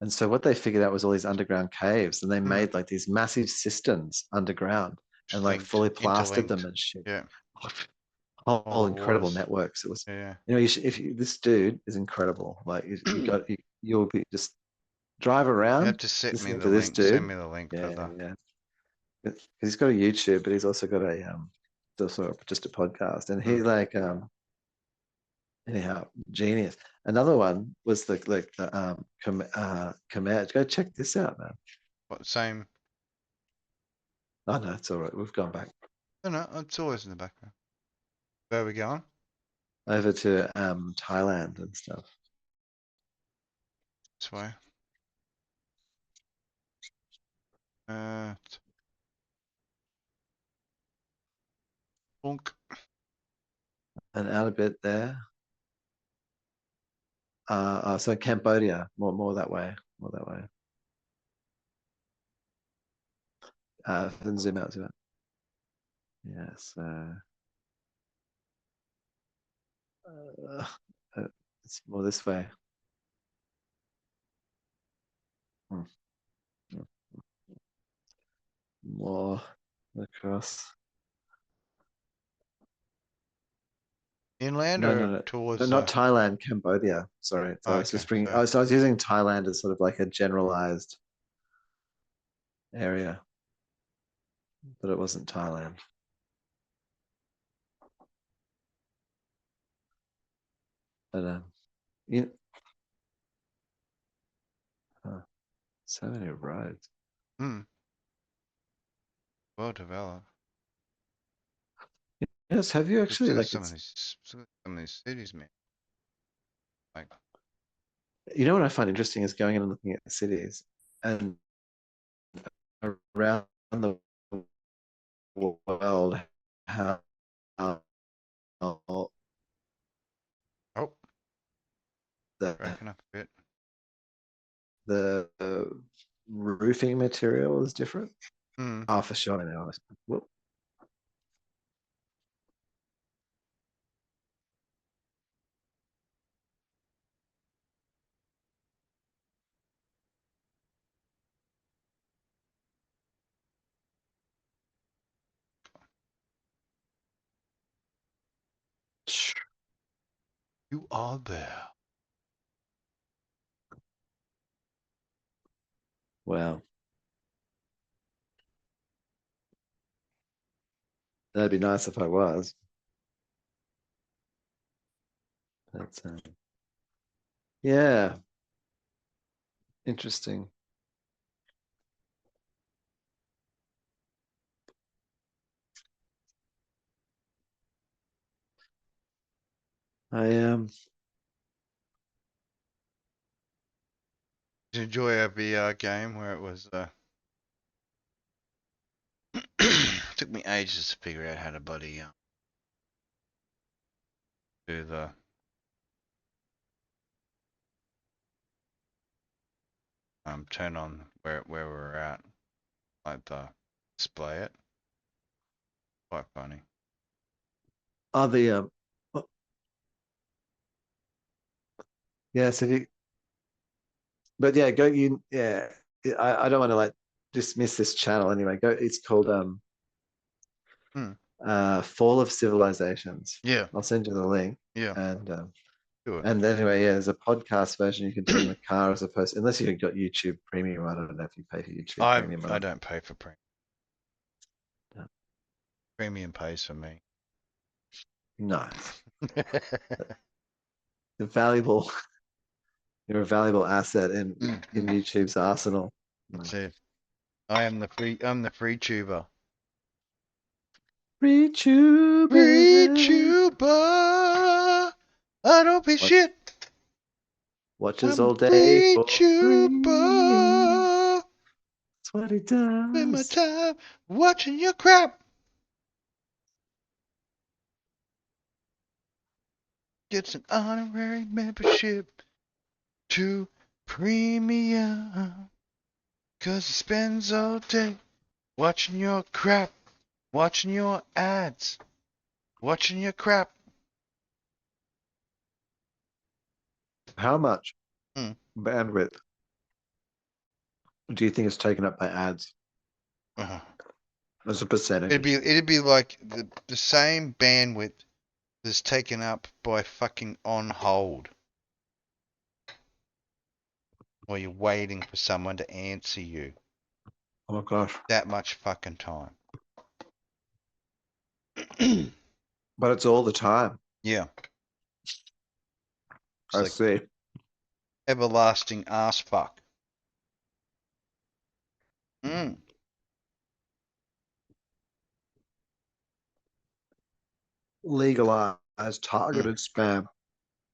And so what they figured out was all these underground caves, and they Mm. made like these massive cisterns underground and Just like linked, fully plastered them interlinked. and shit. Yeah. Whole All the incredible waters. networks. It was, Yeah. this dude is incredible. Like you'll be just drive You around have to send me listening the to this link. Send dude. me the link for Yeah, the. yeah. He's got a YouTube, but he's also got sort of just a podcast, and he like anyhow genius. Another one was the Command. Go check this out, man. What, same? Oh no, it's all right. We've gone back No, it's always in the background. Where are we going? over to Thailand and stuff. This way. Bonk. And out a bit there. So Cambodia, more that way, more that way. Then zoom out, zoom out. Yeah, so it's more this way. Hmm. More across. Inland No, or no, no, towards no, not Thailand, Cambodia. Sorry, so I was okay, just bringing. so So I was using Thailand as sort of like a generalized area, but it wasn't Thailand. But you, so many roads. well developed. Yes, have you actually Look at like some it's? of these cities, man. Like, You know what I find interesting is going in and looking at the cities and around the world how oh, the breaking up a bit. the roofing material is different. Hmm. Oh, for sure. I know. Whoop. You are there. Wow, that'd be nice if I was. That's yeah, interesting. I am. Did you enjoy our VR game where it was took me ages to figure out how to bloody do the turn on where we're at, like the display it. Quite funny. Oh, the oh, yeah. So you, but yeah, go you. Yeah, I don't want to like dismiss this channel anyway. Go. It's called Hmm. Fall of Civilizations. Yeah. I'll send you the link. Yeah. And Do it. and anyway, yeah, there's a podcast version you can do in the car as opposed, unless you've got YouTube Premium. I don't know if you pay for YouTube Premium or I not. don't pay for premium. No. Premium pays for me. Nice. The valuable, you're a valuable asset in YouTube's arsenal. That's it. I'm the free tuber. Free tube, Free baby. tuber. I don't pay shit. Watches I'm all a day free for free. tuber. That's what he Spend my does. time watching your crap. Gets an honorary membership to premium. Cause he spends all day watching your crap. Watching your ads. Watching your crap. How much Hmm. bandwidth do you think is taken up by ads Uh-huh. as a percentage? It'd be like the same bandwidth that's taken up by fucking on hold while you're waiting for someone to answer you. Oh my gosh. That much fucking time. But it's all the time. Yeah, it's I like see. everlasting ass fuck. Mm. Legalized targeted spam.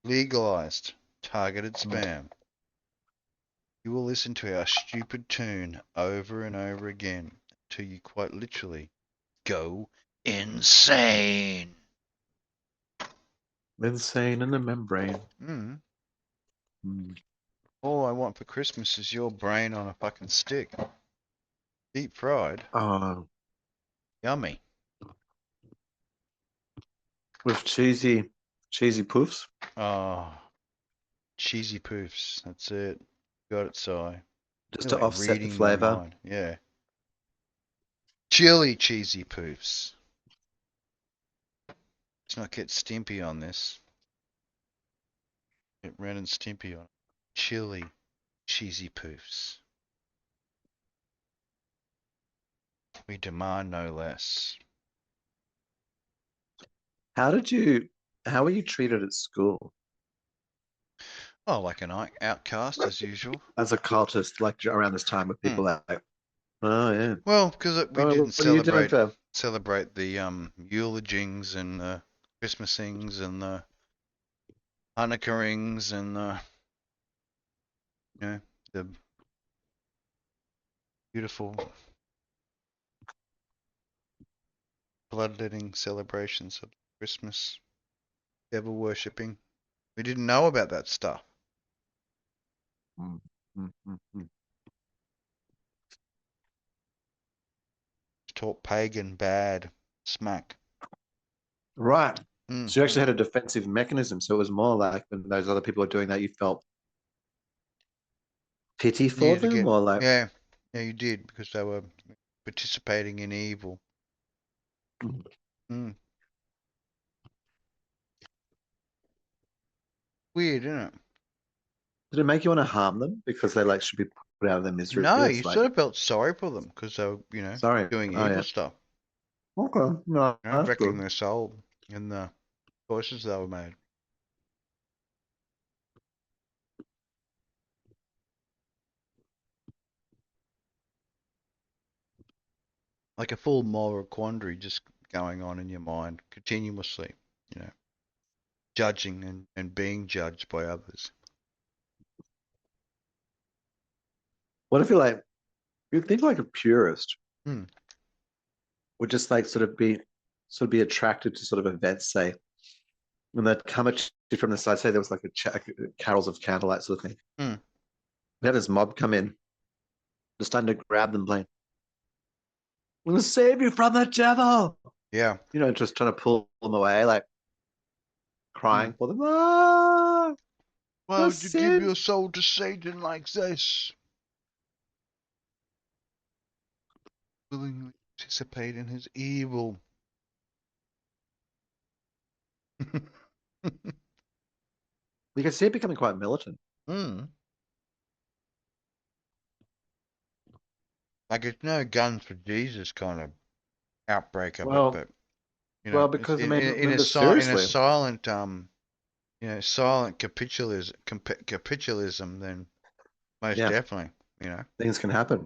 Legalized targeted Mm. spam. You will listen to our stupid tune over and over again until you quite literally go insane. Insane in the membrane. Mm. Mm. All I want for Christmas is your brain on a fucking stick. Deep fried. Oh, Yummy. with cheesy poofs. Oh, cheesy poofs. That's it. Got it, Si. Just You're to like offset the reading my flavor. mind. Yeah. Chili cheesy poofs. Let's not get Stimpy on this. Get Ren and Stimpy on. Chili cheesy poofs. We demand no less. How were you treated at school Oh, like an outcast as usual. as a cultist, like around this time with Hmm. people like, oh yeah. Well, because we Oh, didn't what are you doing celebrate the eulogings and the Christmasings and the Hanukkahings and the beautiful bloodletting celebrations of Christmas, devil worshipping. We didn't know about that stuff. Mm, mm, mm, mm. Taught pagan bad smack. Right. Mm. So you actually had a defensive mechanism. So it was more like when those other people were doing that, you felt pity for Needed to them, get or like, yeah, yeah, you did because they were participating in evil. mm. Mm. Weird, isn't it? Did it make you want to harm them because they like should be put out of their misery? No, you It's like, sort of felt sorry for them because they were, sorry. doing Oh evil yeah. stuff. Okay. No, that's Wrecking good. their soul and the choices they were made. Like a full moral quandary just going on in your mind continuously, you know, judging and being judged by others. What if you think like a purist Hmm. would just like sort of be attracted to sort of events, say, when they'd come at you from the side, say there was like carols of candlelight sort of thing. Hmm. We had this mob come in, just starting to grab them, playing, "We'll save you from the devil," Yeah. just trying to pull them away, like Hmm. crying for them. Ah, Why the would you give sin. your soul to Satan like this? Willingly participate in his evil. You can see it becoming quite militant. Hmm. Like it's no guns for Jesus kind of outbreak of it, Well, but it's because I mean, in a remember seriously, silent silent capitalism, then most yeah, definitely, you know. things can happen.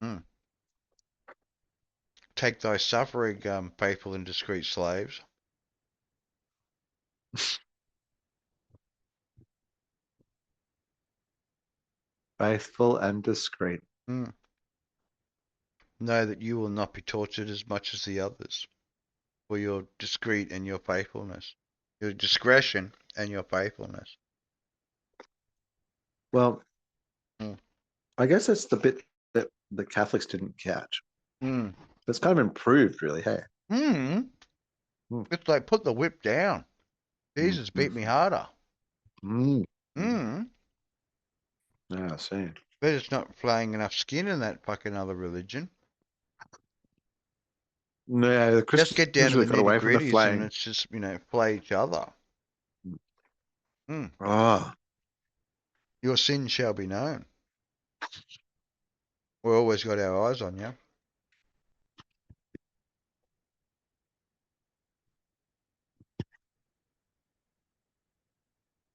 Mm. Take thy suffering faithful and discreet slaves. Faithful and discreet. Mm. Know that you will not be tortured as much as the others for your discreet and your faithfulness, your discretion and your faithfulness. Well, Mm. I guess that's the bit that the Catholics didn't catch. Mm. It's kind of improved, really. Hey. Mm. Mm, It's like put the whip down. mm, Jesus mm, beat me harder. mm, mm. Mm. Yeah, I see. But it's not playing enough skin in that fucking other religion. No, the Just Christians get down to the really got nitty away from the gritties and flaying. it's just, play each other. Mm. Oh, Your sin shall be known. We have always got our eyes on you.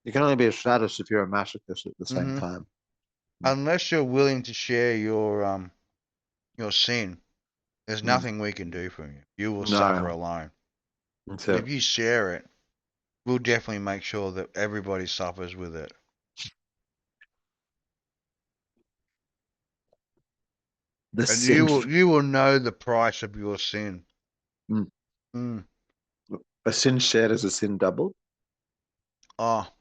You can only be a sadist if you're a masochist at the same Mhm. time. Unless you're willing to share your sin, there's Mm. nothing we can do for you. You will suffer No, alone. that's But it. if you share it, we'll definitely make sure that everybody suffers with it. The And sin. you will know the price of your sin. Mm. Mm. A sin shared is a sin doubled. Oh,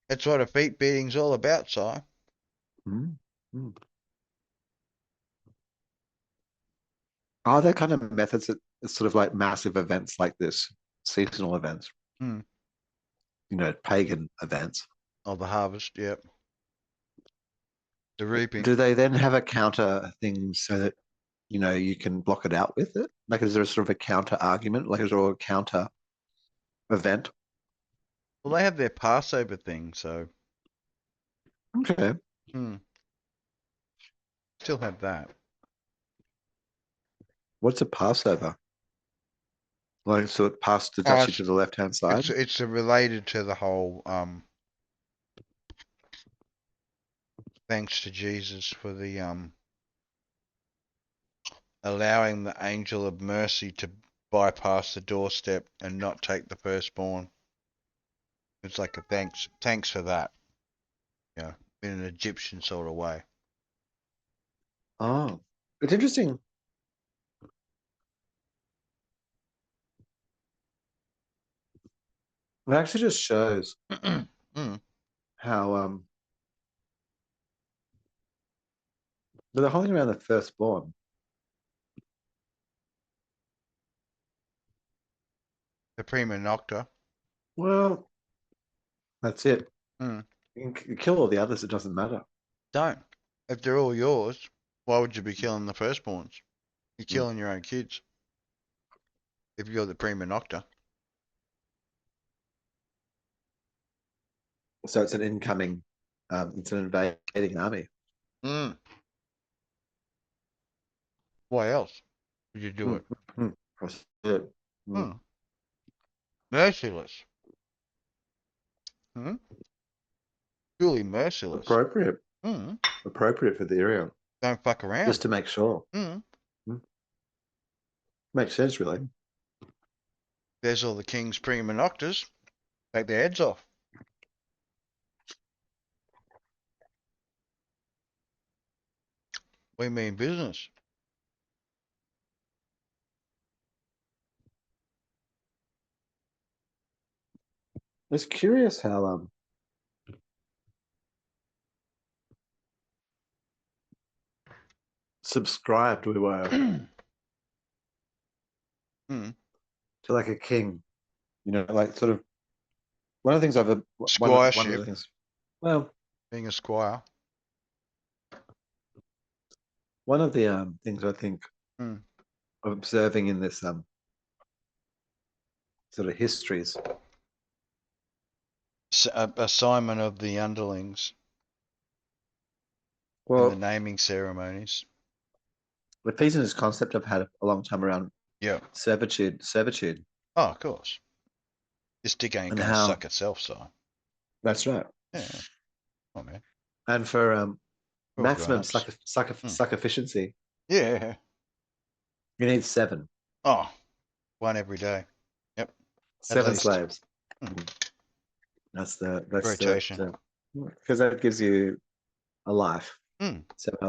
that's what a feet beating's all about, Si. Mm. Mm. Are there kind of methods that sort of like massive events like this, seasonal events, Mm. pagan events? Oh, the harvest, yep. The reaping. Do they then have a counter thing so that you can block it out with it? Like, is there a sort of a counter argument? Like, is there a counter event? Well, they have their Passover thing, so Okay. still have that. What's a Passover? Like, so it passed to Oh, touch you to the left-hand side? it's related to the whole thanks to Jesus for the allowing the angel of mercy to bypass the doorstep and not take the firstborn. It's like a thanks for that, in an Egyptian sort of way. Oh, it's interesting. It actually just shows Mm. how they're holding around the firstborn. The prima nocta. Well, that's it. Mm. You can kill all the others, it doesn't matter. Don't. If they're all yours, why would you be killing the firstborns? You're Mm. killing your own kids. If you're the prima nocta. So it's an incoming, it's an invading army. Mm. Why else would you do Mm, it? mm, that's it. Mm. Mm. Merciless. Mm. Truly merciless. Appropriate, Mm. appropriate for the area, Don't fuck around. just to make sure. Mm. Mm. Makes sense, really. There's all the king's prima noctas. Take their heads off. We mean business. It's curious how subscribed we were Mm. to like a king. Like sort of one of the things one of Squireship. the things. Well, Being a squire. one of the things I think Mm. of observing in this sort of histories. Assignment of the underlings in the Well, naming ceremonies. the Ephesians concept I've had a long time around Yeah. servitude, Oh, of course. This dick ain't and gonna how suck itself, so. that's right. Yeah. Oh man. And for We're all maximum grown-ups. Mm. suck efficiency, Yeah. you need seven. Oh, one every day. Yep. At Seven least. slaves. Mm. That's Rotation. because that gives you a life. Mm.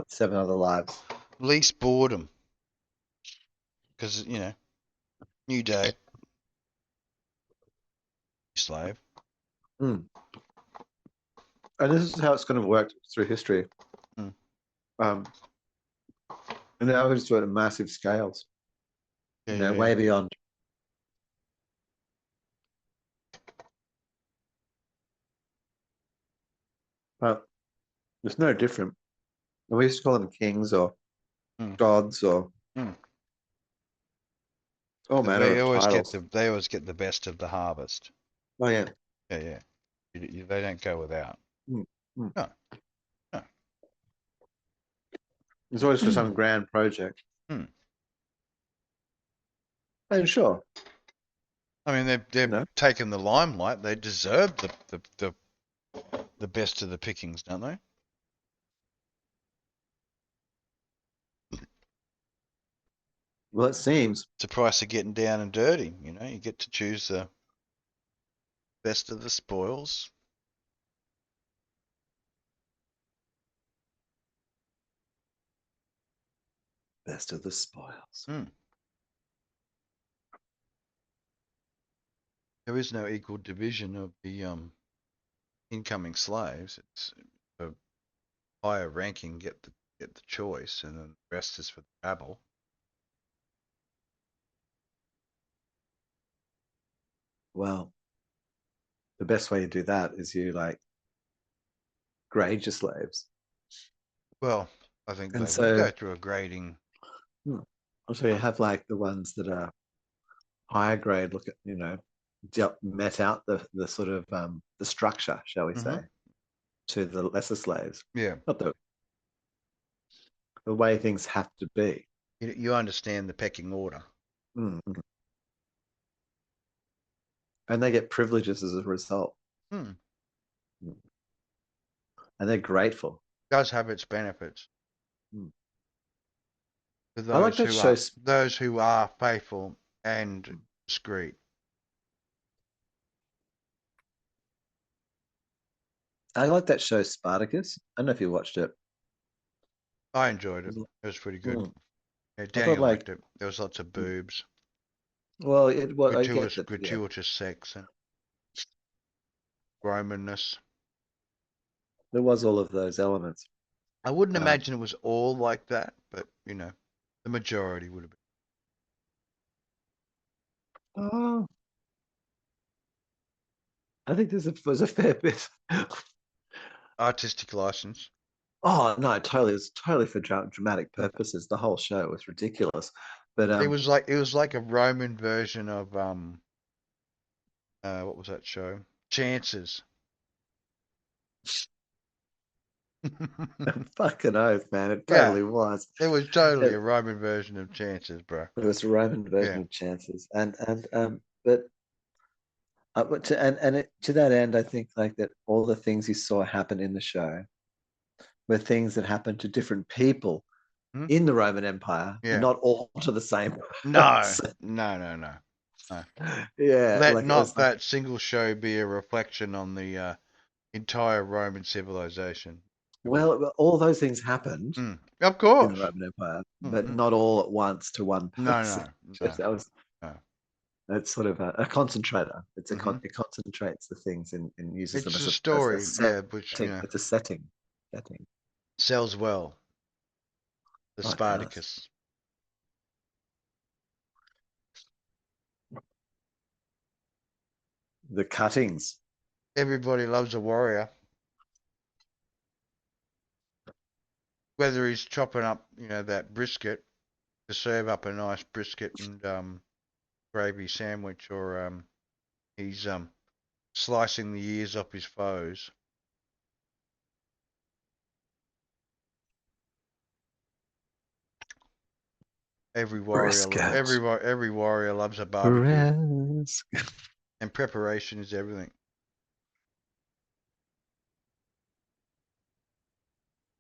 Seven other lives. Least boredom. Because, new day. Slave. Mm. And this is how it's going to work through history. Mm. And now we're just doing it at massive scales. Yeah. Way beyond. But it's no different. And we used to call them kings or Mm. gods or Mm. all manner They of always get titles. the best of the harvest. Oh yeah. Yeah. They don't go without. Mm. Mm. No. No. It's always for some grand project. Mm. And sure, I mean, you they've know, taken the limelight. They deserve the best of the pickings, don't they? well, it seems It's the price of getting down and dirty. You know, you get to choose the best of the spoils. best of the spoils. There is no equal division of the incoming slaves. It's a higher ranking get the choice, and then the rest is for the rabble. Well, the best way to do that is you like grade your slaves. Well, I think And they would so, go through a grading. so you have like the ones that are higher grade, look at, met out the sort of the structure, shall we say, to the lesser slaves. Yeah, Not the way things have to be. you understand the pecking order. Mm-hmm. And they get privileges as a result. Hmm. And they're grateful. Does have its benefits for I like that show. those who are faithful and discreet. I like that show Spartacus. I don't know if you watched it. I enjoyed it. It was pretty good. Mm. Yeah, I thought Daniel like, liked it. There was lots of boobs, well, I get that. Yeah. gratuitous sex, and Romanness. There was all of those elements. I wouldn't Um, imagine it was all like that, but you know, the majority would have been. oh, I think was a fair bit. Artistic license. Oh no, totally. It's totally for dramatic purposes. The whole show was ridiculous. But It was like a Roman version of what was that show? Chances. fucking oath, man, it Yeah, totally was. it was totally It, a Roman version of Chances, bro. it was a Roman version Yeah. of chances, but to that end, I think like that all the things you saw happen in the show were things that happened to different people Hmm? in the Roman Empire, and Yeah. not all to the same No, person. no, no, no. No. Yeah, Let like it not was. that single show be a reflection on the entire Roman civilization. It was. Well, all those things happened Of in the course. Roman Empire, but Hmm. not all at once to one No, person. no, no, Just that was no. that's sort of a concentrator. Hmm. It concentrates the things and uses them It's as a as a story, setting. yeah, which It's a setting. Setting. sells well. The Oh, it does. Spartacus. The cuttings. Everybody loves a warrior. Whether he's chopping up, that brisket to serve up a nice brisket and gravy sandwich, or he's slicing the ears off his foes. Brisket. Every warrior loves a barbecue, Brisket. and preparation is everything.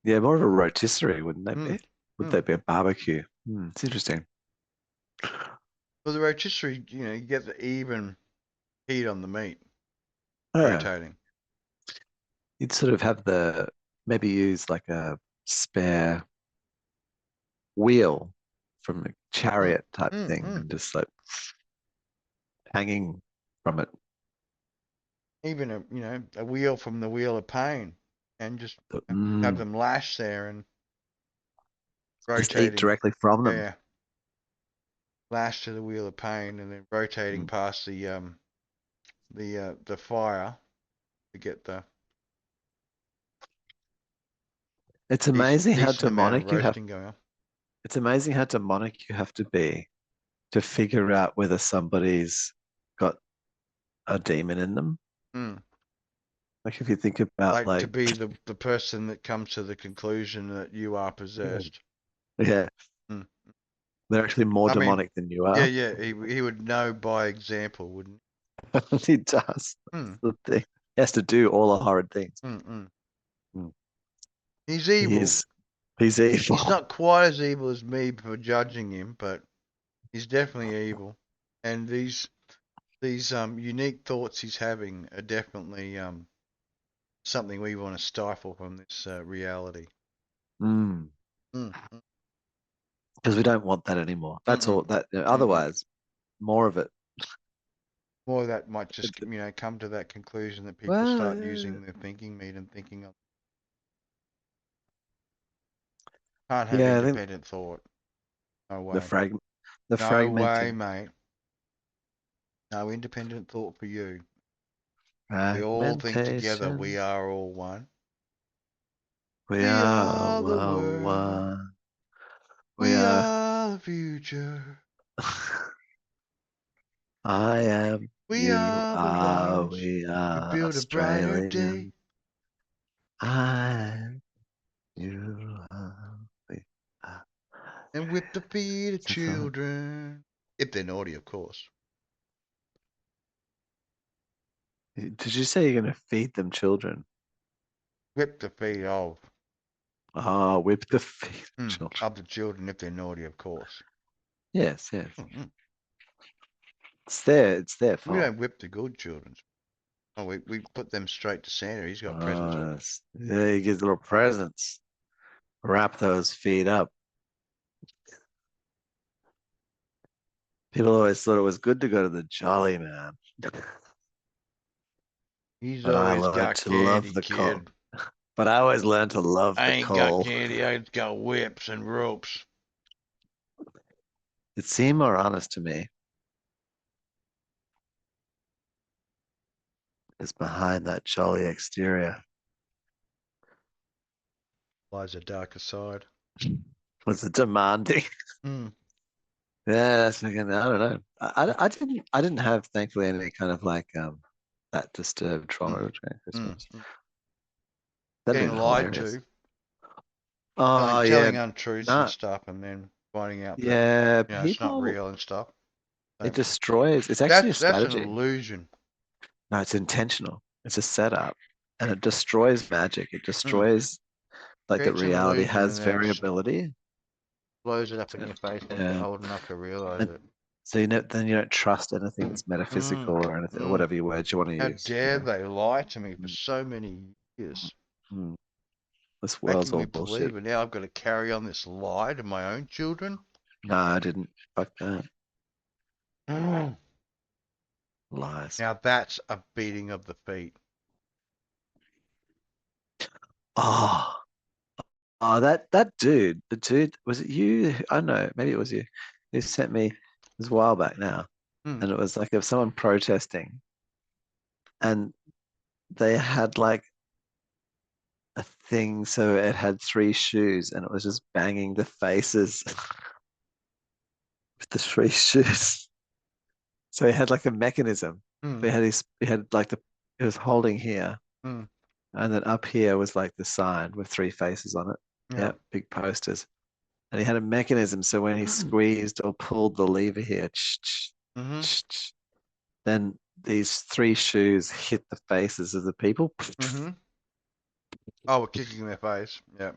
Yeah, more of a rotisserie, wouldn't they Mm, be? Would mm. they be a barbecue? It's interesting. Well, the rotisserie, you get the even heat on the meat Yeah. rotating. You'd sort of have maybe use like a spare wheel from a Mm, chariot type mm, thing mm. and just like hanging from it. Even a wheel from the wheel of pain, and just have Mm, them lash there and just eat rotating. directly from them. Yeah, lash to the wheel of pain, and then rotating Mm. past the fire to get the It's amazing how decent amount of demonic you have. roasting going on. It's amazing how demonic you have to be to figure out whether somebody's got a demon in them. Mm. Like if you think about Like to like, be the person that comes to the conclusion that you are possessed. yeah, Mm. They're actually more I mean, demonic than you yeah, are. yeah. He would know by example, wouldn't He does. he? That's the thing. He has to do all the horrid things. Mm. Mm. He's evil. He's evil. He's not quite as evil as me for judging him, but he's definitely evil. And these unique thoughts he's having are definitely something we want to stifle from this reality. Mm. Mm. Because we don't want that anymore. That's all that Mm-mm. otherwise, more of it. More of that might just come to that conclusion that people start Well, using the thinking meat and thinking of can't have yeah, I think independent thought. No the way. the No way, fragmented mate. No independent thought for you. We all think together we fragmentation. are all one. We We are are the well world. one. We We are. are the future. I am. We You are the are. rise. We We are build a brighter day. Australian. I. You are. We are. And whip the feet of So far. children. If they're naughty, of course. Did you say you're going to feed them children? Whip the feet of. Ah, whip the feet of children. Of the children if they're naughty, of course. Yes, yes. Mm-mm. It's their We fault. don't whip the good children. Oh, we put them straight to Santa. He's got presents for them. Yeah, you get little presents. Wrap those feet up. People always thought it was good to go to the Jolly Man. He's But I always learned got to love candy, the cold. kid. But I always learned to love I the ain't got cold. candy. I just got whips and ropes. It seemed more honest to me. Is behind that jolly exterior Lies a darker side. was it demanding? Mm, Yeah, that's again. I don't know. I didn't have thankfully any kind of like that disturbed trauma mm, during mm, Christmas. mm. That'd Getting been lied hilarious. to, Oh yeah, telling untruths and no, stuff, and then finding out that yeah. it's not People, real and stuff. it So destroys. It's actually a that's an strategy. illusion. No, it's intentional. It's a setup, and it destroys magic. It Mm. destroys like that Creates an reality illusion has and then it variability. blows it up in your face when you're Yeah. old enough to realize And it. so then you don't trust anything that's Mm, metaphysical or anything, or mm. whatever your words you want to How use. dare they lie to me for so many years, Mm. This world's making all me bullshit. believe, and now I've got to carry on this lie to my own children? No, I didn't. Fuck that. Mm. Lies. Now that's a beating of the feet. Oh, oh, that dude, the dude, was it you? I don't know, maybe it was you. Who sent me, it was a while back now, Mm. and it was like of someone protesting, and they had like a thing, so it had three shoes, and it was just banging the faces with the three shoes. So he had like a mechanism. Mm. He had like it was holding here, Mm. and then up here was like the sign with three faces on it. Yeah. Yeah, big posters. And he had a mechanism, so when he squeezed or pulled the lever here, Mm-hmm. then these three shoes hit the faces of the people. Mm-hmm. Oh, we're kicking in their face. Yeah.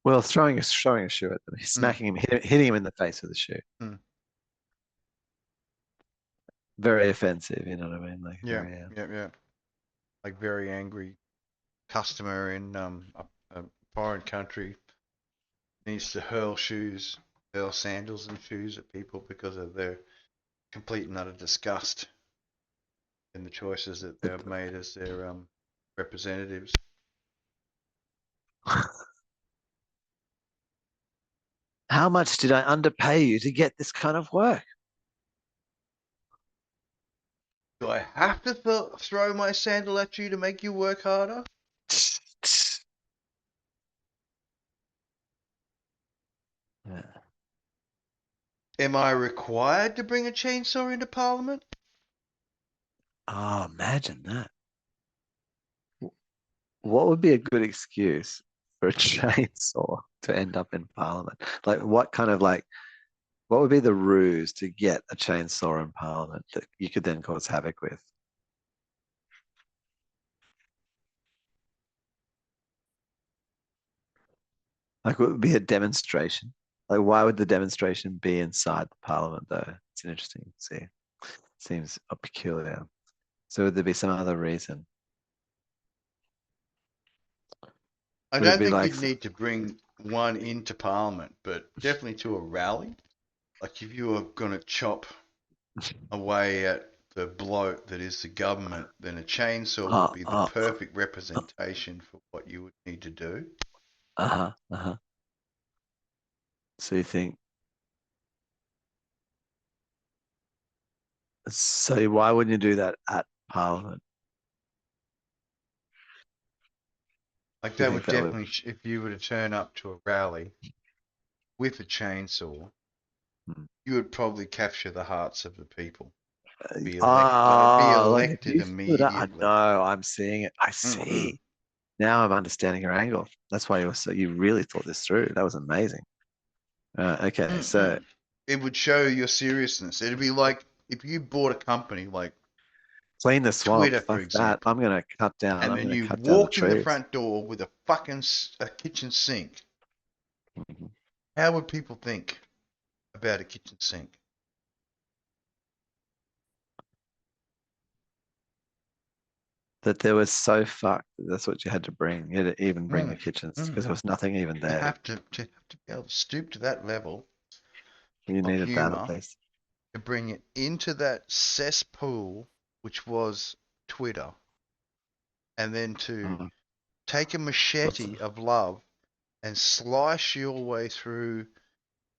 Well, throwing a shoe at them, Mm. smacking him, hitting him in the face with the shoe. Mm. Very offensive, you know what I mean? Like Yeah. very. Yeah. Yeah. Like very angry customer in a foreign country needs to hurl sandals and shoes at people because of their complete and utter disgust in the choices that they've made as their representatives. How much did I underpay you to get this kind of work? Do I have to throw my sandal at you to make you work harder? Yeah. Am I required to bring a chainsaw into Parliament? Oh, imagine that. What would be a good excuse for a chainsaw to end up in Parliament? Like, what kind of like What would be the ruse to get a chainsaw in Parliament that you could then cause havoc with? Like, what would be a demonstration? Like, why would the demonstration be inside the Parliament, though? It's an interesting. See, seems peculiar. So, would there be some other reason? I Would it don't be think like, you'd need to bring one into Parliament, but definitely to a rally. Like if you were going to chop away at the bloke that is the government, then a chainsaw would uh, be the uh, perfect representation for what you would need to do. uh-huh, uh-huh. So you think, so why wouldn't you do that at Parliament? Like Do you that think would that would? definitely, if you were to turn up to a rally with a chainsaw, Hmm. you would probably capture the hearts of the people. Be Like if elected you stood up, I immediately. know, I'm seeing it. I Mm-mm. see. Now I'm understanding your angle. That's why you really thought this through. That was amazing. Okay, so Mm-mm. It would show your seriousness. It'd be like if you bought a company like clean the swamp. Twitter, for Fuck that. example, and I'm then gonna you cut down the walked in the trees. front door with a fucking a kitchen sink. Mhm. How would people think about a kitchen sink? That there was so fucked. That's what you had to bring. You had to even bring the Mm, kitchens because mm. there was nothing even To there. have to be able to stoop to that level You of needed that at humor least. to bring it into that cesspool, which was Twitter, and then to Mm. take a machete of love and slice your way through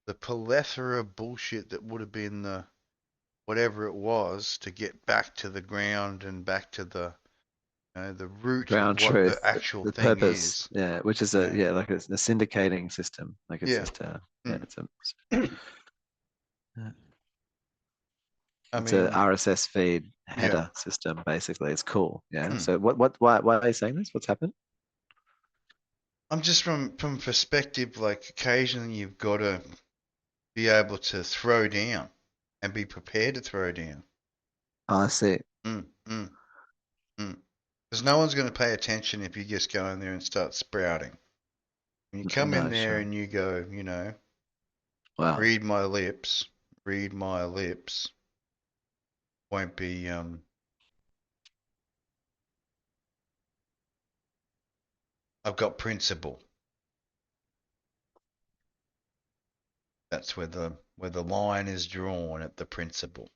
the plethora of bullshit that would have been the whatever it was to get back to the ground and back to the root of Ground what the truth, actual the thing purpose. is. Yeah, which is Yeah, like a syndicating system. Like it's yeah. just yeah, Mm. yeah, I it's a mean, RSS feed yeah. header system basically. It's cool. Yeah. Mm. So why are you saying this? What's happened? I'm just from perspective, like occasionally you've got to be able to throw down and be prepared to throw down. Oh, I see. Mm, mm, mm. Because no one's going to pay attention if you just go in there and start sprouting. When you come in No, there sure. and you go, Well, read my lips, read my lips, won't be, I've got principle. That's where the line is drawn at the principle.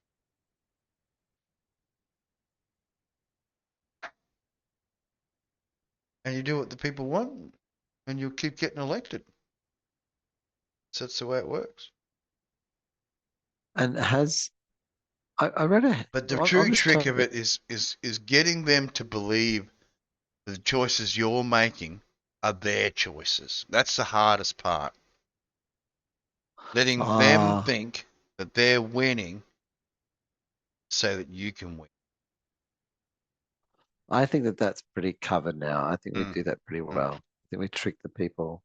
And you do what the people want, and you'll keep getting elected. So that's the way it works. and I read But the on true this trick of topic. it is getting them to believe the choices you're making are their choices. That's the hardest part. Letting them Ah, think that they're winning so that you can win. I think that that's pretty covered now. I think we Mm, do that pretty mm. well. I think we trick the people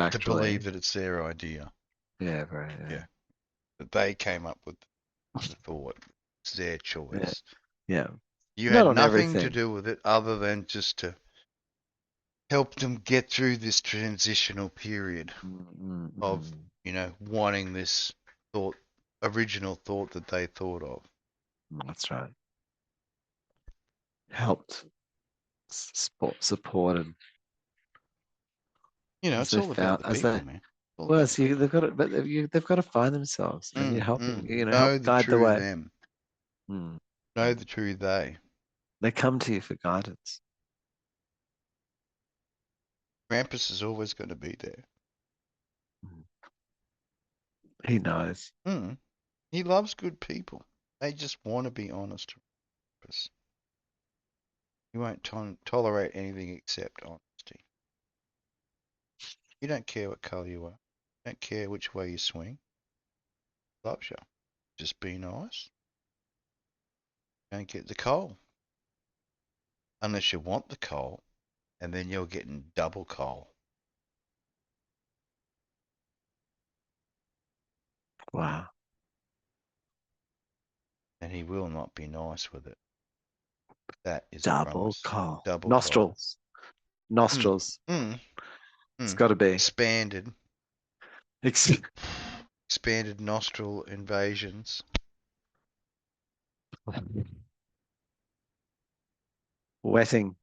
To believe satisfactorily. that it's their idea. Yeah, very. Yeah. That they came up with the thought. It's their Yeah, choice. yeah. You Not had on nothing to everything. do with it other than just to help them get through this transitional period of, Mm. wanting this thought, original thought that they thought of. That's right. Helped supported as It's they all about found the as people, they man. It's all well, about the see, people. they've got to find themselves, and you're helping, help Know the guide the true way. them. Mm, Know mm. the true they. They come to you for guidance. Krampus is always going to be there. Mm. He knows. Mm. He loves good people. They just want to be honest. Krampus. He won't tolerate anything except honesty. He don't care what colour you are. Don't care which way you swing. He loves you. Just be nice. Don't get the coal. Unless you want the coal, and then you're getting double coal. Wow. And he will not be nice with it. That is a Double promise. coal. Double coal. Nostrils. Nostrils. Mm, It's mm. got to be. Expanded. Ex- Expanded nostril invasions. Wetting.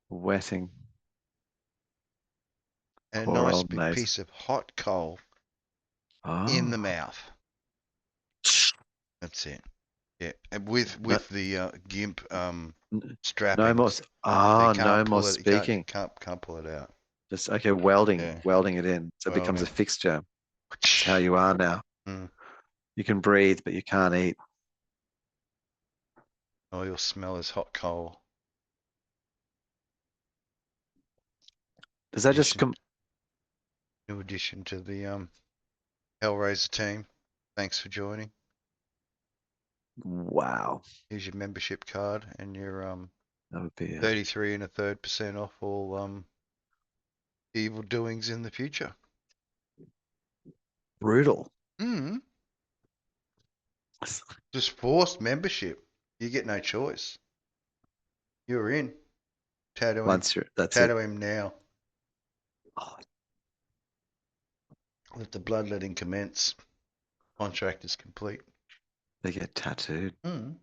Wetting. And a Poor nice old big mate. piece of hot coal in the Oh. mouth. That's it. Yeah, and with No, the gimp no more. strappings, so you No can't more pull it. speaking. Can't pull it out. Just okay. Welding. Yeah, Welding it in. So it becomes a welding. fixture. It's how you are now. Mm. You can breathe, but you can't eat. Oh, you'll smell his hot coal. Does that just Addition, come? new addition to the Hellraiser team. Thanks for joining. Wow. Here's your membership card and your That would be 33 and a third % off all evil doings in the future. brutal. Mm. Just forced membership. You get no choice. You're in. Tattoo him. Once you're, that's it. Tattoo him now. Oh, Let the bloodletting commence. Contract is complete. they get tattooed. Mm.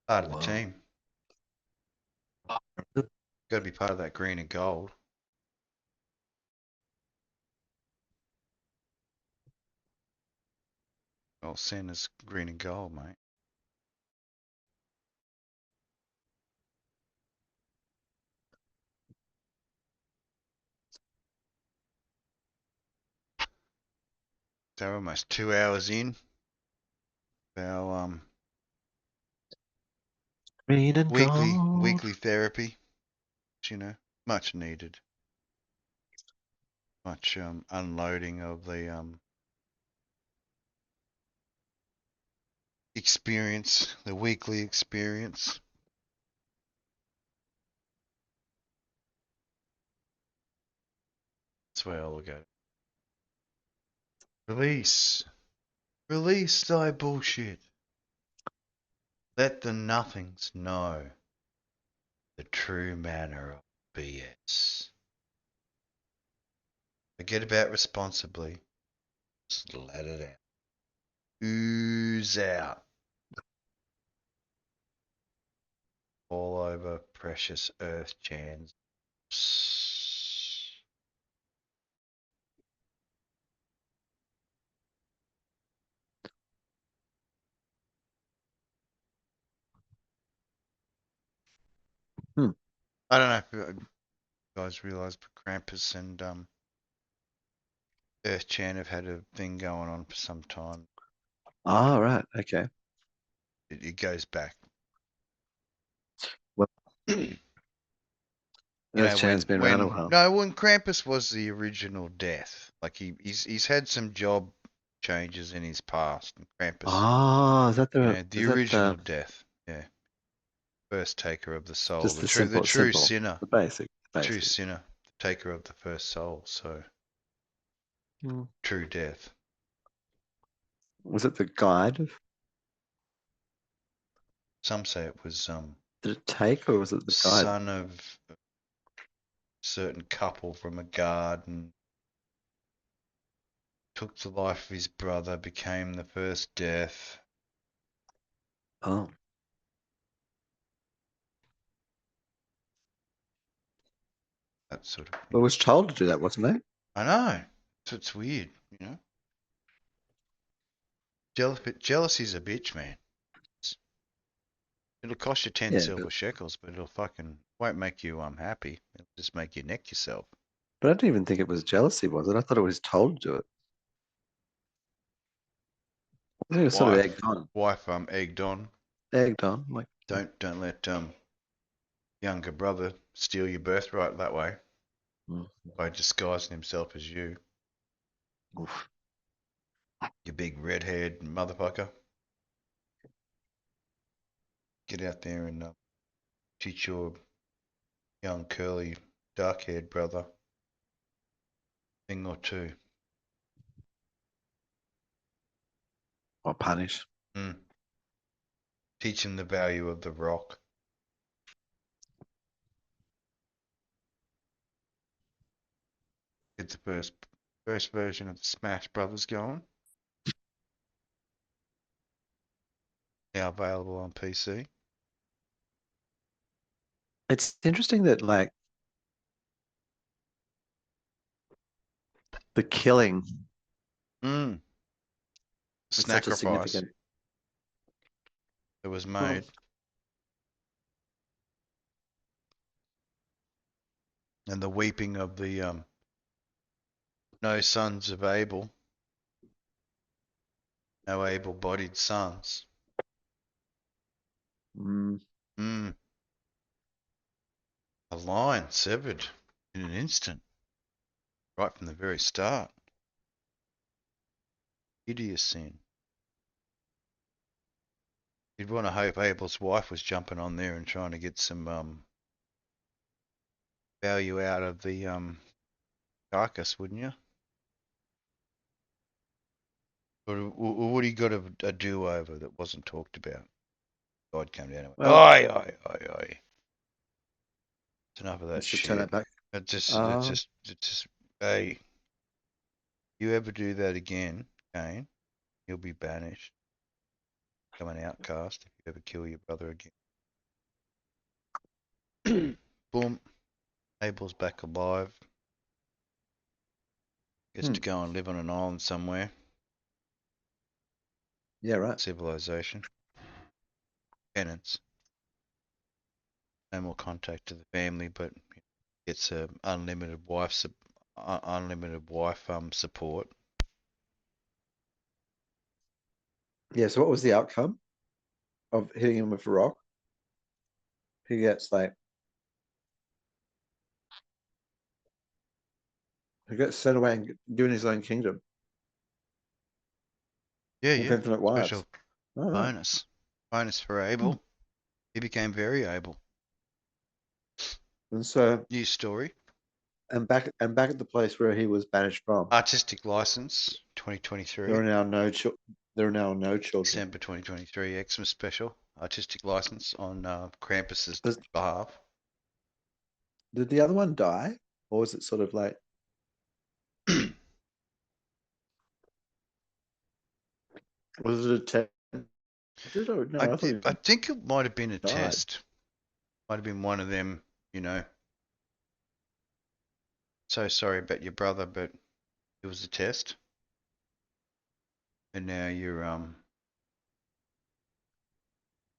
Part of the Whoa. team. Got to be part of that green and gold. Well, Santa's green and gold, mate. They're almost 2 hours in. Our Green and gold. weekly therapy. You know, much needed. Much unloading of the experience, the weekly experience. That's where I'll go. Release. Release thy bullshit. Let the nothings know the true manner of BS. Forget about responsibly. Just let it out. Ooze out. All over precious earth chans. Hmm. I don't know if you guys realise, but Krampus and Earth Chan have had a thing going on for some time. Oh, right. Okay. It goes back. Well, You Earth know, Chan's been around a while. when Krampus was the original death, like he's had some job changes in his past. And Krampus, Oh, is that you the? know, the Is that original death, yeah, first taker of the soul, just the the true simple, sinner, the basic, true basic? sinner, the taker of the first soul. So Hmm. true death. Was it the guide? Some say it was Did it take, or was it the guide? son of a certain couple from a garden, took the life of his brother, became the first death. Oh, That sort of well, thing. was told to do that, wasn't it? I know. It's weird, you know. Jealousy's a bitch, man. It'll cost you 10 Yeah, silver shekels, but it'll fucking won't make you happy. It'll just make you neck yourself. but I didn't even think it was jealousy, was it? I thought it was told to do it. I think it was sort of egged on. Wife egged on. Egged on, like. Don't let younger brother steal your birthright that way Mm. by disguising himself as you. Oof. You big red-haired motherfucker. get out there and teach your young curly dark-haired brother thing or two. Or punish. Mm. Teach him the value of the rock. Get the first version of the Smash Brothers going. Now available on PC. It's interesting that like the killing Mm. is such a Sacrifice significant. that was Well, made. And the weeping of the no sons of Abel. No able-bodied sons. mm, Mm. A line severed in an instant. Right from the very start. Hideous sin. You'd want to hope Abel's wife was jumping on there and trying to get some value out of the carcass, wouldn't you? Or would he got a do-over that wasn't talked about? God came down and went, well, oi, oi, oi, oi. It's enough of that let's just turn shit. that back. It's just, hey, you ever do that again, Kane, you'll be banished. Become an outcast if you ever kill your brother again. Boom. Abel's back alive. Gets to go and live on an island somewhere. Yeah, right. Civilization. Penance. No more contact to the family, but gets a unlimited wife support. Yeah, so what was the outcome of hitting him with a rock? He gets like he gets sent away and given his own kingdom Yeah, with yeah. infinite wives. Special All right. bonus. Bonus for Hmm. Abel. He became very able. And so New story. back at the place where he was banished from, Artistic license, there 2023. are now no there are now no children. December 2023, Xmas Special. Artistic license on Krampus's Does, behalf. did the other one die, or was it sort of like was it a test? Or, no, I thought he I think it might have been a died. test. Might have been one of them, you know. So sorry about your brother, but it was a test. And now you're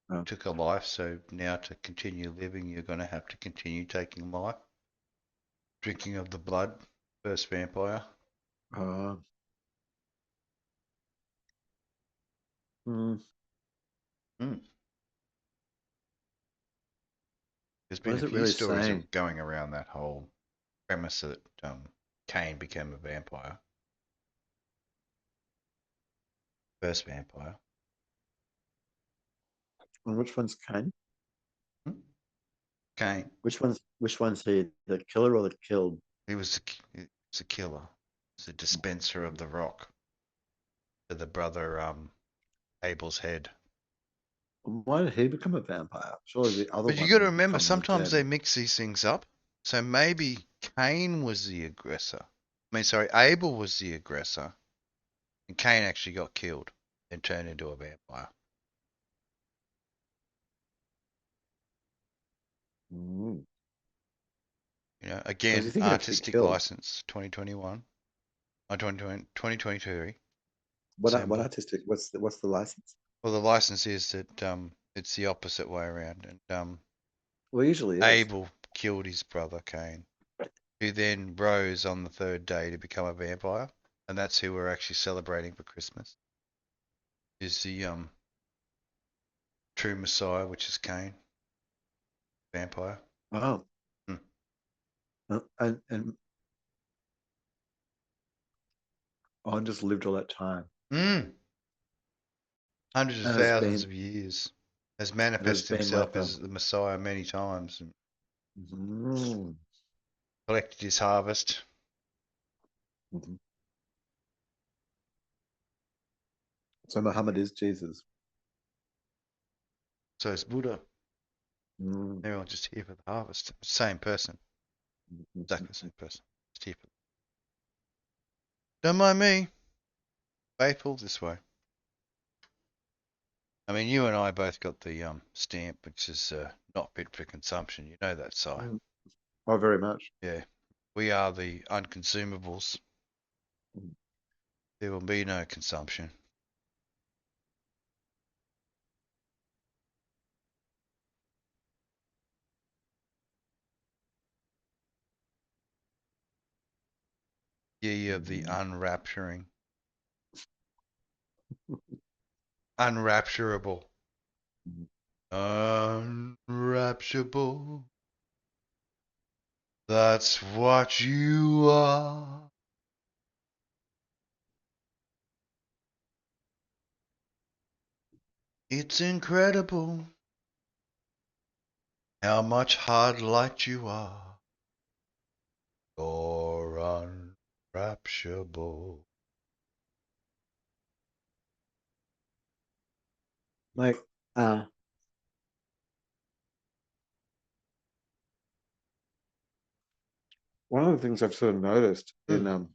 Oh. took a life, so now to continue living, you're going to have to continue taking life. Drinking of the blood, first vampire. Uh, mm, Mm. There's what been is a it few really stories saying? going around that whole premise that Cain became a vampire, first vampire. And which one's Cain? Hmm? Cain, Which one's he? The killer or the killed? he was a killer. He was a dispenser of the rock to the brother Abel's head. Why did he become a vampire? Surely the other But you one got to would remember, become the sometimes dead. they mix these things up. So maybe Cain was the aggressor. I mean, sorry, Abel was the aggressor, and Cain actually got killed and turned into a vampire. Mm. You know, Was he again, thinking of to be artistic killed? license, 2021, 2023, What December. artistic? What's the license? Well, the license is that it's the opposite way around, and Well, it usually is. Abel killed his brother Cain, who then rose on the third day to become a vampire, and that's who we're actually celebrating for Christmas. Is the true Messiah, which is Cain, vampire. Oh, Hmm. and Owen just lived all that time Mm. Hundreds of and has thousands been of years. has and has manifested been like himself a as the Messiah many times and Mhm. collected his harvest. Mhm. So Muhammad is Jesus. So is Buddha. Mm. They're all just here for the harvest. Same person. Exactly the Mhm. same person. Just here for. Don't mind me. Faithful this way. I mean, you and I both got the stamp, which is not fit for consumption. You know that, Si. Mm. Oh, very much. Yeah. We are the unconsumables. Mm. There will be no consumption. Ye of the unrapturing. Unrapturable. Mhm. Unrapturable. That's what you are. It's incredible how much hard light you are. You're unrapturable. Like, one of the things I've sort of noticed in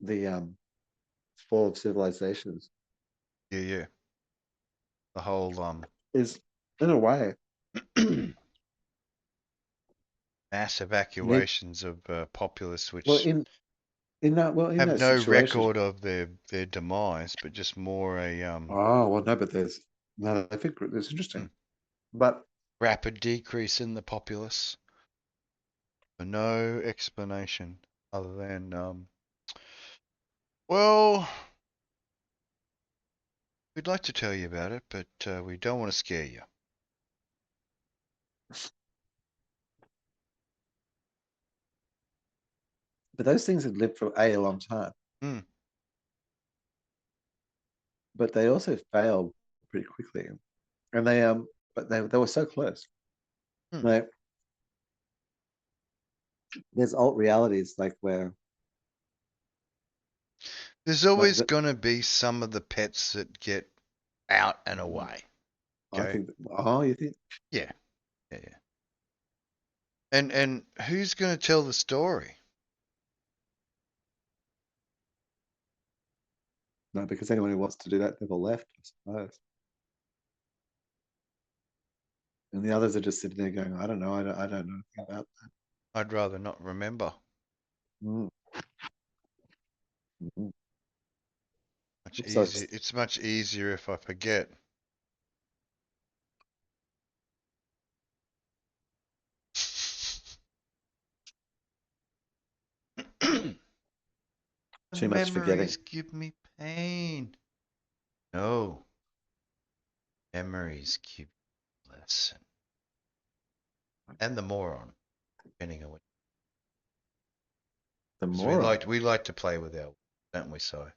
the Fall of Civilizations Yeah, yeah. The whole is, in a way, mass you need evacuations of populace well which in that well in have those no situations. record of their demise, but just more a Oh well, no, but there's no. I think it's interesting, mm, but rapid decrease in the populace for no explanation other than well, we'd like to tell you about it, but we don't want to scare you. those things have lived for a long time, Mm, but they also failed pretty quickly, and but they were so close. mm. Like there's alt realities like where There's like always the, gonna be some of the pets that get out and away. I Okay. think oh you think Yeah, yeah, yeah. And who's gonna tell the story? no because anyone who wants to do that never left, I suppose. And the others are just sitting there going, I don't know, I don't know anything about I'd rather not remember. that. Mm. Mhm. Much So easier. It's much easier if I forget. The too much forgetting. memories give me pain. No, memories give you lesson. And the moron, depending on what. The Because moron. we like to play with our, don't we? So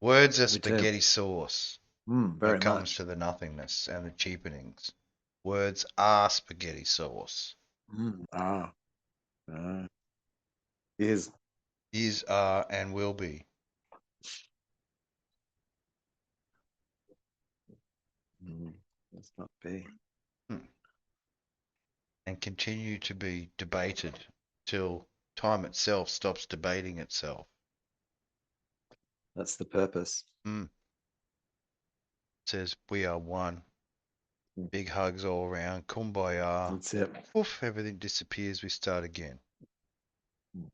words are We do. spaghetti sauce when Very it comes much. to the nothingness and the cheapenings. Words are spaghetti sauce. Mm. Ah. Is Is, are, and will be. mm, let's not be. Hmm. And continue to be debated till time itself stops debating itself. That's the purpose. Hmm. It says we are one. Mm. Big hugs all around. Kumbaya. That's it. Poof, everything disappears. We start again. Mm.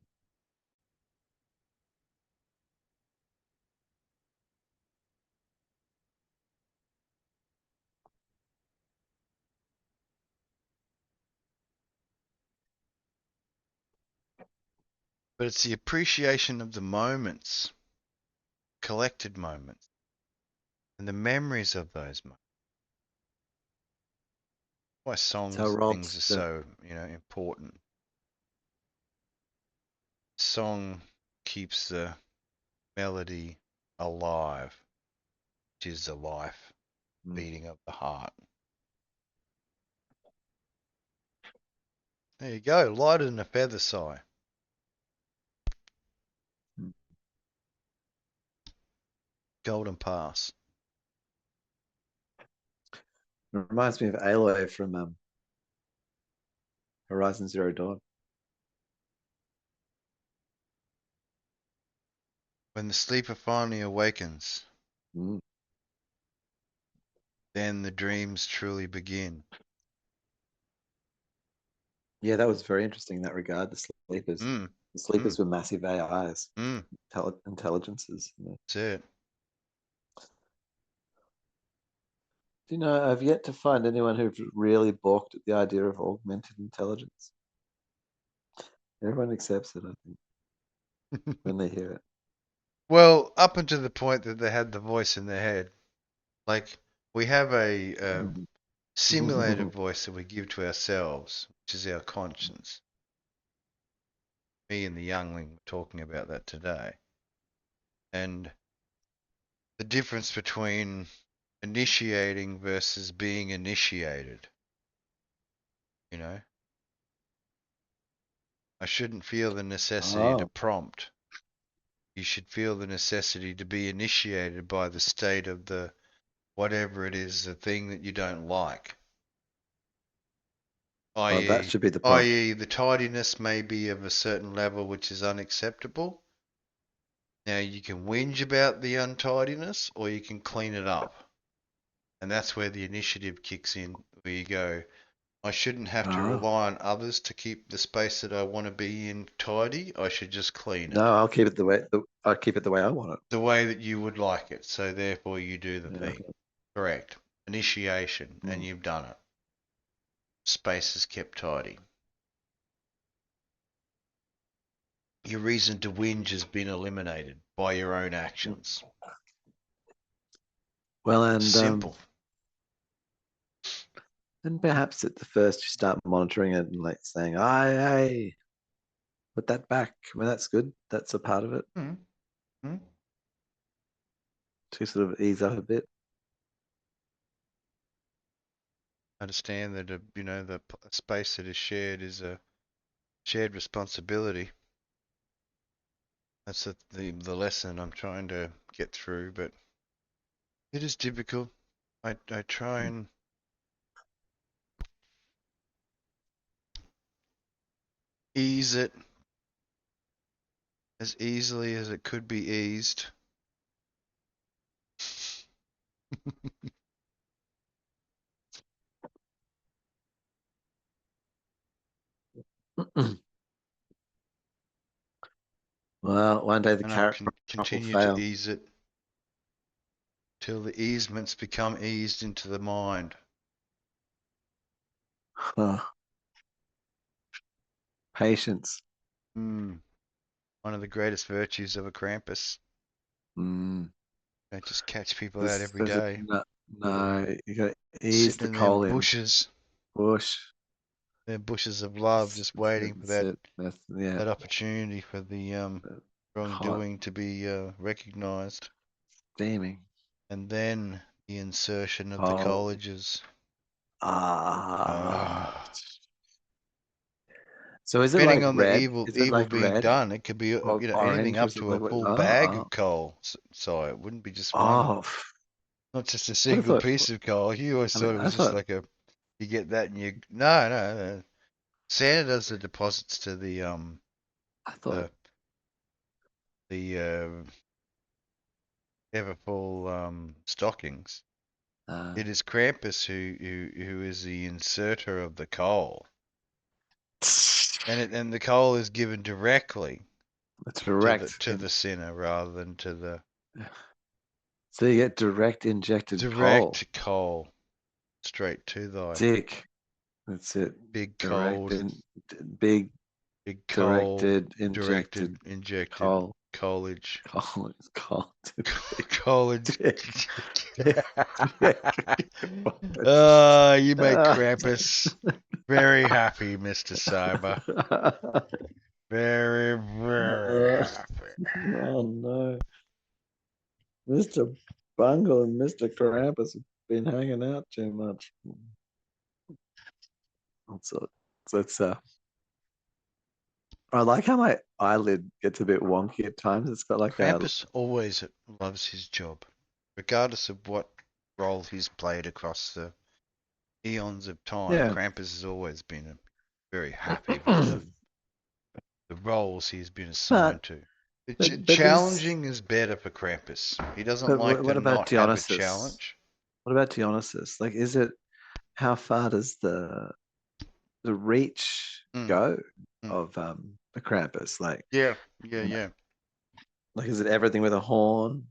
But it's the appreciation of the moments, collected moments, and the memories of those moments. Why It's how songs and things Rob's are the so, important. Song keeps the melody alive, which is the life. beating of the heart. There you go, lighter than a feather sigh. Mm. Golden Pass. It reminds me of Aloy from Horizon Zero Dawn. When the sleeper finally awakens, Mm. then the dreams truly begin. Yeah, that was very interesting in that regard. The sleepers. Mm, The sleepers were massive AIs, mm, intelligences. that's it. Do you know, I've yet to find anyone who really balked at the idea of augmented intelligence. Everyone accepts it, I think, when they hear it. Well, up until the point that they had the voice in their head. Like, we have a simulated voice that we give to ourselves, which is our conscience. Me and the youngling were talking about that today. And the difference between initiating versus being initiated. You know? I shouldn't feel the necessity to Oh, prompt. You should feel the necessity to be initiated by the state of the whatever it is, the thing that you don't like. oh, that i.e., should be the prompt. i.e., the tidiness may be of a certain level which is unacceptable. Now you can whinge about the untidiness, or you can clean it up, and that's where the initiative kicks in. Where you go, I shouldn't have to Oh. rely on others to keep the space that I want to be in tidy. I should just clean No, it I'll keep it the way I'll keep it the way I want it. the way that you would like it. So therefore, you do the Yeah. thing. Correct. Initiation, and Mm. you've done it. Space is kept tidy. Your reason to whinge has been eliminated by your own actions. Well, Simple. and perhaps at the first you start monitoring it and like saying, "I put that back." I mean, that's good. That's a part of it Mm-hmm. to sort of ease up a bit. Understand that the space that is shared is a shared responsibility. That's the lesson I'm trying to get through, but it is difficult. I try and ease it as easily as it could be eased. Well, one day the And I'll carrot crop will continue to fail. ease it till the easements become eased into the mind. Patience. One of the greatest virtues of a Krampus. Mm. Don't just catch people out every There's a day. no, no, you got to ease Sitting the in them coal in. bushes, Push. them bushes of love, just waiting for That's that it. Yeah. that opportunity for the Hot, wrongdoing to be recognized, steaming. and then the insertion of the Oh, colleges. ah. Ah. So is it Depending like on the red? evil Is it evil like being red done, it could be or anything orange or up to something a like? full bag Oh, of coal. So it wouldn't be just one, oh. not just a I'd have single thought. piece of coal. You always I mean, thought it I was just thought. like you get that and you no. Santa does the deposits to I thought. the the ever full stockings. Uh, It is Krampus who is the inserter of the coal, and the coal is given directly direct. to the sinner rather than to the So you get direct injected coal. direct coal straight to thy Dick. That's it. big Direct cold, and big big coal directed directed injected injected coal. coalage, Coal is called coalage. dick. Dick. You make Ah. Krampus very happy, Mr. Cyber. Very Oh happy. no. Mr. Bungle and Mr. Krampus have been hanging out too much. So it's I like how my eyelid gets a bit wonky at times. It's got like a Krampus always loves his job, regardless of what role he's played across the eons of time. yeah. Krampus has always been very happy with the roles he's been assigned But to. but this Challenging is better for Krampus. He doesn't but like to what about not have a Dionysus? challenge. What about Dionysus? Like, is it how far does the reach Mm, go mm. of the Krampus? Yeah, yeah, yeah. Like is it everything with a horn?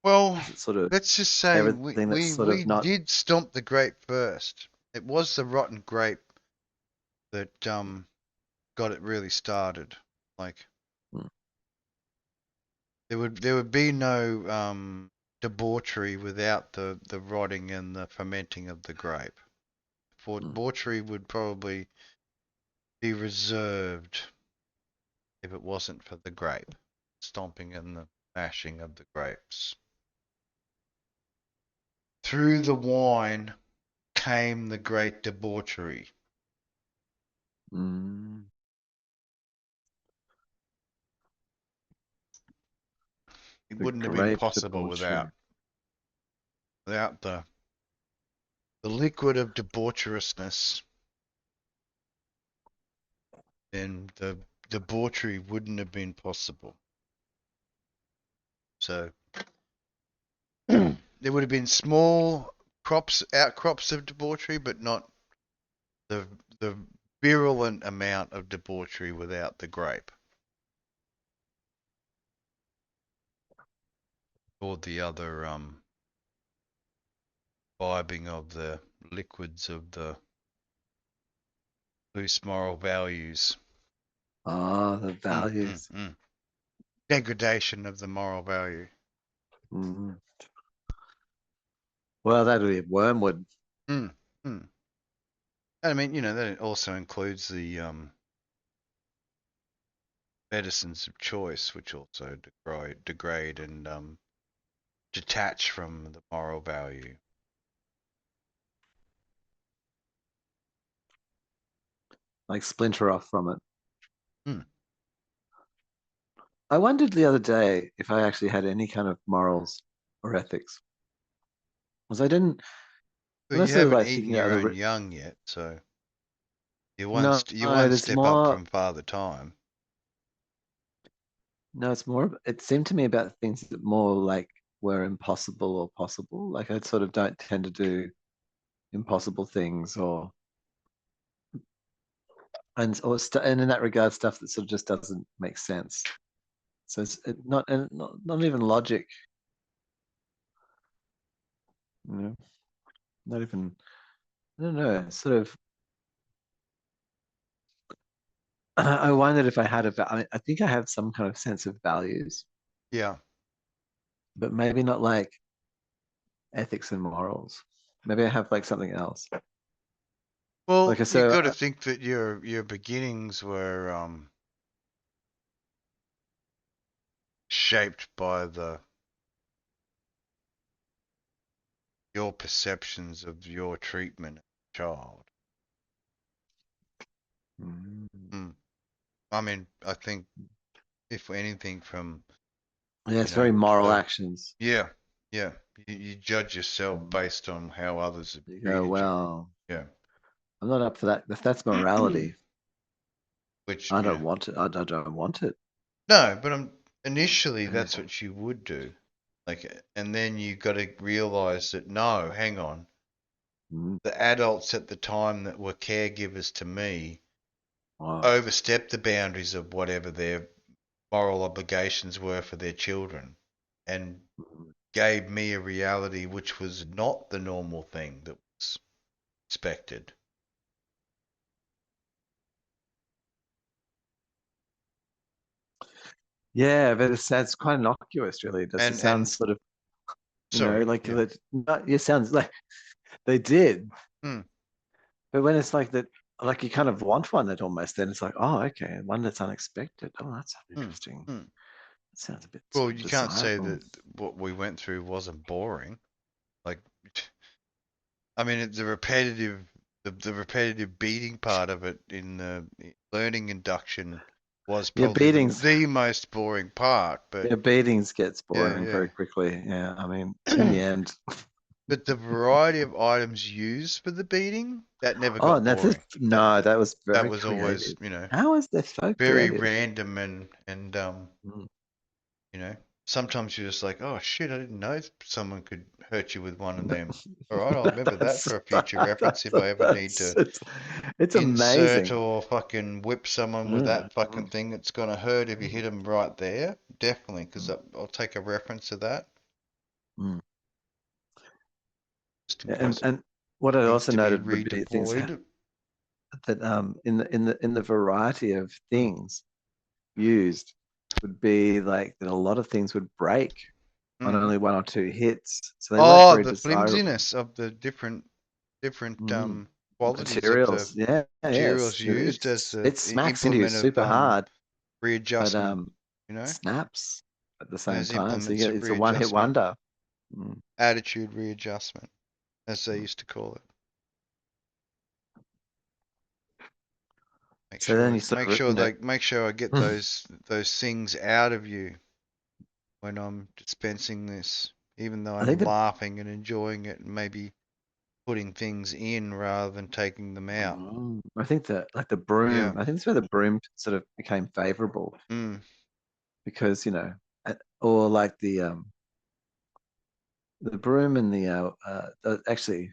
Well, Is it sort of let's just say we, everything that's we, sort of we not? did stomp the grape first. It was the rotten grape that got it really started. Like Hmm, there would be no debauchery without the rotting and the fermenting of the grape. For hmm. debauchery would probably be reserved if it wasn't for the grape, stomping and the mashing of the grapes. Through the wine came the great debauchery. Mm, It the wouldn't have been grape possible debauchery. without the liquid of debaucherousness. Then the debauchery wouldn't have been possible. So there would have been small outcrops of debauchery, but not the the virulent amount of debauchery without the grape or the other vibing of the liquids of the loose moral values. Ah, the Mm, mm, values. mm. Degradation of the moral value. Mm. Well, that'd be wormwood. Mm, mm. I mean, that also includes the medicines of choice, which also degrade and detach from the moral value. Like splinter off from it. Hmm. I wondered the other day if I actually had any kind of morals or ethics. Because I didn't, Well, when I you started haven't like eaten thinking about your own young yet, so no, you're one there's step up more, from Father Time. no, it's more, it seemed to me about things that more like were impossible or possible. Like I sort of don't tend to do impossible things and in that regard, stuff that sort of just doesn't make sense. So it's not even logic, you know, not even, I don't know, sort of, I wondered if I had I think I have some kind of sense of values, Yeah. but maybe not like ethics and morals. Maybe I have like something else. Like Well, I you so got to think that your beginnings were shaped by your perceptions of your treatment as a child. mm, Hmm. I mean, I think if anything from yeah, you it's very know moral the actions. yeah yeah you judge yourself Mm. based on how others have You go, treated you. well, Yeah. I'm not up for that. If that's morality, Which I don't want it. I don't want it. no, but initially Yeah. that's what you would do. Like, and then you got to realize that no, hang on, Mm. the adults at the time that were caregivers to me Wow. overstepped the boundaries of whatever their moral obligations were for their children and Mm. gave me a reality which was not the normal thing that was expected. Yeah, but it's quite innocuous, really. It does. It And sounds sort of, sorry, like yeah. that. It sounds like they did, Hmm, but when it's like that, like you kind of want one that almost, then it's like, oh, okay, one that's unexpected. Oh, that's hmm, interesting. hmm. sounds a bit sort Well, of you can't say desirable. that what we went through wasn't boring. Like, I mean, the repetitive beating part of it in the learning induction was Yeah, probably beatings. the most boring part. But Yeah, beatings gets yeah, boring yeah. very quickly. Yeah, I mean, in the end. But the variety of items used for the beating, that never Oh, got that's it. boring. That No, that was that very was always, creative. How is that so very creative? random and Mm. you know, sometimes you're just like, oh shit, I didn't know someone could hurt you with one of them. All right, I'll remember that That's for a future reference if I ever need that's to it's insert amazing. or fucking whip someone with Mm, that fucking mm, thing that's gonna hurt if you mm, hit them right there. Definitely, because mm, I'll take a reference to that mm. just in Yeah, case it and what I needs also to be noted would be things redeployed. that in the variety of things used would be like that a lot of things would break on Mm. only one or two hits, so they weren't Oh, very the desirable. flimsiness of the different Mm. qualities of the Materials, yeah, yes, materials used as the it smacks into you implement of super hard, but readjustment, you know, snaps at the same those time. So you implements get of it's a one hit readjustment, wonder. Mm, attitude readjustment, as they mm. used to call it. So then you sort of, Make sure I get those things out of you when I'm dispensing this, even though I think I'm that laughing and enjoying it and maybe putting things in rather than taking them out. I think that like the Yeah. broom. I think that's where the broom sort of became favorable Mm. because or like the broom and actually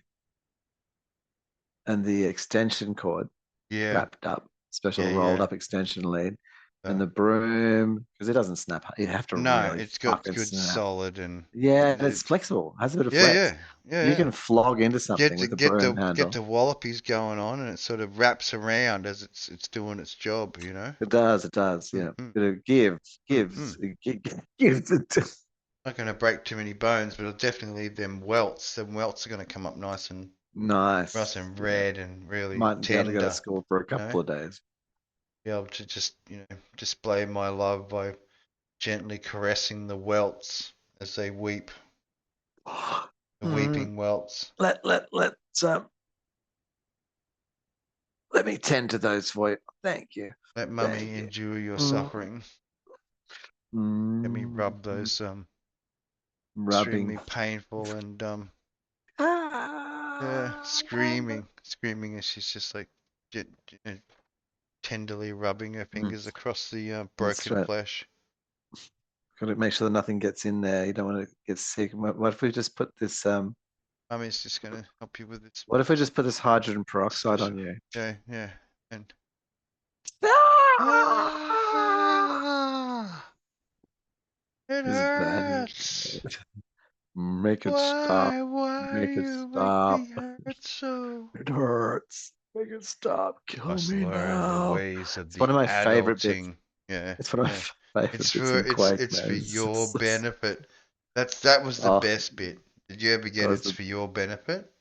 and the extension cord Yeah. wrapped up, special Yeah. rolled Yeah. up extension lead, and Uh, the broom because it doesn't snap. You have to no, really it's got fucking good snap. solid and Yeah, and it, it's flexible. Has a bit of yeah, flex. yeah, yeah, You yeah. can flog into Get something the with the get broom the get handle. the wallopies going on, and it sort of wraps around as it's doing its job, you know. It does. It does. Mm, Yeah. mm, But it mm, mm. gives it. Not going to break too many bones, but it'll definitely leave them welts. The welts are going to come up nice Nice. and Yeah. red and really Might be able to go to tender. school for a You know, couple of days. be able to just display my love by gently caressing the welts as they weep, the Mm, weeping welts. um, let me tend to those for you. Thank you. Let Thank mummy you. endure your Mm, suffering. Let me mm, rub those rubbing. extremely painful and yeah, Ah, screaming as she's just like get, tenderly rubbing her mm, fingers across the that's broken right. flesh. Got to make sure that nothing gets in there. You don't want to get sick. What if we just put this Mummy's just gonna help you with this what if we just put this hydrogen peroxide special. on you? Yeah, yeah, and Ah! ah, it This is bad. hurts. Make it stop. Why Make it you make stop. me hurt so? It hurts. Make it stop. Kill Must me learn the now. ways of It's one the of my favorite bits. adulting. Yeah, It's one of yeah. my favorite bits in Quake, It's for man. your benefit. That was the Oh, best bit. Did you ever that get was it's the for your benefit?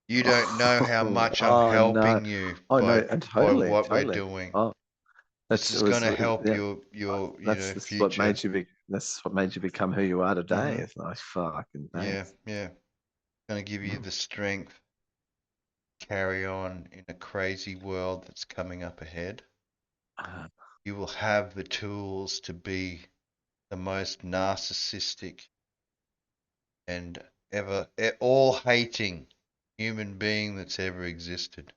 You don't know how oh, much I'm oh no. helping you Oh no, by and by totally, what we're totally. doing. Oh, This that's it is was gonna help yeah. your That's what future. made you be. That's what made you become who you are today. Hmm. It's like fucking Yeah, thanks. yeah. Gonna give you the strength to carry on in a crazy world that's coming up ahead. Uh, You will have the tools to be the most narcissistic and all hating human being that's ever existed.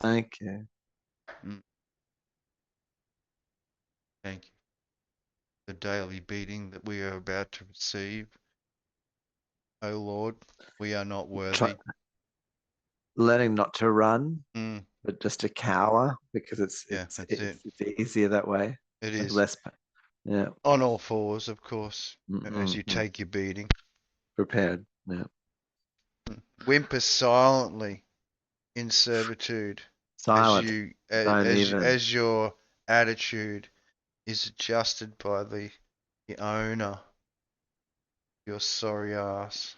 thank you. Mm, thank you. The daily beating that we are about to receive. Oh Lord, we are not Try worthy. learning not to run, Mm, but just to cower because it's yeah, it's that's it. it's, it's easier that way. It Like is. less. Yeah. On all fours, of course, as you Mm-mm-mm. take your beating. Prepared. Yeah. Whimper silently in servitude Silent. Don't even. as your attitude is adjusted by the owner, your sorry ass.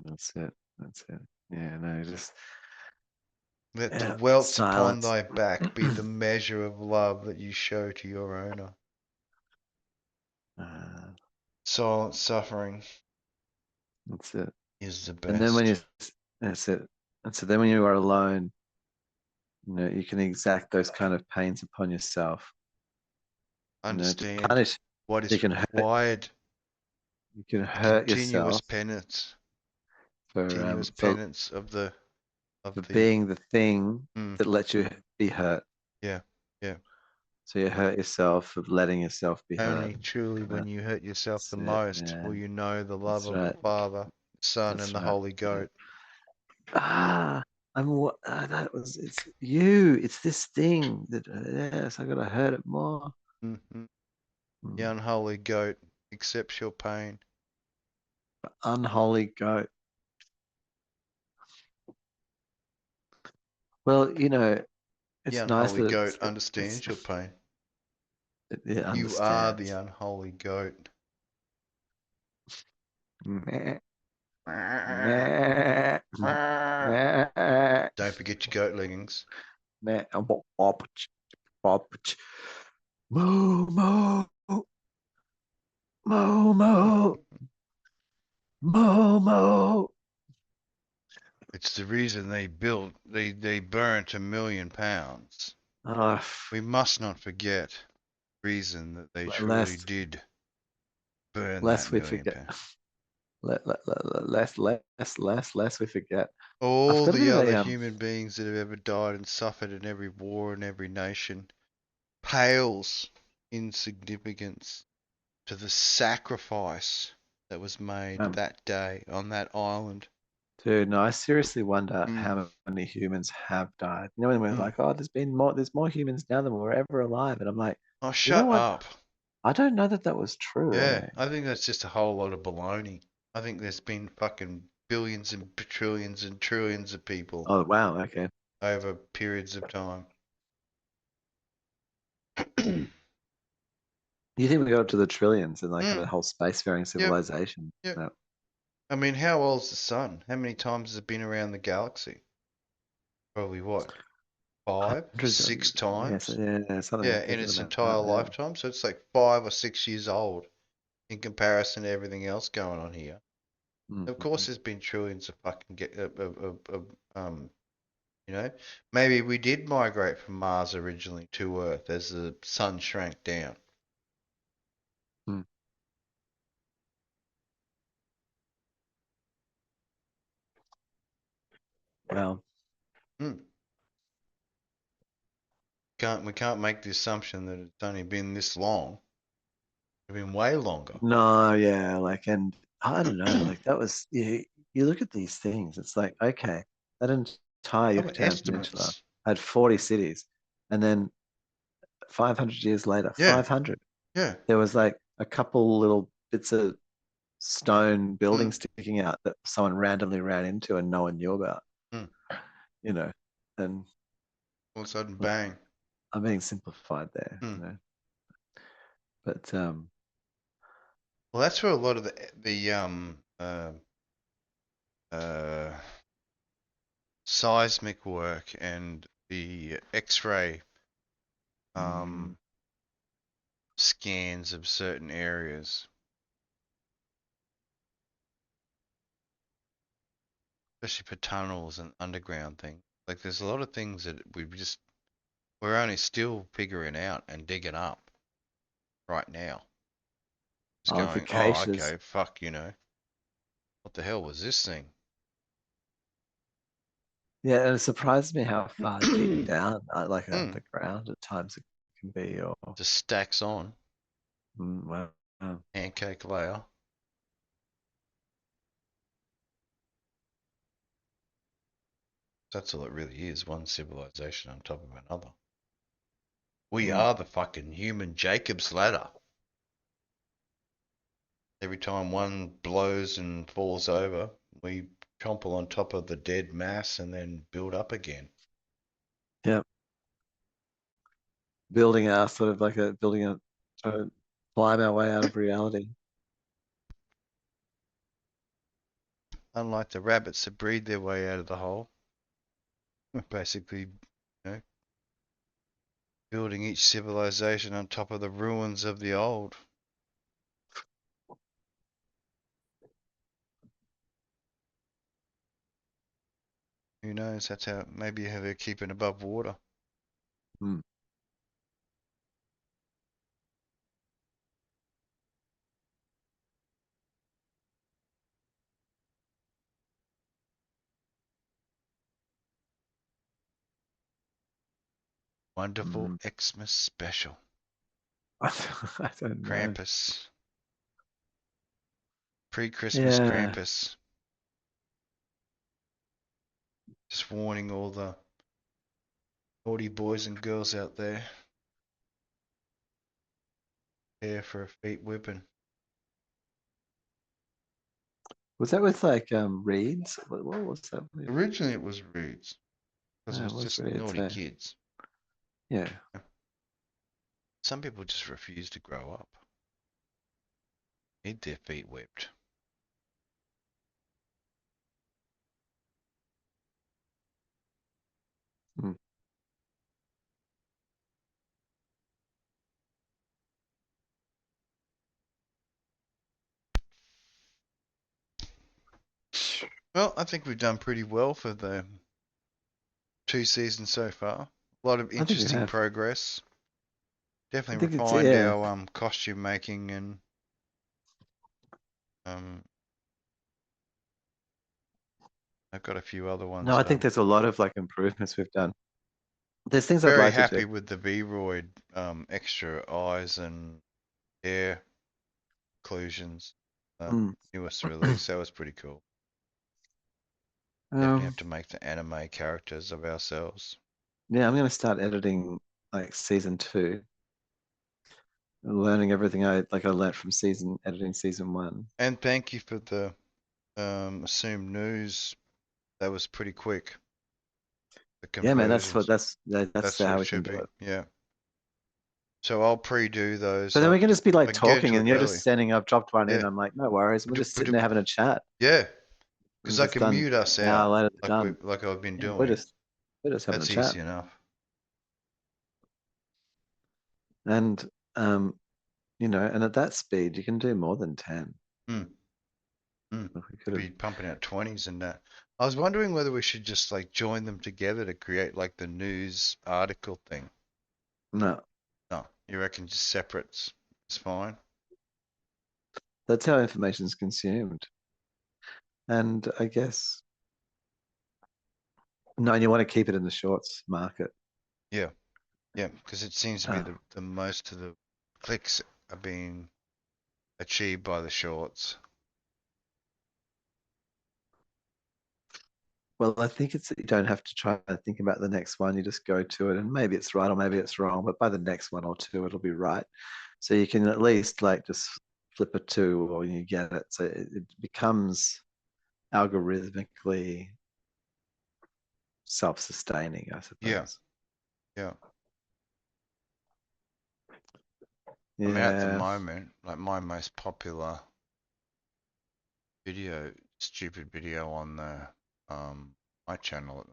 That's it. That's it. Yeah. No. Just Let the Yeah, welts upon silence. thy back be the measure of love that you show to your owner. Uh, Silent suffering that's it. is the And then when you, best. that's it. And so then when you are alone, you know, you can exact those kind of pains upon yourself, you know, to Understand punish. what You is can hurt, required. you can The hurt continuous yourself penance. for Continuous penance of the being the thing mm, that lets you be hurt. yeah, yeah. So you hurt yourself of letting yourself be hurt. Only truly Uh, when you hurt yourself the That's it, most will man. you know the love That's of the right. Father, Son, That's and the right. Holy Yeah. Goat. That was, it's you, it's this thing that, yes, I gotta hurt it more. Hmm. The Mm. unholy goat accepts your pain. Unholy goat. Well, you know, The it's nice unholy that goat understands your it's pain. it You are the understands. unholy goat. Meh, Don't meh, meh, forget your goat leggings. meh, bop, moo, moo, moo, moo, moo, moo. It's the reason they burnt 1,000,000 pounds. Oh, We must not forget the reason that they truly lest did burn that lest we million forget. pounds. Lest we forget. I've All got a the bit of other a human beings that have ever died and suffered in every war in every nation pales in significance to the sacrifice that was made um, that day on that island. dude. No, I seriously wonder Mm, how many humans have died. You know, when we're mm. like, oh, there's more humans now than were ever alive, and I'm like, Oh, you know shut what? up. I don't know that that was true. Yeah, Eh? I think that's just a whole lot of baloney. I think there's been fucking billions and trillions and trillions of people Oh wow, okay. over periods of time. You think we got up to the trillions and like have a Mm, whole spacefaring yep, civilization? yep. No. I mean, how old's the sun? How many times has it been around the galaxy? Probably what, five, Hundreds of, six yes, times? yeah, Yeah, something in thinking its about entire that. Yeah. lifetime. So it's like 5 or 6 years old in comparison to everything else going on here. Of Mm-hmm. course, there's been trillions of fucking um, you know, maybe we did migrate from Mars originally to Earth as the sun shrank down. Mm. Well, Hmm. We can't make the assumption that it's only been this long. It's been way longer. no, yeah, like, and I don't know, like that was you. You look at these things, it's like okay, that entire They were Yucatan Peninsula estimates. had 40 cities, and then 500 years later, Yeah, 500, yeah. there was like a couple little bits of stone Hmm. buildings sticking out that someone randomly ran into and no one knew about, Hmm. you know, and All of a sudden, bang. I'm being simplified there, Hmm. you know, but Well, that's where a lot of the seismic work and the X-ray mm, um, scans of certain areas, especially for tunnels and underground things. Like, there's a lot of things that we're only still figuring out and digging up right now. Just the going, oh, caches. okay, fuck, what the hell was this thing? Yeah, and it surprises me how far deep down, like Hmm. underground, at times it can be. Or Just stacks on, well, pancake layer. That's all it really is, one civilization on top of another. We mm. are the fucking human Jacob's ladder. Every time one blows and falls over, we trample on top of the dead mass and then build up again. Yeah, building our sort of like a building a trying to climb our way out of reality. Unlike the rabbits that breed their way out of the hole. Basically, building each civilization on top of the ruins of the old. Who knows? That's how maybe how they're keeping above water. Hmm. Wonderful Xmas Special. I don't know. Krampus. Pre-Christmas Yeah. Krampus. Just warning all the naughty boys and girls out there. Prepare for a feet whipping. Was that with like reeds? What was that with? Originally it was Roots, because it Oh, it was was just reeds. naughty kids. Yeah. Some people just refuse to grow up. Need their feet whipped. Hmm. Well, I think we've done pretty well for the 2 seasons so far. A lot of I think we interesting have. progress. I Definitely think it's refined yeah. our costume making and um, I've got a few other No, ones. I think there's a lot of like improvements we've done. There's things I'd Very like to do. happy with the VROID extra eyes and hair occlusions. Mm. Newest release. That was pretty cool. Definitely have Um, to make the anime characters of ourselves. yeah, I'm gonna start editing like season 2, learning everything I learned from editing season 1. And thank you for the assumed news. That was pretty quick. The Yeah, man, conversions. that's That's what how it we can should do be. it. Yeah. So I'll pre-do those. But then we can just be I like can get talking into and it you're early. just sending, I've dropped one in. Yeah. I'm like, no worries. We're just sitting there having a chat Yeah. Because and I it's can done. mute us An hour out later, they're like done. I've been Yeah, doing. we're just having a That's chat. easy enough. And and at that speed you can do more than 10. Hmm. Hmm. Like we could have Be pumping out 20s and that. I was wondering whether we should just like join them together to create like the news article thing. no. No, you reckon just separates is fine? That's how information is consumed. And I guess no, and you want to keep it in the shorts market. Yeah, yeah, because it seems to be Uh, the most of the clicks are being achieved by the shorts. well, I think it's that you don't have to try and think about the next one. You just go to it, and maybe it's right or maybe it's wrong. But by the next one or two, it'll be right. So you can at least like just flip a 2 or you get it. So it becomes algorithmically self-sustaining, I Yeah, suppose. yeah. I mean, at the Yeah, moment, like my most popular video, stupid video on the my channel,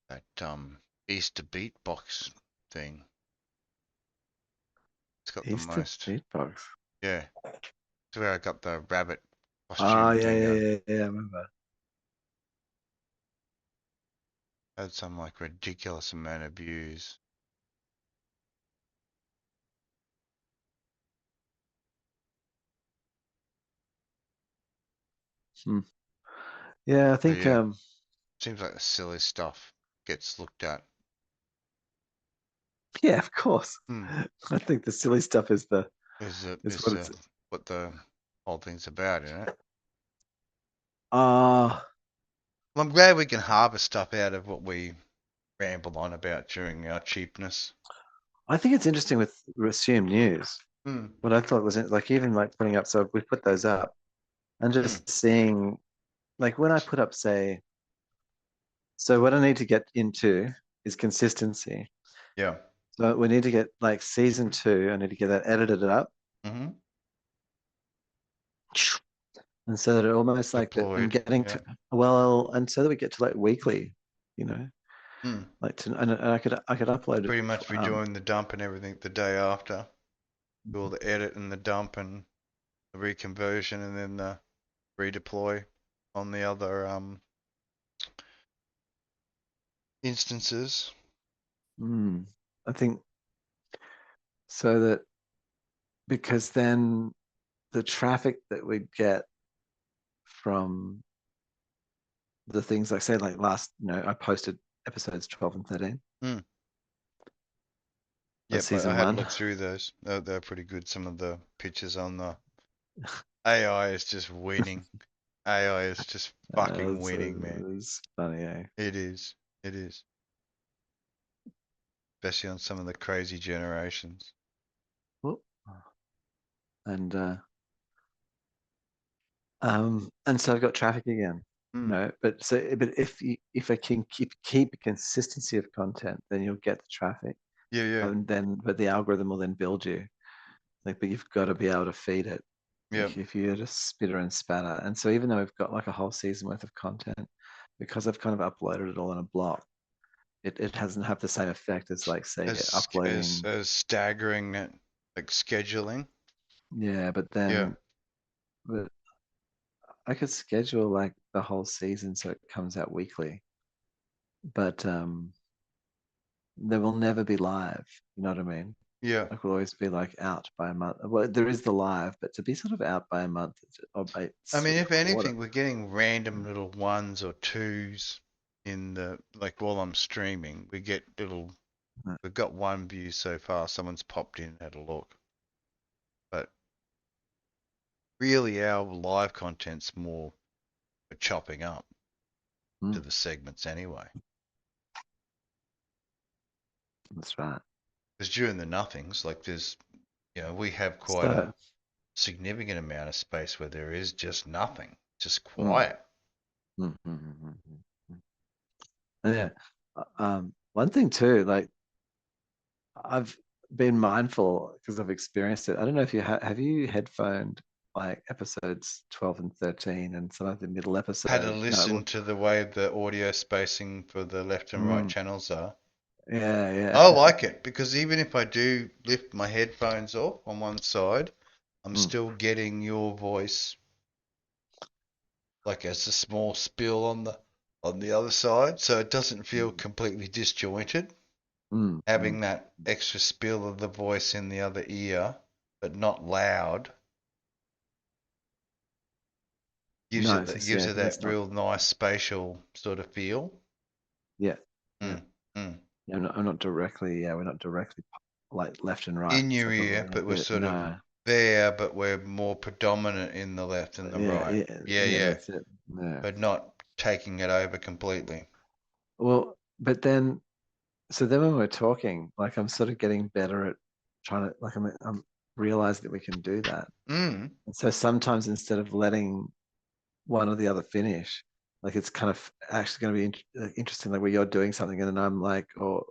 that Easter beatbox thing. It's got the Easter most. beatbox. Yeah, it's where I got the rabbit Oh costume yeah, thing yeah, out. yeah, yeah. I remember. Had some like ridiculous amount of views. Hmm. Yeah, I So think yeah, seems like the silly stuff gets looked at. yeah, of course. Hmm. I think the silly stuff is the Is is is what it's what the whole thing's about, isn't it? uh Well, I'm glad we can harvest stuff out of what we ramble on about during our cheapness. I think it's interesting with assumed news. Hmm. What I thought was like even like putting up, so we put those up and Hmm. just seeing like when I put up, say, so what I need to get into is consistency. Yeah. So we need to get like season 2, I need to get that edited up. Mm-hmm. And so that it almost like that I'm deployed. getting Yeah. to, well, and so that we get to like weekly, you know, Hmm. like to, and I could upload it. Pretty much rejoin the dump and everything the day after. Do all the edit and the dump and the reconversion and then the redeploy on the other instances. I think so that because then the traffic that we get from the things like say like last, I posted episodes 12 and 13 Hmm. of Yep, I season had a one. look through those. They're pretty good. Some of the pictures on the AI is just winning. AI is just fucking winning, man. It's funny, eh? It is. It is. Especially on some of the crazy generations. Whoop. And so I've got traffic again. Hmm. No, but if I can keep a consistency of content, then you'll get the traffic. Yeah, yeah. And then but the algorithm will then build you. Like, but you've got to be able to feed it. Yep. Like if you're just spitter and spatter. And so even though we've got like a whole season worth of content, because I've kind of uploaded it all in a block, it doesn't have the same effect as like say uploading. As staggering it, like scheduling. Yeah, but Yeah. then but I could schedule like the whole season so it comes out weekly. But they will never be live. You know what I mean? Yeah. Like we'll always be like out by a month. Well, there is the live, but to be sort of out by a month or by I mean, a if quarter. anything, we're getting random little ones or twos in the like while I'm streaming. We get little. uh, We've got one view so far. Someone's popped in and had a look, but really, our live content's more for chopping up to mm, the segments anyway. that's right. Because during the nothings, like we have quite a So, significant amount of space where there is just nothing, just mm, quiet. mm. And yeah. One thing too, like I've been mindful because I've experienced it. I don't know if you have you headphoned like episodes 12 and 13 and some of the middle Had to episode. listen to the way the audio spacing for the left and right Mm, channels are. yeah, I yeah. like it because even if I do lift my headphones off on one side, I'm Mm, still getting your voice like as a small spill on the other side, so it doesn't feel mm, completely disjointed. mm. Having that extra spill of the voice in the other ear, but not loud, No, it's just gives yeah, it because that it's not. real nice spatial sort of feel. Yeah, yeah, Mm, mm. yeah. I'm not directly. Yeah, we're not directly like left and right. In It's your like a ear, little but we're bit. sort of No. there, but we're more predominant in the left and the Yeah, right. yeah, Yeah, yeah. yeah, That's it. Yeah. but not taking it over completely. Well, but then so then when we're talking, like I'm sort of getting better at trying to like I'm realizing that we can do that. Mm. And so sometimes instead of letting one or the other finish, like it's kind of actually going to be interesting, like where you're doing something and then I'm like, or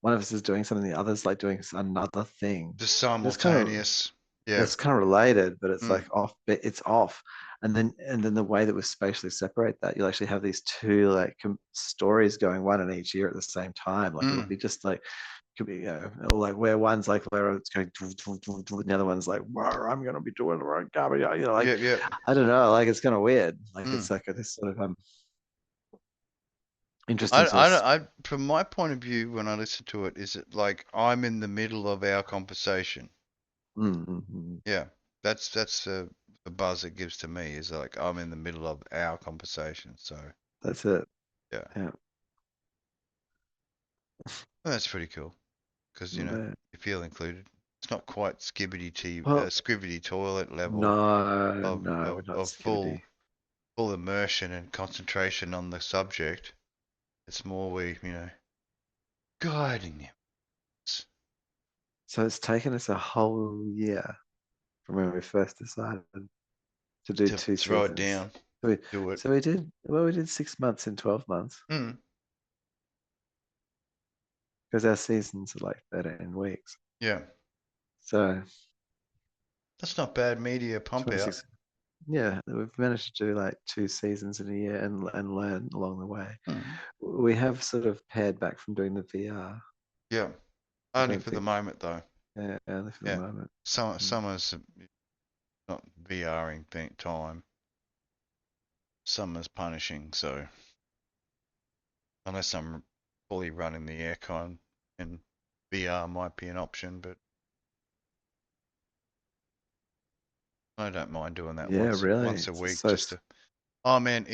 one of us is doing something, the other's like doing another thing. Just It's kind of simultaneous. Yeah. it's kind of related, but it's Mm. like off. It's off, and then the way that we spatially separate that, you'll actually have these two like stories going one in each ear at the same time. Like it'll Mm. be just like could be it'll like where one's like where it's going, and the other one's like where I'm gonna be doing the right garbage. Like Yeah, yeah. I don't know, like it's kind of weird. Like Mm. it's like this sort of interesting sort of. From my point of view, when I listen to it, is it like I'm in the middle of our conversation? Mm. Yeah, that's the buzz it gives to me is like I'm in the middle of our conversation. So That's it. yeah, Yeah. well, that's pretty cool because Yeah. you feel included. It's not quite Well, skibbity toilet level no, of, no, of, we're not of skivity. full immersion and concentration on the subject. It's more guiding them. So it's taken us a whole year from when we first decided to do To two throw it seasons. down, So we, do it. so we did, well, we did 6 months in 12 months Mm, because our seasons are like 13 weeks. yeah, So that's not bad media pump out. 26. yeah, we've managed to do like 2 seasons in a year and learn along the way. Mm. We have sort of pared back from doing the VR. Yeah. I Only don't for the think, moment though. yeah, only for the Yeah. moment. Summer's not VRing time. Summer's punishing, so unless I'm fully running the aircon, and VR might be an option, but I don't mind doing that Yeah, really. once a It's week so, just to. Oh man,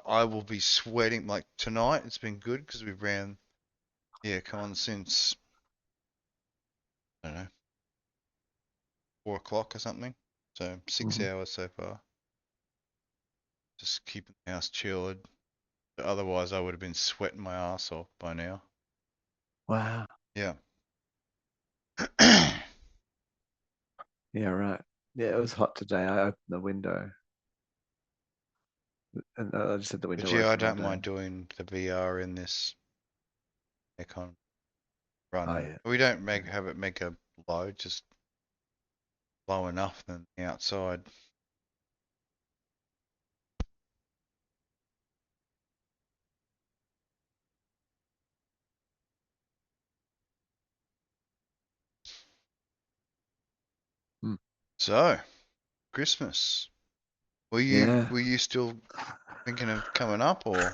I will be sweating like tonight. It's been good because we've ran the aircon since I don't know 4 o'clock or something. So 6 hours so far. Just keeping the house chilled. Otherwise, I would have been sweating my ass off by now. wow. Yeah. Yeah, right. Yeah, it was hot today. I opened the window and I just had the But window yeah, I open all don't day. mind doing the VR in this aircon Oh running. yeah. We don't have it make a low, just low enough than the outside. Hmm. So, Christmas. Yeah. Were you still thinking of coming up or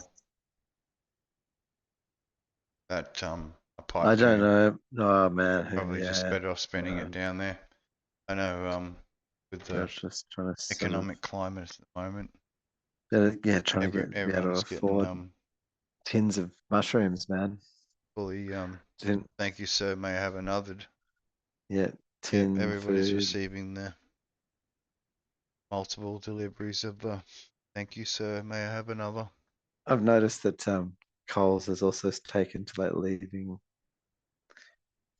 that a pipe I don't dream? know. Oh man, Probably just yeah. better off spending it Um, down there. I know with yeah, the just trying to sort of, economic climate at the moment, yeah, trying to be able to everyone's getting afford tins of mushrooms, man. fully Tin, thank you sir, may I have another. yeah, Yep, tin everybody's food. receiving the multiple deliveries of the thank you sir, may I have another. I've noticed that Coles has also taken to like leaving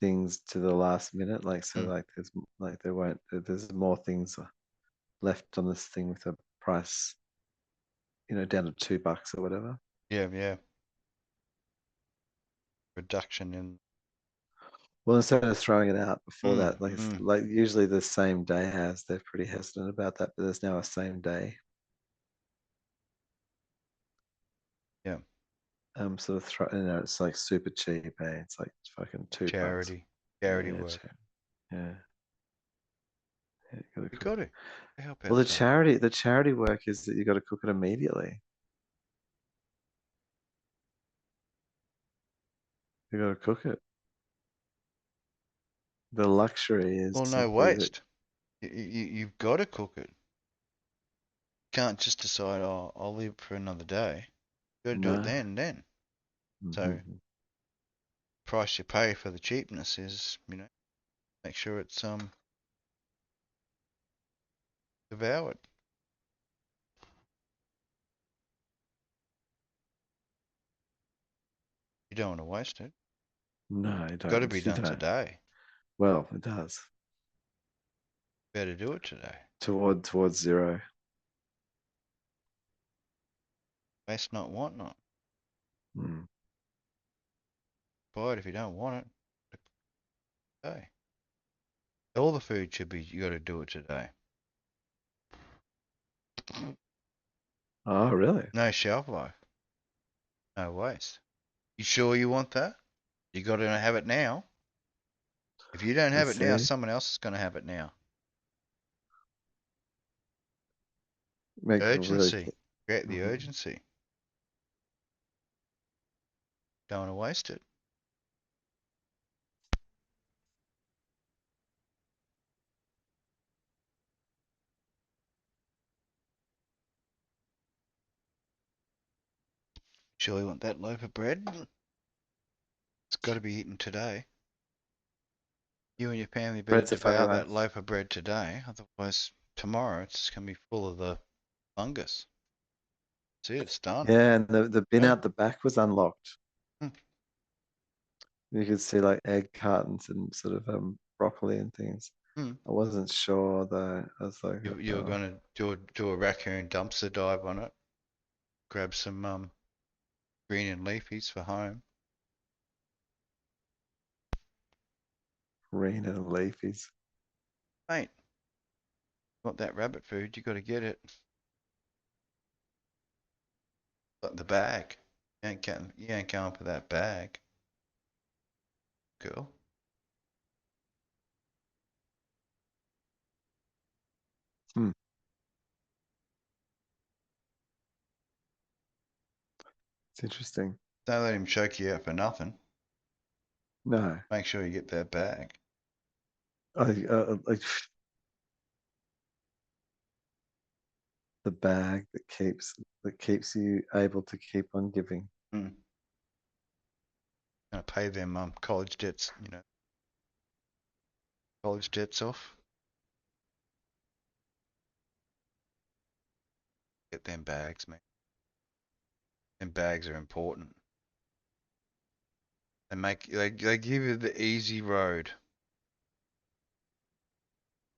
things to the last minute. Like so, Mm. like there's like there's more things left on this thing with a price, down to $2 or whatever. Yeah, yeah. Reduction in Well, instead of throwing it out before mm, that, like it's mm, like usually the same day has, they're pretty hesitant about that, but there's now a same day yeah. sort of it's like super cheap, eh? It's like fucking $2. Charity. Yeah, Charity yeah, work. yeah. Yeah, you gotta We cook. got to help Well, out some. the charity work is that you got to cook it immediately. You got to cook it. The luxury is Well, no simply that waste. You've got to cook it. You can't just decide, oh, I'll leave it for another day. You got to do it no. then. So, Mhm. price you pay for the cheapness is, make sure it's devoured. You don't want to waste it. No, you Got to don't. be You done don't. today. Well, it does. Better do it today. Towards zero. Waste not, want not. Mm. Buy it if you don't want it. Today. All the food should be, you got to do it today. Oh, really? No shelf life. No waste. You sure you want that? You got to have it now. If you don't You have it now, see? someone else is going to have it now. Make it really. Urgency. Create the Mhm. urgency. Don't want to waste it. Sure you want that loaf of bread? It's got to be eaten today. You and your family better Bread's a funny devour one. that loaf of bread today. Otherwise, tomorrow it's going to be full of the fungus. See, it's done. Yeah, and the bin Yeah. out the back was unlocked. Hmm. You could see like egg cartons and sort of broccoli and things. Hmm. I wasn't sure though. I was like, You were oh, going to do a raccoon dumpster dive on it. Grab some green and leafies for home. green and leafies. Mate, Want that rabbit food, you got to get it. Like the bag. You ain't going for that bag. Cool. Hmm. It's interesting. Don't let him choke you out for nothing. No, Make sure you get that bag. like the bag that keeps you able to keep on giving. Mm. Gonna pay them college debts, college debts off. Get them bags, man. Them bags are important. They give you the easy road.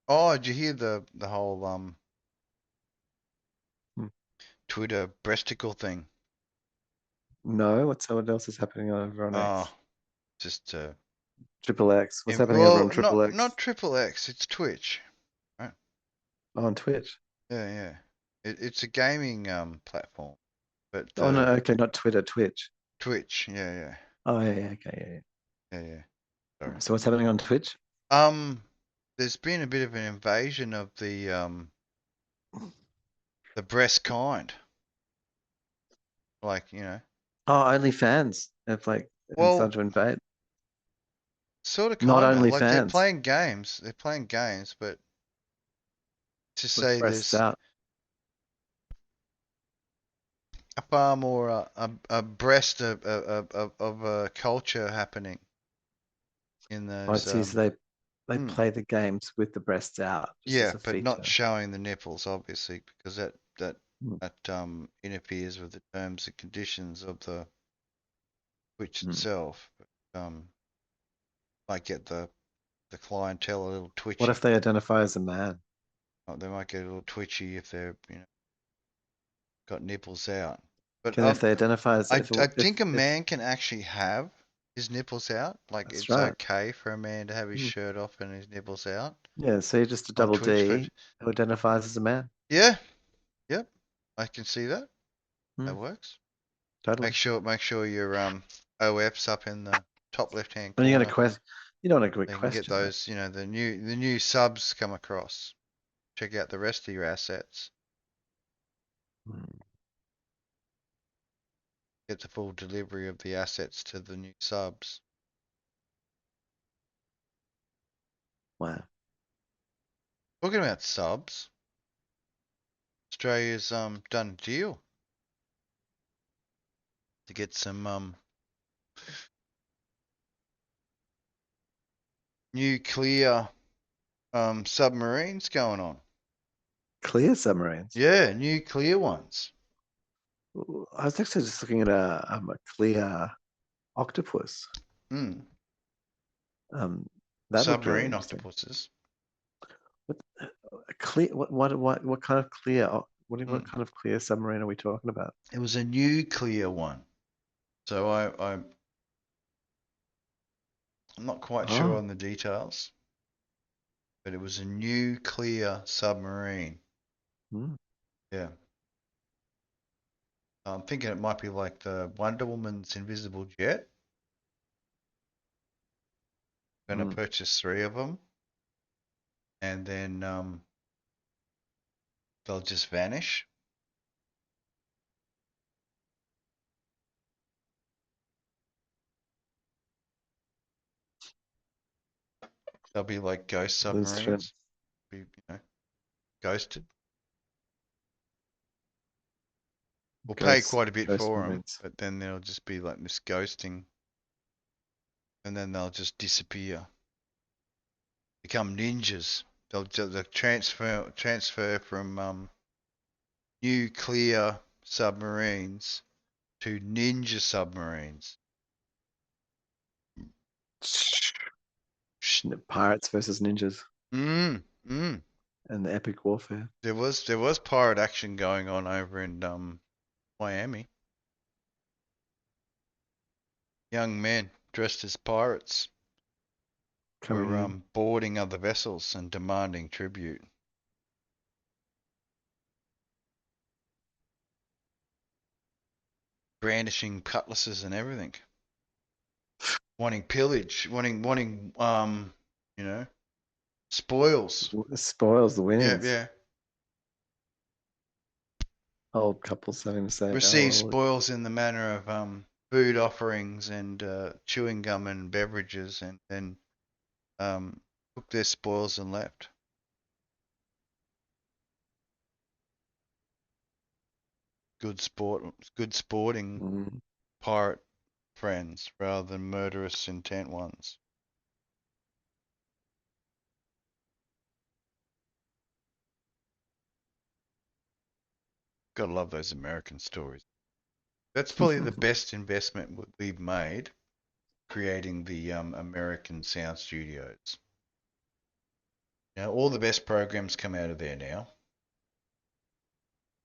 Oh, did you hear the whole Hmm. Twitter breasticle thing? No, what else is happening over on Oh, X? just Triple X. What's happening over well, on Triple not X? triple X. It's Twitch, right? Oh, on Twitch. Yeah, yeah. It's a gaming platform, but Oh no, okay, not Twitter, Twitch. Twitch. Yeah, yeah, Oh yeah, yeah, okay, yeah, yeah. yeah. Sorry. So what's happening on Twitch? There's been a bit of an invasion of the breast kind. Like, Oh, OnlyFans have like well, started to invade. sort of, Not kind of. Like they're OnlyFans playing games. They're playing games, but to with say breasts there's out. a far more a breast of a culture happening in Oh, those see, so they hmm, play the games with the breasts out just yeah, as a but not feature. showing the nipples, obviously, because that Hmm. that interferes with the terms and conditions of the Twitch Hmm. itself. Might get the clientele a little What twitchy. if they identify as a man? They might get a little twitchy if they're got nipples out. But Can if they identify as I think a if man can actually have his nipples out. Like that's it's right. okay for a man to have his Hmm. shirt off and his nipples out Yeah, so you're just a on double Twitch. But D who identifies as a man. yeah, yep, I can see that. Hmm. That works. Totally. Make sure your OF's up in the top left hand And you're gonna corner. question. You don't want to So you can get question it. those, the new subs come across. Check out the rest of your assets. Hmm. Get the full delivery of the assets to the new subs. Wow. Talking about subs, Australia's done a deal to get some nuclear submarines going on. Clear submarines. Yeah, nuclear ones. I was actually just looking at a clear octopus. Mm. Um, that looked really Submarine interesting. octopuses. What a clear? What kind of clear? What Mm. kind of clear submarine are we talking about? It was a nuclear one. So I'm not quite sure Oh, on the details, but it was a nuclear submarine. hmm. Yeah. I'm thinking it might be like the Wonder Woman's invisible jet. I'm going to Hmm. purchase 3 of them, and then they'll just vanish. They'll be like ghost Lose trip. submarines. Be, ghosted. We'll pay quite a bit Ghost for them, marines. but then they'll just be like this ghosting, and then they'll just disappear, become ninjas. They'll transfer from nuclear submarines to ninja submarines. Pirates versus ninjas Mm, mm. and the epic warfare. There was pirate action going on over in Miami. Young men dressed as pirates Coming were in. boarding other vessels and demanding tribute. brandishing cutlasses and everything, wanting pillage, wanting you know, spoils. Spoils the Yeah, winnings. yeah. Old couples having to say, Receive "Oh, spoils in the manner of food offerings and chewing gum and beverages, and then took their spoils and left. Good sport, good sporting mm, pirate friends rather than murderous intent ones. Gotta love those American stories. That's probably the best investment we've made, creating the American sound studios. Now all the best programs come out of there now.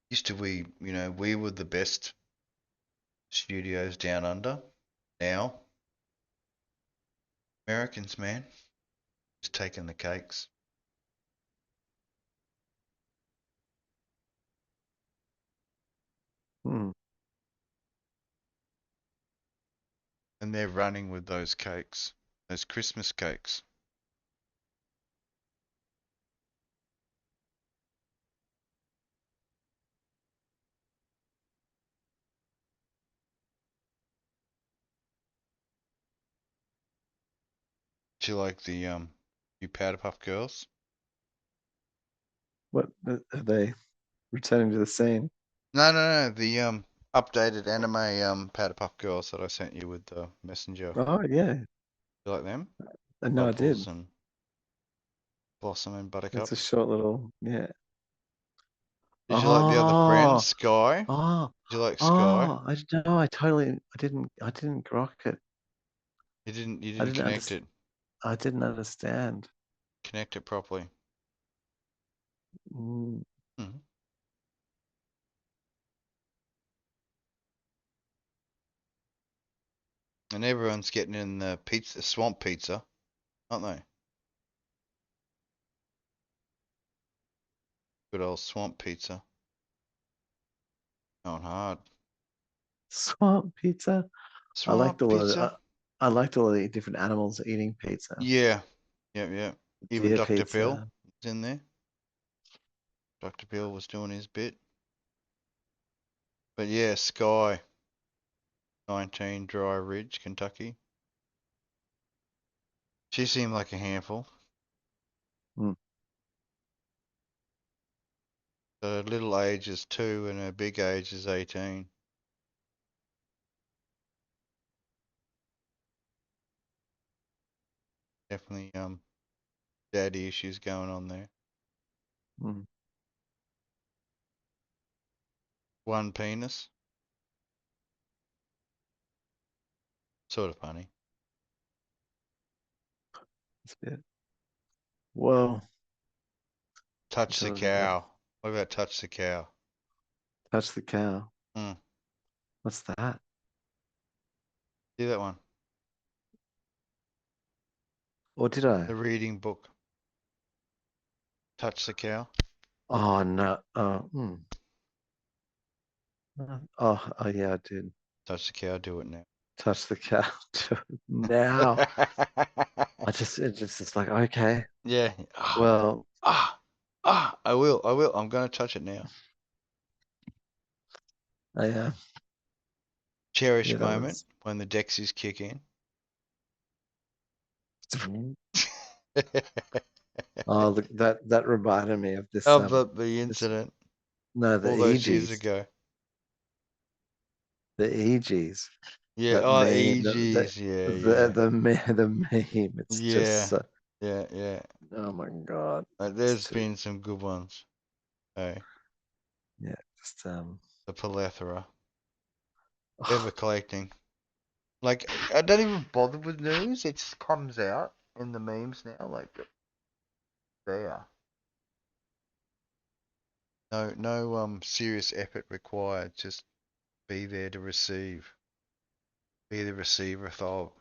Used to we were the best studios down under. Now Americans, man, just taking the cakes. mm. And they're running with those cakes, those Christmas cakes. Do you like the new Powder Puff Girls? What are they returning to the scene?" No, no, no. The updated anime Powder Puff Girls that I sent you with the messenger. Oh yeah, You like them? I know I Bubbles did. and Blossom and It's Buttercup. a short little, yeah. Did you like the other friend, Oh, Sky? oh, Did you like Sky? oh! I know. I didn't grok it. You I didn't didn't connect understand. it. I didn't understand. Connect it properly. Mm. Hmm. And everyone's getting in the pizza, swamp pizza, aren't they? Good old swamp pizza. Going hard. Swamp pizza. I liked Swamp all of the, pizza. I liked all the different animals eating pizza. Yeah. Yep, yep. Even Deer Dr. Bill pizza. was in there. Dr. Bill was doing his bit. But yeah, Sky, 19 Dry Ridge, Kentucky. She seemed like a handful. Mm. Her little age is 2 and her big age is 18. Definitely daddy issues going on there. Mm. One penis. Sort of funny. That's it. Whoa. Touch the That was a bit. cow. What about touch the cow? Touch the cow. Hmm. What's that? See that one? Or did I? The reading book. Touch the cow. Oh no. Oh yeah, I did. Touch the cow. Do it now. Touch the cow. Now. It's like, okay. Yeah. Ah, Well, I will. I will. I'm gonna touch it now. I Cherish yeah, that moment was. when the Dexies kick in. Oh, look, that reminded me of this. Of the This incident no, the all those years EGs, ago. the EGs. Yeah. That Oh, meme, EGs. Yeah. Yeah. the meme. It's just Yeah. so, Yeah. Yeah. oh my God, it's There's too, been some good ones. Hey, yeah, just the plethora. Ever oh, collecting. Like, I don't even bother with news. It just comes out in the memes now. Like, there. No, serious effort required. Just be there to receive. Be the receiver of.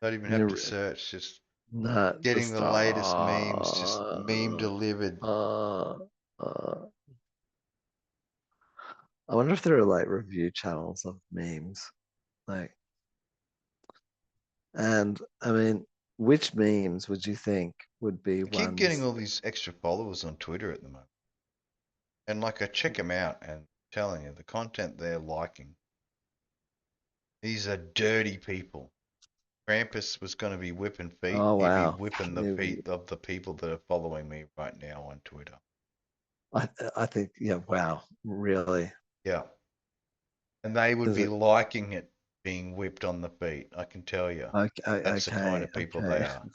Don't even have to you search. Just nah, getting just the latest memes. Just meme delivered. uh, uh, I wonder if there are like review channels of memes, like, and I mean, which memes would you think would be I keep getting ones? all these extra followers on Twitter at the moment. And like I check them out and I'm telling you, the content they're liking, these are dirty people. Krampus was going to be whipping feet. Oh He'd be wow. whipping the feet of the people that are following me right now on Twitter. I think, yeah, wow, really. Yeah. And they would Does be it? liking it being whipped on the feet. I can tell you. Okay, That's the kind okay, of people they okay. are.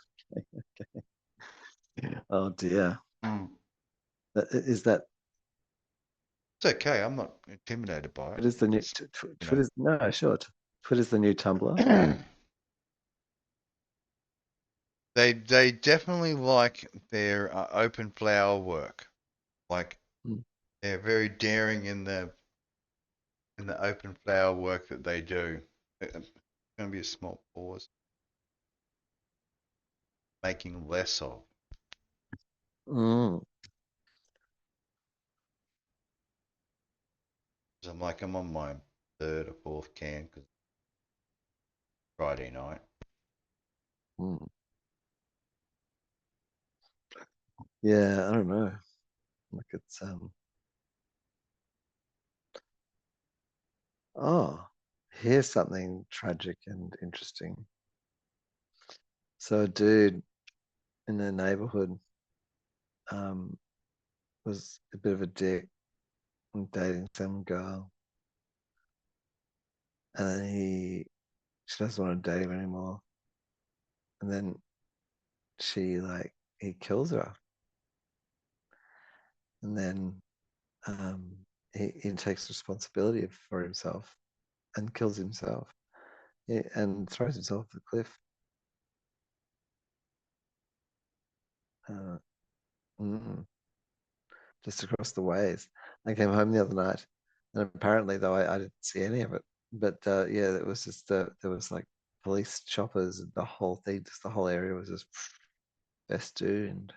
Oh dear. Mm. Is that It's okay. I'm not intimidated by it. Twitter's the new It's, you Twitter's no, sure. Twitter's the new Tumblr. know. They definitely like their open flower work. Like Mm. they're very daring in the open flower work that they do. It's going to be a small pause. Making less of. Mm. 'Cause I'm on my third or fourth can because Friday night. Mm. Yeah, I don't know. Look, it's oh, here's something tragic and interesting. So a dude in the neighborhood um was a bit of a dick and dating some girl, and then she doesn't want to date him anymore, and then she like he kills her, and then um he takes responsibility for himself and kills himself, yeah, and throws himself off the cliff. Uh, mm, just across the ways. I came home the other night, and apparently, though, I didn't see any of it. But yeah, it was just there was like police choppers, and the whole thing, just the whole area was just festooned.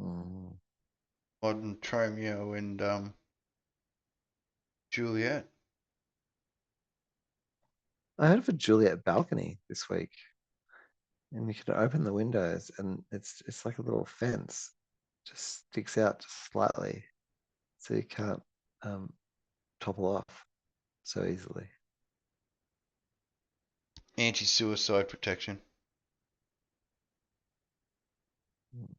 Mm. Modern Romeo and Juliet. I heard of a Juliet balcony this week, and you can open the windows, and it's like a little fence, just sticks out just slightly, so you can't um, topple off so easily. Anti-suicide protection. Mm.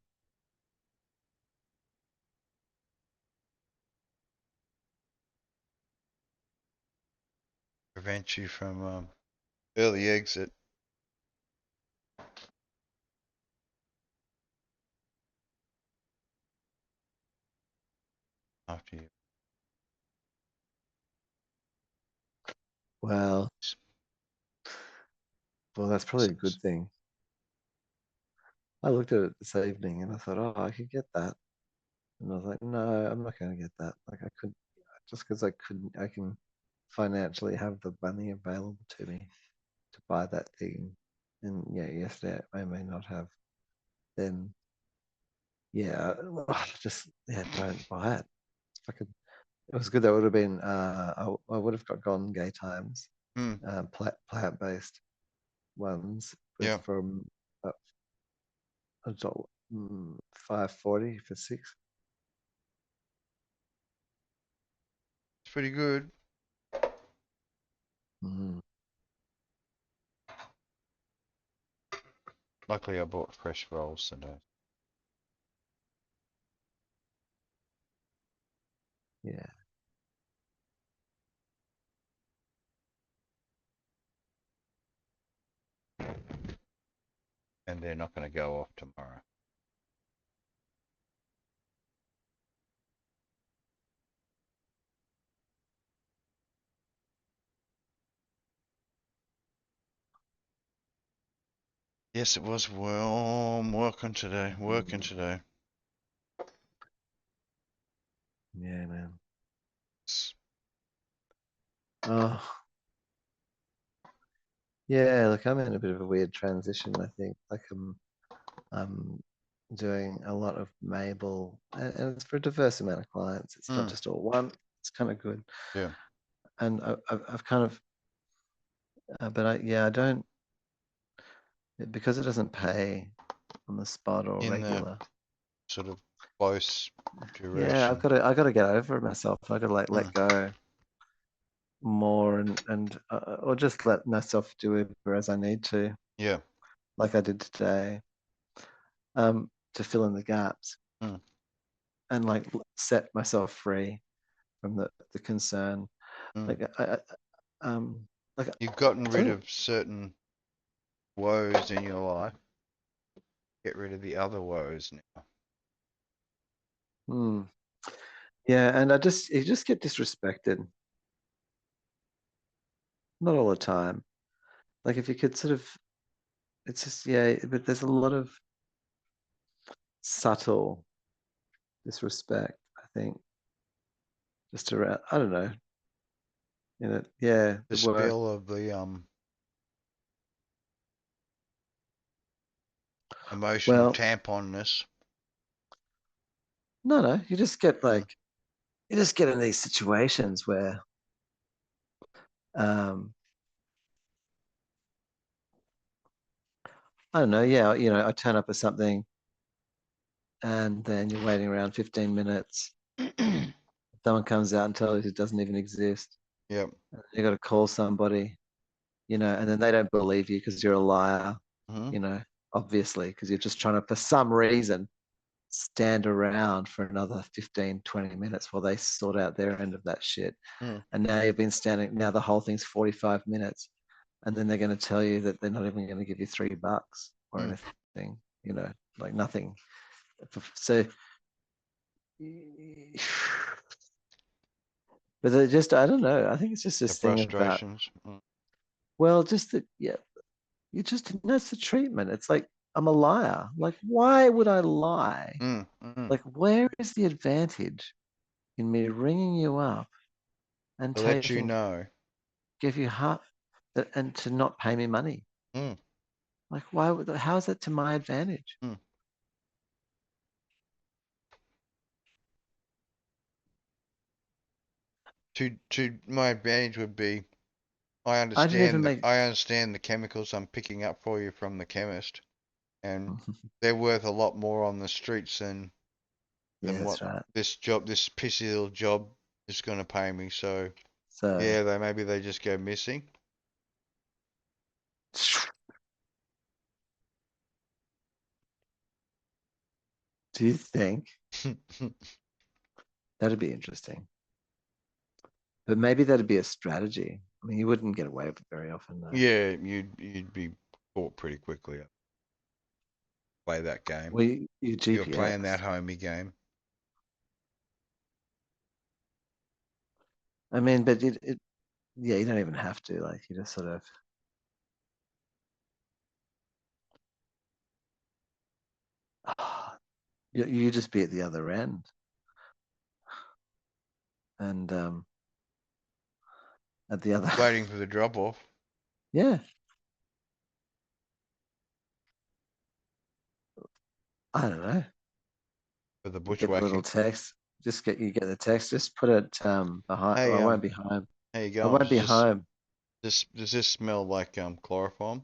Prevent you from early exit after you. Well, well, that's probably a good thing. I looked at it this evening and I thought, oh, I could get that. And I was like, no, I'm not going to get that. Like, I could, just because I couldn't, I can financially have the money available to me to buy that thing. And yeah, yesterday I may not have. Then, yeah, just, yeah, don't buy it. Fucking, it was good. That would have been, I would have got Gone Gay Times, Hmm. plant-based ones with Yeah, from adult 540 for six. it's pretty good. Mm. Luckily, I bought fresh rolls today. Yeah. And they're not going to go off tomorrow. Yes, it was warm. Working today. Working Mm. today. Yeah, man. Oh, yeah, look, I'm in a bit of a weird transition, I think. Like I'm doing a lot of Mabel, and it's for a diverse amount of clients. It's not just all one. It's kind of good. Yeah. And I've kind of, but I don't, because it doesn't pay on the spot or In the regular. sort of close Yeah, duration. I got to get over myself. I got to like let Mm. go more and or just let myself do it as I need to, Yeah. like I did today, to fill in the gaps Mm. and like set myself free from the concern. Mm. Like um like You've gotten rid something. of certain woes in your life. Get rid of the other woes now. Hmm. Yeah, and you just get disrespected. Not all the time. Like if you could sort of, it's just yeah, but there's a lot of subtle disrespect, I think, just around. I don't know. You know, yeah, The the work. spill of the emotional Well, tamponness. no, you just get Mm. like you just get in these situations where um I don't know, yeah, you know, I turn up at something and then you're waiting around 15 minutes. Someone comes out and tells you it doesn't even exist. Yep. You got to call somebody, you know, and then they don't believe you because you're a liar, Mm-hmm. you know, obviously, because you're just trying to, for some reason, stand around for another 15, 20 minutes while they sort out their end of that shit. Mm. And now you've been standing, now the whole thing's 45 minutes. And then they're going to tell you that they're not even going to give you $3 or Mm. anything, you know, like nothing. So, but they just, I don't know. I think it's just The this thing about, frustrations. Mm. well, just that, yeah, you just, that's the treatment. It's like, I'm a liar. Like, why would I lie? Mm. Mm. Like, where is the advantage in me ringing you up and To let you taking, know. give you half, and to not pay me money? Mm. Like, why would, how is that to my advantage? Mm. To my advantage would be I didn't even make, I understand the chemicals I'm picking up for you from the chemist, and they're worth a lot more on the streets yeah, than what that's right. this pissy little job is going to pay me. So So, yeah, maybe they just go missing. do you think that'd be interesting? But maybe that'd be a strategy. I mean, you wouldn't get away with it very often, though. Yeah, you'd be caught pretty quickly. Play that game. Well, you You're playing that GPX. homey game. I mean, but yeah, you don't even have to. Like, you just sort of, you just be at the other end, and at the other, Waiting for the drop off yeah, I don't know. for the You get the little bushwhacking. text. Just get you get the text. Just put it behind. Well, Hey, I won't be home. how you I going? won't be home. Does this smell like chloroform?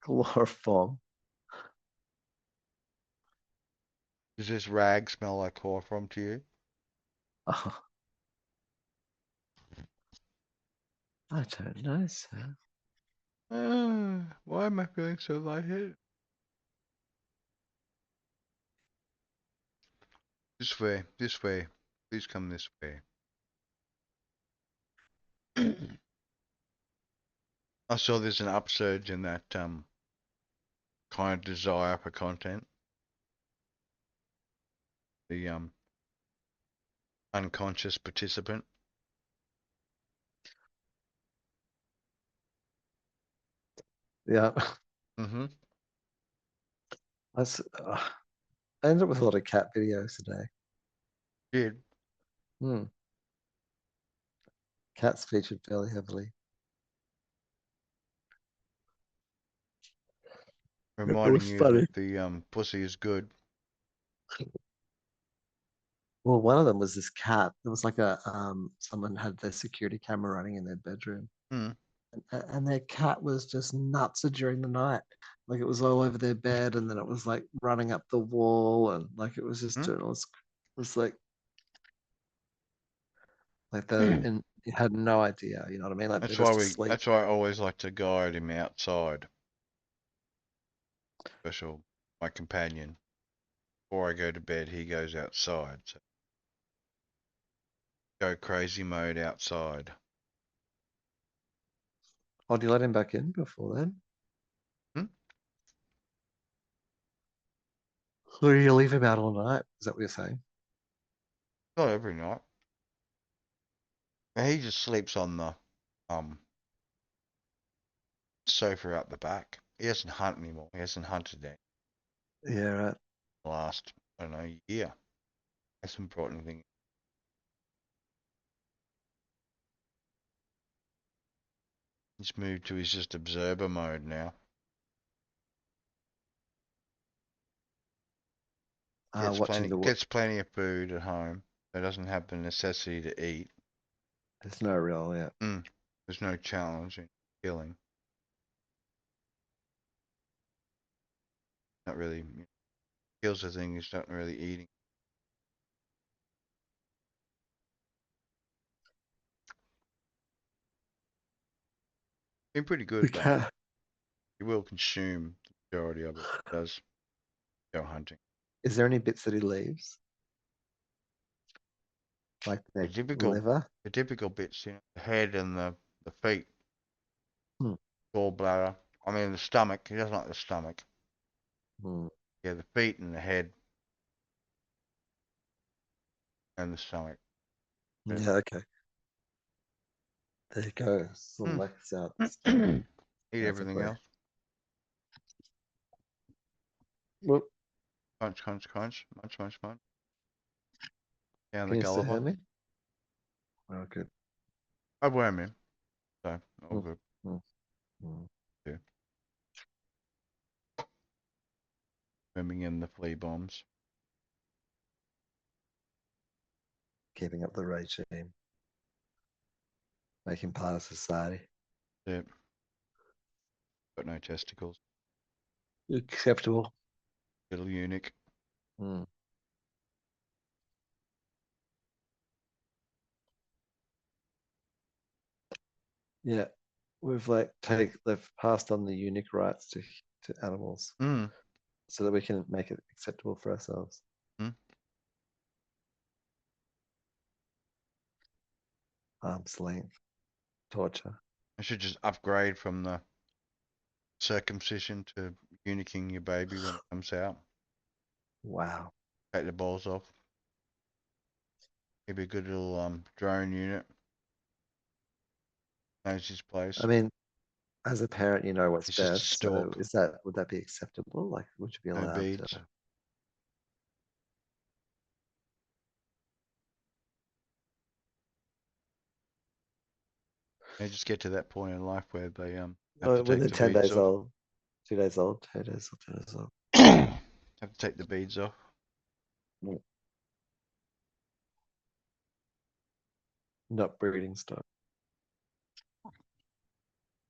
Chloroform. Does this rag smell like chloroform to you? Oh, I don't know, sir. Why am I feeling so lightheaded? This way, this way. Please come this way. I saw there's an upsurge in that kind of desire for content. The unconscious participant. Yeah, Mm-hmm. I, I ended up with a lot of cat videos today. Did. Hmm. Cats featured fairly heavily. Reminding was you funny. that the pussy is good. Well, one of them was this cat. There was like a someone had their security camera running in their bedroom, Hmm. and their cat was just nuts during the night. Like it was all over their bed, and then it was like running up the wall, and like it was just it was like the and you had no idea. You know what I mean? Like they're just asleep. That's why I always like to guide him outside. Special, my companion. Before I go to bed, he goes outside. So go crazy mode outside. Oh, do you let him back in before then? Hmm? Or do you leave him out all night? Is that what you're saying? Not every night. He just sleeps on the um sofa out the back. He doesn't hunt anymore. He hasn't hunted in Yeah, right. the last, I don't know, year. Hasn't brought anything. He's moved to his just observer mode now. Watching the Gets plenty of food at home. So doesn't have the necessity to eat. There's no real, yeah. There's no challenge in killing. Not really. Kills the thing. He's not really eating. Been pretty The good though. cat. He will consume the majority of it. He does go hunting. Is there any bits that he leaves? Like The the typical, liver? the typical bits, the head and the feet, Hmm. gallbladder. I mean the stomach. He doesn't like the stomach. Hmm. Yeah, the feet and the head and the stomach. Yeah. Yeah, okay. There you go. Selects out the stuff. Eat That's a everything play. else. Well, Crunch, crunch, crunch. Munch, munch, munch. Down the can you still Gulliver. hear me? Oh, good. I worm him, so all Hmm. good. Hmm. Hmm. Yeah. Worming in the flea bombs. Keeping up the regime. Making part of society. Yep. Got no testicles. Acceptable. Little eunuch. Hmm. Yeah. They've passed on the unique rights to animals Mm. so that we can make it acceptable for ourselves. Mm. Arm's length. Torture. I should just upgrade from the circumcision to eunuching your baby when it comes out. Wow. Take the balls off. Give you a good little drone unit. Knows his place. I mean, as a parent, you know what's He's just a best. So stalk. would that be acceptable? Like, would you be No allowed to? beads. They just get to that point in life where they have to When take they're the 10 beads days off. old, 2 days old, 2 days old, 2 days old. Have to take the beads off. Mm. Not breeding stock.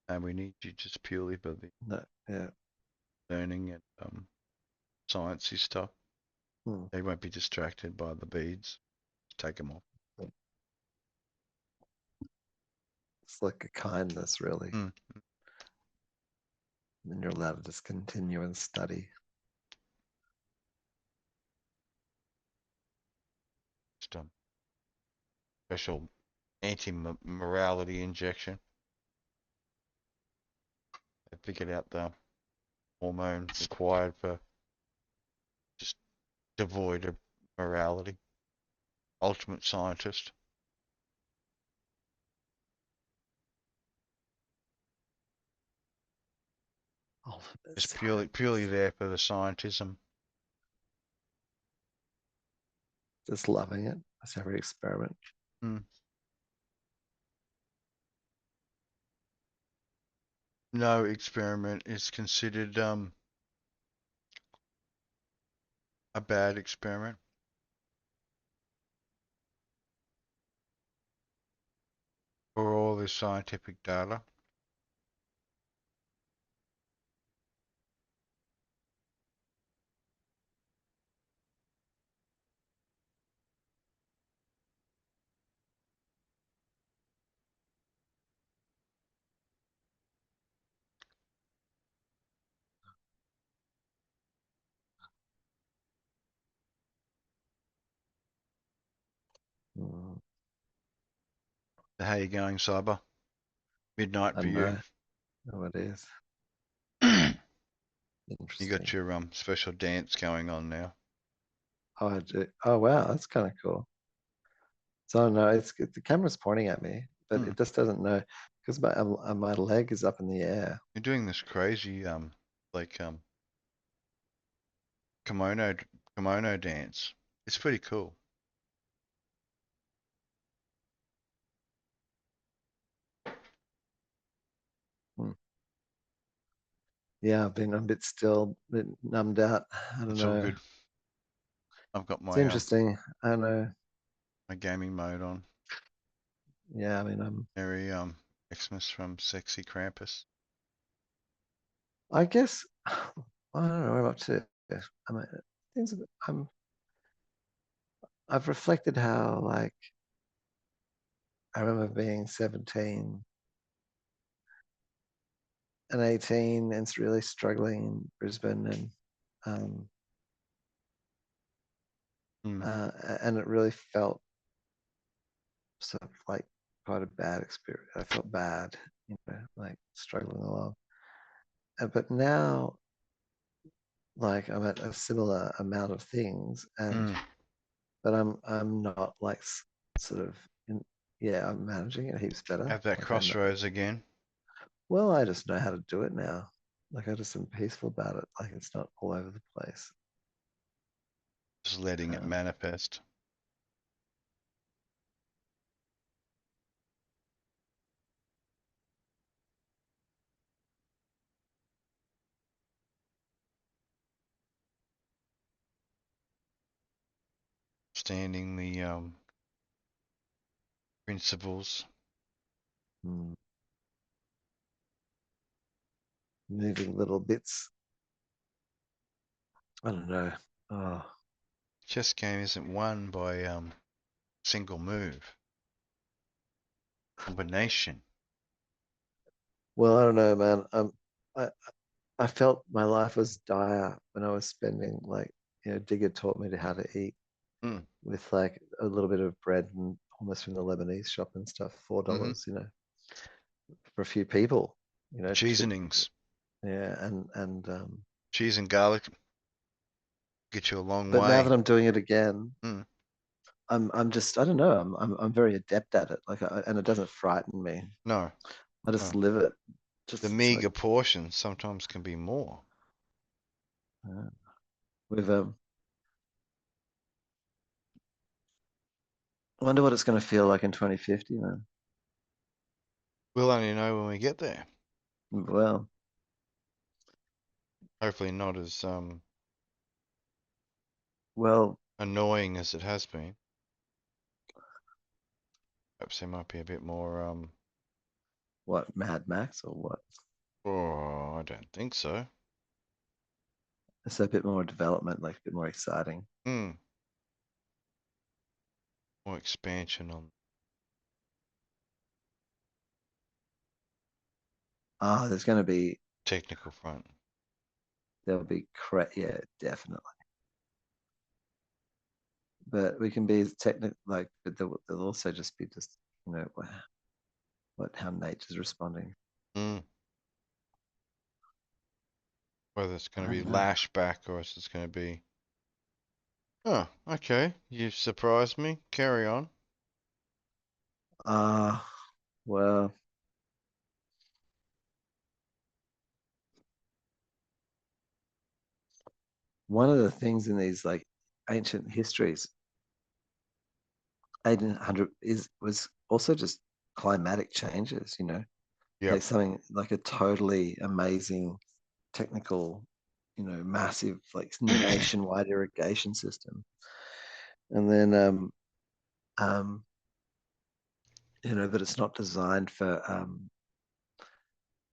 And we need you just purely for the No, yeah. learning and sciencey stuff. Hmm. They won't be distracted by the beads. Just take them off. It's like a kindness, really. Mm. And you're allowed to just continue and study. Just special anti-morality injection. They figured out the hormone required for just devoid of morality. Ultimate scientist. Oh, Just purely there for the scientism. just loving it. That's every experiment. Mm. No experiment is considered a bad experiment. For all this scientific data. Mm, How you going, Cyber? Midnight I for you. know. Oh, it is You got interesting. your special dance going on now. Oh, I do. Oh, wow, that's kind of cool. So no, the camera's pointing at me, but Hmm. it just doesn't know because my leg is up in the air. You're doing this crazy like kimono kimono dance. It's pretty cool. Hmm. Yeah, I've been a bit still, a bit numbed out. I don't It's all know. good. I've got It's my interesting. I don't know. my gaming mode on. Yeah, I mean, Very Xmas from Sexy Krampus. I guess I don't know. I'm up to. I mean, things. I've reflected how like I remember being 17 and 18 and really struggling in Brisbane um, Hmm. and it really felt sort of like quite a bad experience. I felt bad, like struggling along. But now, like I'm at a similar amount of things, Hmm. but I'm not like sort of in, yeah, I'm managing it heaps better. Have that Like I know, crossroads again. well, I just know how to do it now. Like I just am peaceful about it. Like it's not all over the place. Just letting it Um, manifest. Standing the principles. mm, moving little bits. I don't know. Oh, Chess game isn't won by single move. Combination. well, I don't know, man. I I felt my life was dire when I was spending like, Digger taught me how to eat Hmm. with like a little bit of bread and almost from the Lebanese shop and stuff, $4, Mm-hmm. for a few people, Cheesenings. yeah, Cheese and garlic get you a long but now way. that I'm doing it again, Mm. I'm just I don't know, I'm very adept at it, like and it doesn't frighten me. No, I just no. live it. The Just it's like meager portions sometimes can be more. uh, with I wonder what it's going to feel like in 2050, man. We'll only know when we get there. Well, Hopefully not as well, annoying as it has been. Perhaps there might be a bit more what, Mad Max or what? oh, I don't think so. It's a bit more development, like a bit more exciting. Hmm. More expansion on Ah, there's going to be technical front. there'll be yeah, definitely. But we can be technical, like, but there'll also just be just what how nature's responding. Hmm. Whether it's going I to be don't know. lashback or it's just going to be oh, okay. You've surprised me. Carry on. Ah, well, one of the things in these like ancient histories, 1800 was also just climatic changes. Yep. like something like a totally amazing technical, massive like nationwide irrigation system. And then but it's not designed for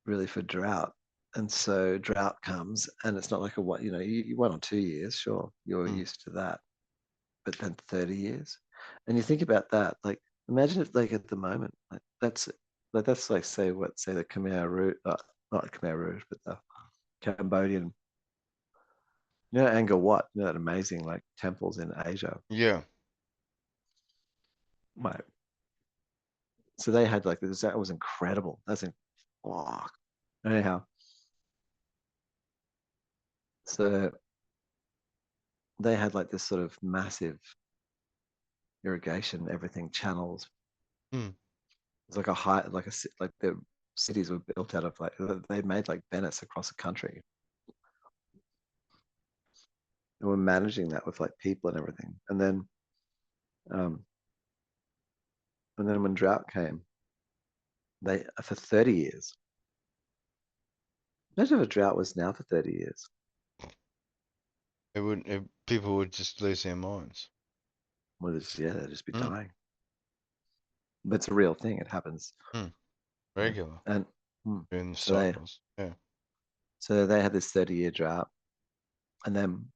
really for drought. And so drought comes and it's not like a what, 1 or 2 years, sure, you're used to that. But then 30 years. And you think about that, like imagine if like at the moment, that's like say the Khmer Rouge, not Khmer Rouge, but the Cambodian, Angkor Wat, that amazing like temples in Asia. Yeah. Right. So they had like this, that was incredible. Oh, anyhow. So they had like this sort of massive irrigation, everything channels. Hmm. It's like like the cities were built out of like they made like Venice across the country. And we're managing that with like people and everything. Um, and then when drought came, they for 30 years. Imagine if a drought was now for 30 years. People would just lose their minds. Well, they'd just be Hmm. dying. But it's a real thing. It happens. Hmm. Regular. And In the so they cycles. Yeah. so they had this 30-year drought. And then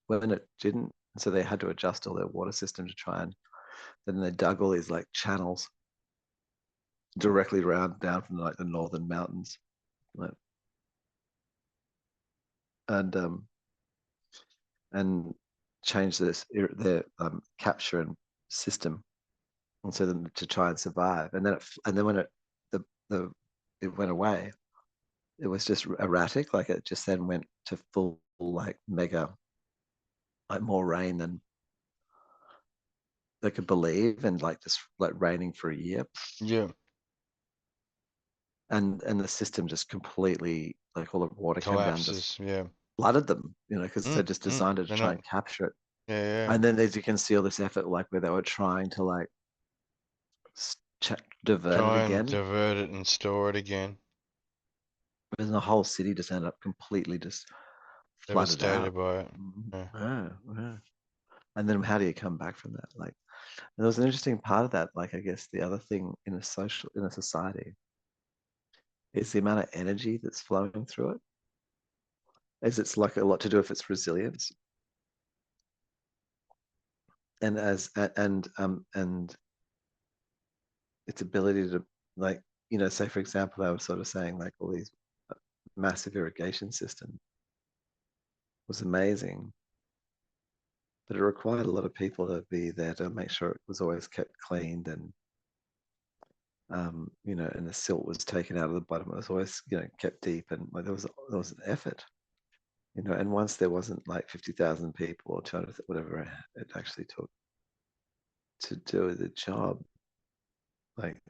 when it didn't, so they had to adjust all their water system to try and then they dug all these like channels directly down from like the northern mountains. Like, and and change their capture and system, and so then to try and survive. And then when the it went away, it was just erratic. Like it just then went to full like mega, like more rain than they could believe, and like just like raining for a year. Yeah. And the system just completely like all the water came down, just Collapses. Yeah. flooded them. Because they just Mm. designed it to They're try not. and capture it. Yeah. Yeah. And then as you can see all this effort like where they were trying to like divert it Try and again, divert it and store it again. and the whole city just ended up completely just flooded Devastated out. by it. Yeah. Yeah, yeah. And then how do you come back from that? Like, there was an interesting part of that. Like, I guess the other thing in a society is the amount of energy that's flowing through it. Is it's like a lot to do with its resilience and and its ability to like say for example, I was sort of saying like all these massive irrigation system was amazing, but it required a lot of people to be there to make sure it was always kept cleaned and and the silt was taken out of the bottom. It was always kept deep, and like there was an effort, and once there wasn't like 50,000 people or 200 whatever it actually took to do the job, like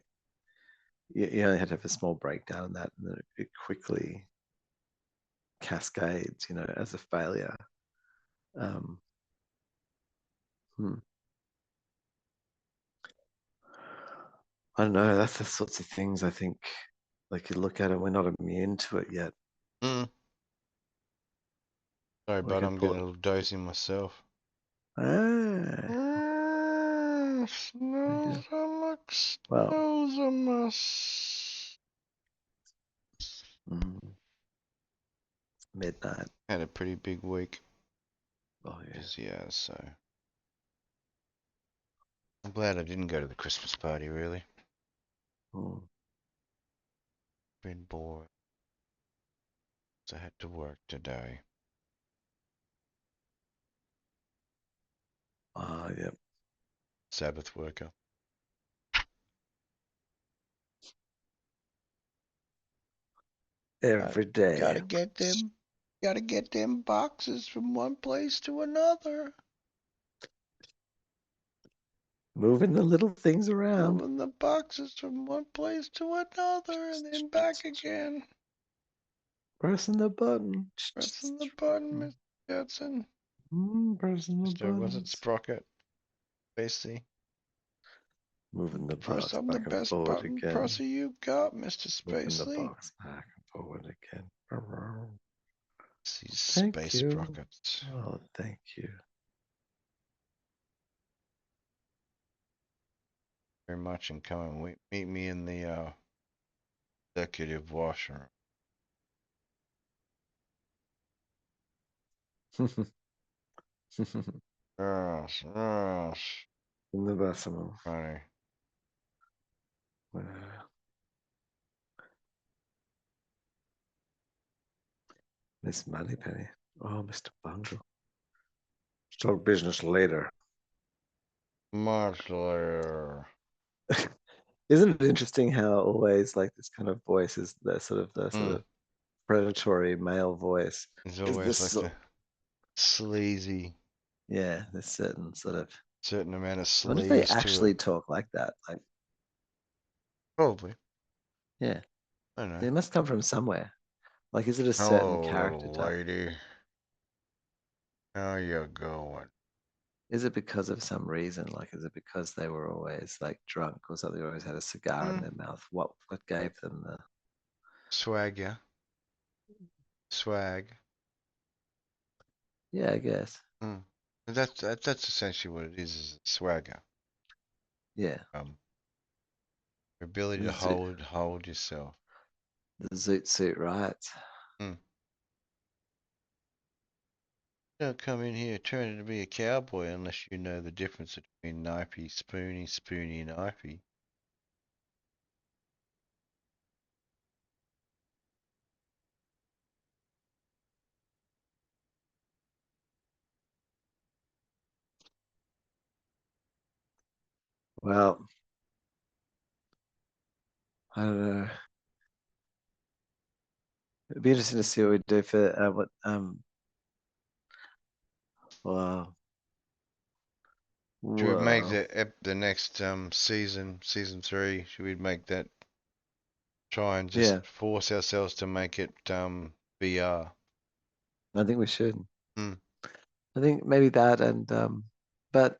you only had to have a small breakdown in that, and then it quickly cascades, as a failure. Um, hmm. I don't know. That's the sorts of things I think, like you look at it, we're not immune to it yet. Mm. Sorry, We but can I'm pull getting it. a little dozy myself. Ah, Smells like well, smells of my. mm, midnight. Had a pretty big week. Oh yeah. Yeah, so I'm glad I didn't go to the Christmas party. Really, Mm. been bored. So I had to work today. Ah, yeah. Sabbath worker. Every day. Gotta get them. Gotta get them boxes from one place to another. Moving the little things around. Moving the boxes from one place to another and then back again. Pressing the button. Pressing the button, Mr. Judson. Pressing the Was it buttons. Sprocket? Basically. Moving the Press box on the back and best forward button again. presser you got, Mr. Moving the Spacely. box back and forward again. These Thank space you. rockets. Oh, thank you. Very much, and come and meet me in the executive washroom. Yes, yes. In the bathroom. Funny. Miss Moneypenny. Oh, Mr. Bungle. Talk business later. Much later. Isn't it interesting how always like this kind of voice is the sort of predatory male voice? It's Is always this like the sleazy, yeah, there's certain sort of certain amount of I wonder if they sleaze to actually it. talk like that. Like, Probably. yeah, I don't know. it must come from somewhere. Like, is it a certain Hello, character little type? lady. How you going? Is it because of some reason? Like, is it because they were always like drunk or something? They always had a cigar in their mouth. What gave them the Swag, yeah. Swag. yeah, I guess. Mm. That's essentially what it is a swagger. Yeah. Ability The to zoot, hold yourself. the zoot suit riots. Mm. Don't come in here turning to be a cowboy unless you know the difference between knifey, spoony, spoony, knifey. Well, I don't know. It'd be interesting to see what we do for what wow. Should we make Whoa. the next season 3? Should we make that? Try and just Yeah, force ourselves to make it VR. I think we should. Hmm. I think maybe that and but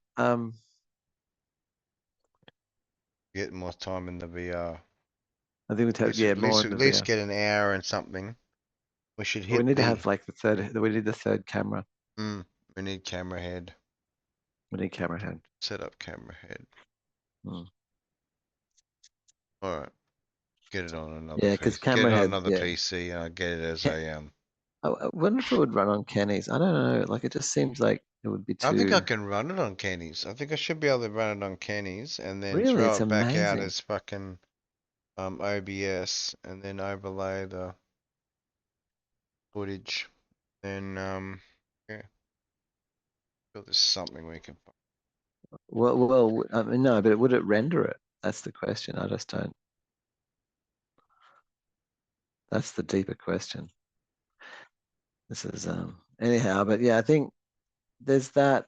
Get more time in the VR. I think we'd have yeah, At more least in at the least VR. get an hour and something. We should But we hit need to the. have like the third we need the third camera. We need camera head. We need camera head. Set up camera head. Hmm. All right. Get it on another Yeah, because PC. Get camera it on head, another yeah. PC, and I'll get it as Ca- a I wonder if it would run on Kenny's. I don't know. Like it just seems like it would be I think I too can run it on Kenny's. I think I should be able to run it on Kenny's and then really, throw it's it back out amazing. as fucking OBS and then overlay the footage. Then yeah, feel there's something we can. Well, I mean, no, but would it render it? That's the question. I just don't. That's the deeper question. This is anyhow, but yeah, I think there's that.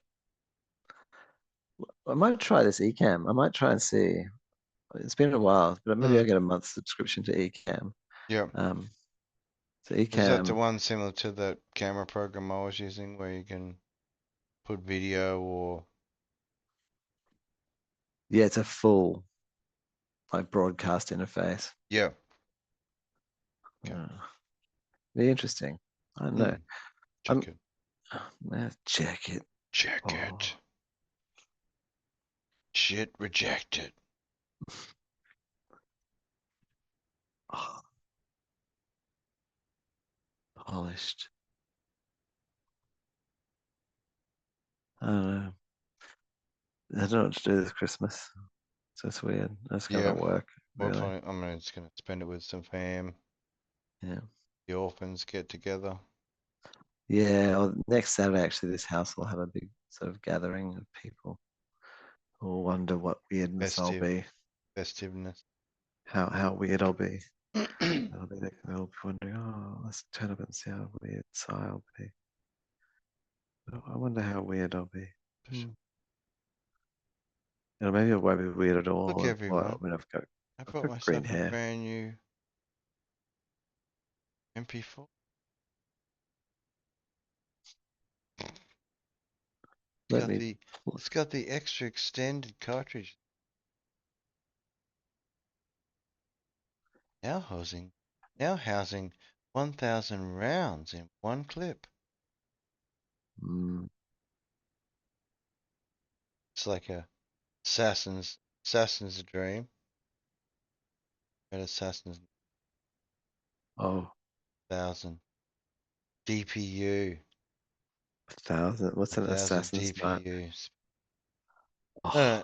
I might try this Ecamm. I might try and see. It's been a while, but maybe I'll get a month subscription to Ecamm. Yeah. Um, so Is that the Ecamm, one similar to that camera program I was using where you can put video or yeah, it's a full like broadcast interface. yeah. Okay. Uh, be interesting. I don't know. Check I'm it. check it. Check Oh, it. Shit rejected. oh, polished. I don't know. I don't know what to do this Christmas. So it's weird. I just Yeah. gotta work, Well, really. I'm just gonna spend it with some fam. Yeah. The orphans get together. Yeah. Well, next Saturday, actually, this house will have a big sort of gathering of people who will wonder what weirdness I'll Festive. be, Festiveness. how weird I'll be. They'll be wondering, oh, let's turn up and see how weird I'll be. I wonder how weird I'll be. Hmm. You know, maybe I won't be weird at all. Look, Well, everyone. I mean, I I've bought got green myself a hair. brand new MP4. It's got Let me. the it's got the extra extended cartridge. Now housing 1,000 rounds in one clip. Mm. It's like a assassin's dream. An assassin's Oh, 1,000 DPU. 1,000. What's an 1,000 assassin's name? DPUs. Oh,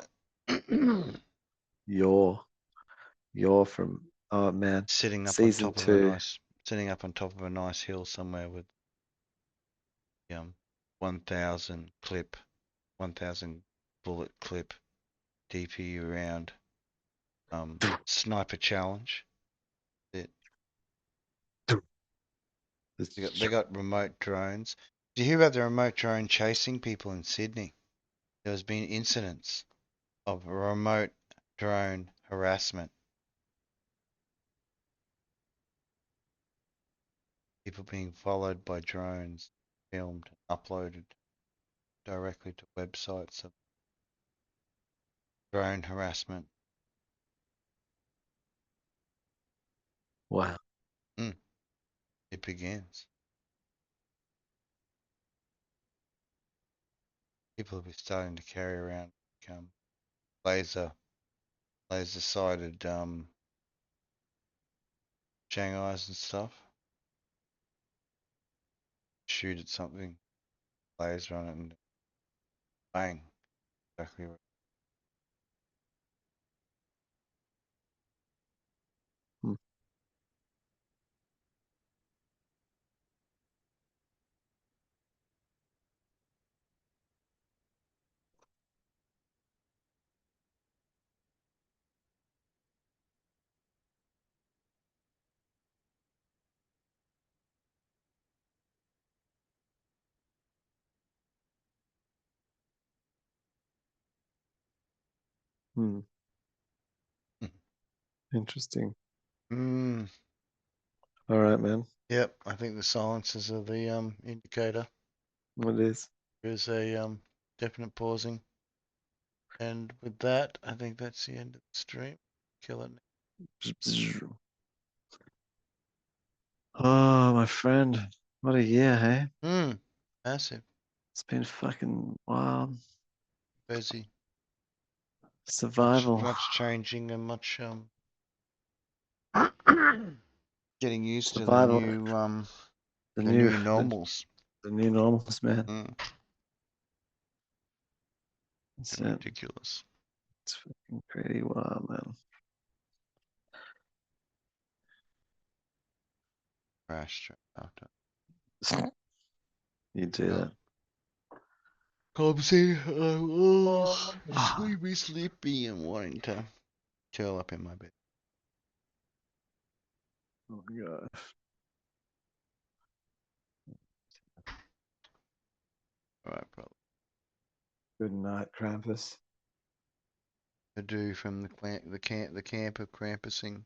you're from, oh man, Sitting up on season top of a 2. nice hill somewhere with 1,000 clip, 1,000 bullet clip DPU round sniper challenge. It, they got remote drones. Did you hear about the remote drone chasing people in Sydney? There's been incidents of remote drone harassment. People being followed by drones, filmed, uploaded directly to websites of drone harassment. Wow. It begins. People will be starting to carry around laser sighted Shanghais and stuff. Shoot at something, laser on it, and bang. Exactly right. Hmm. Hmm. Interesting. Mm, All right, man. yep, I think the silences are the indicator. What is? There's a definite pausing. And with that, I think that's the end of the stream. Kill it. Oh, my friend. What a year, hey? Massive. It's been fucking wild. Busy. Survival. Much changing and much getting used to Survival. The the new new normals. the new normals, man. It's, Ridiculous. it's fucking pretty wild, man. Crash after. You do that. Come see, sleepy and wanting to curl up in my bed. Oh my god. All right, brother. Good night, Krampus. Adieu from the camp of Krampusing.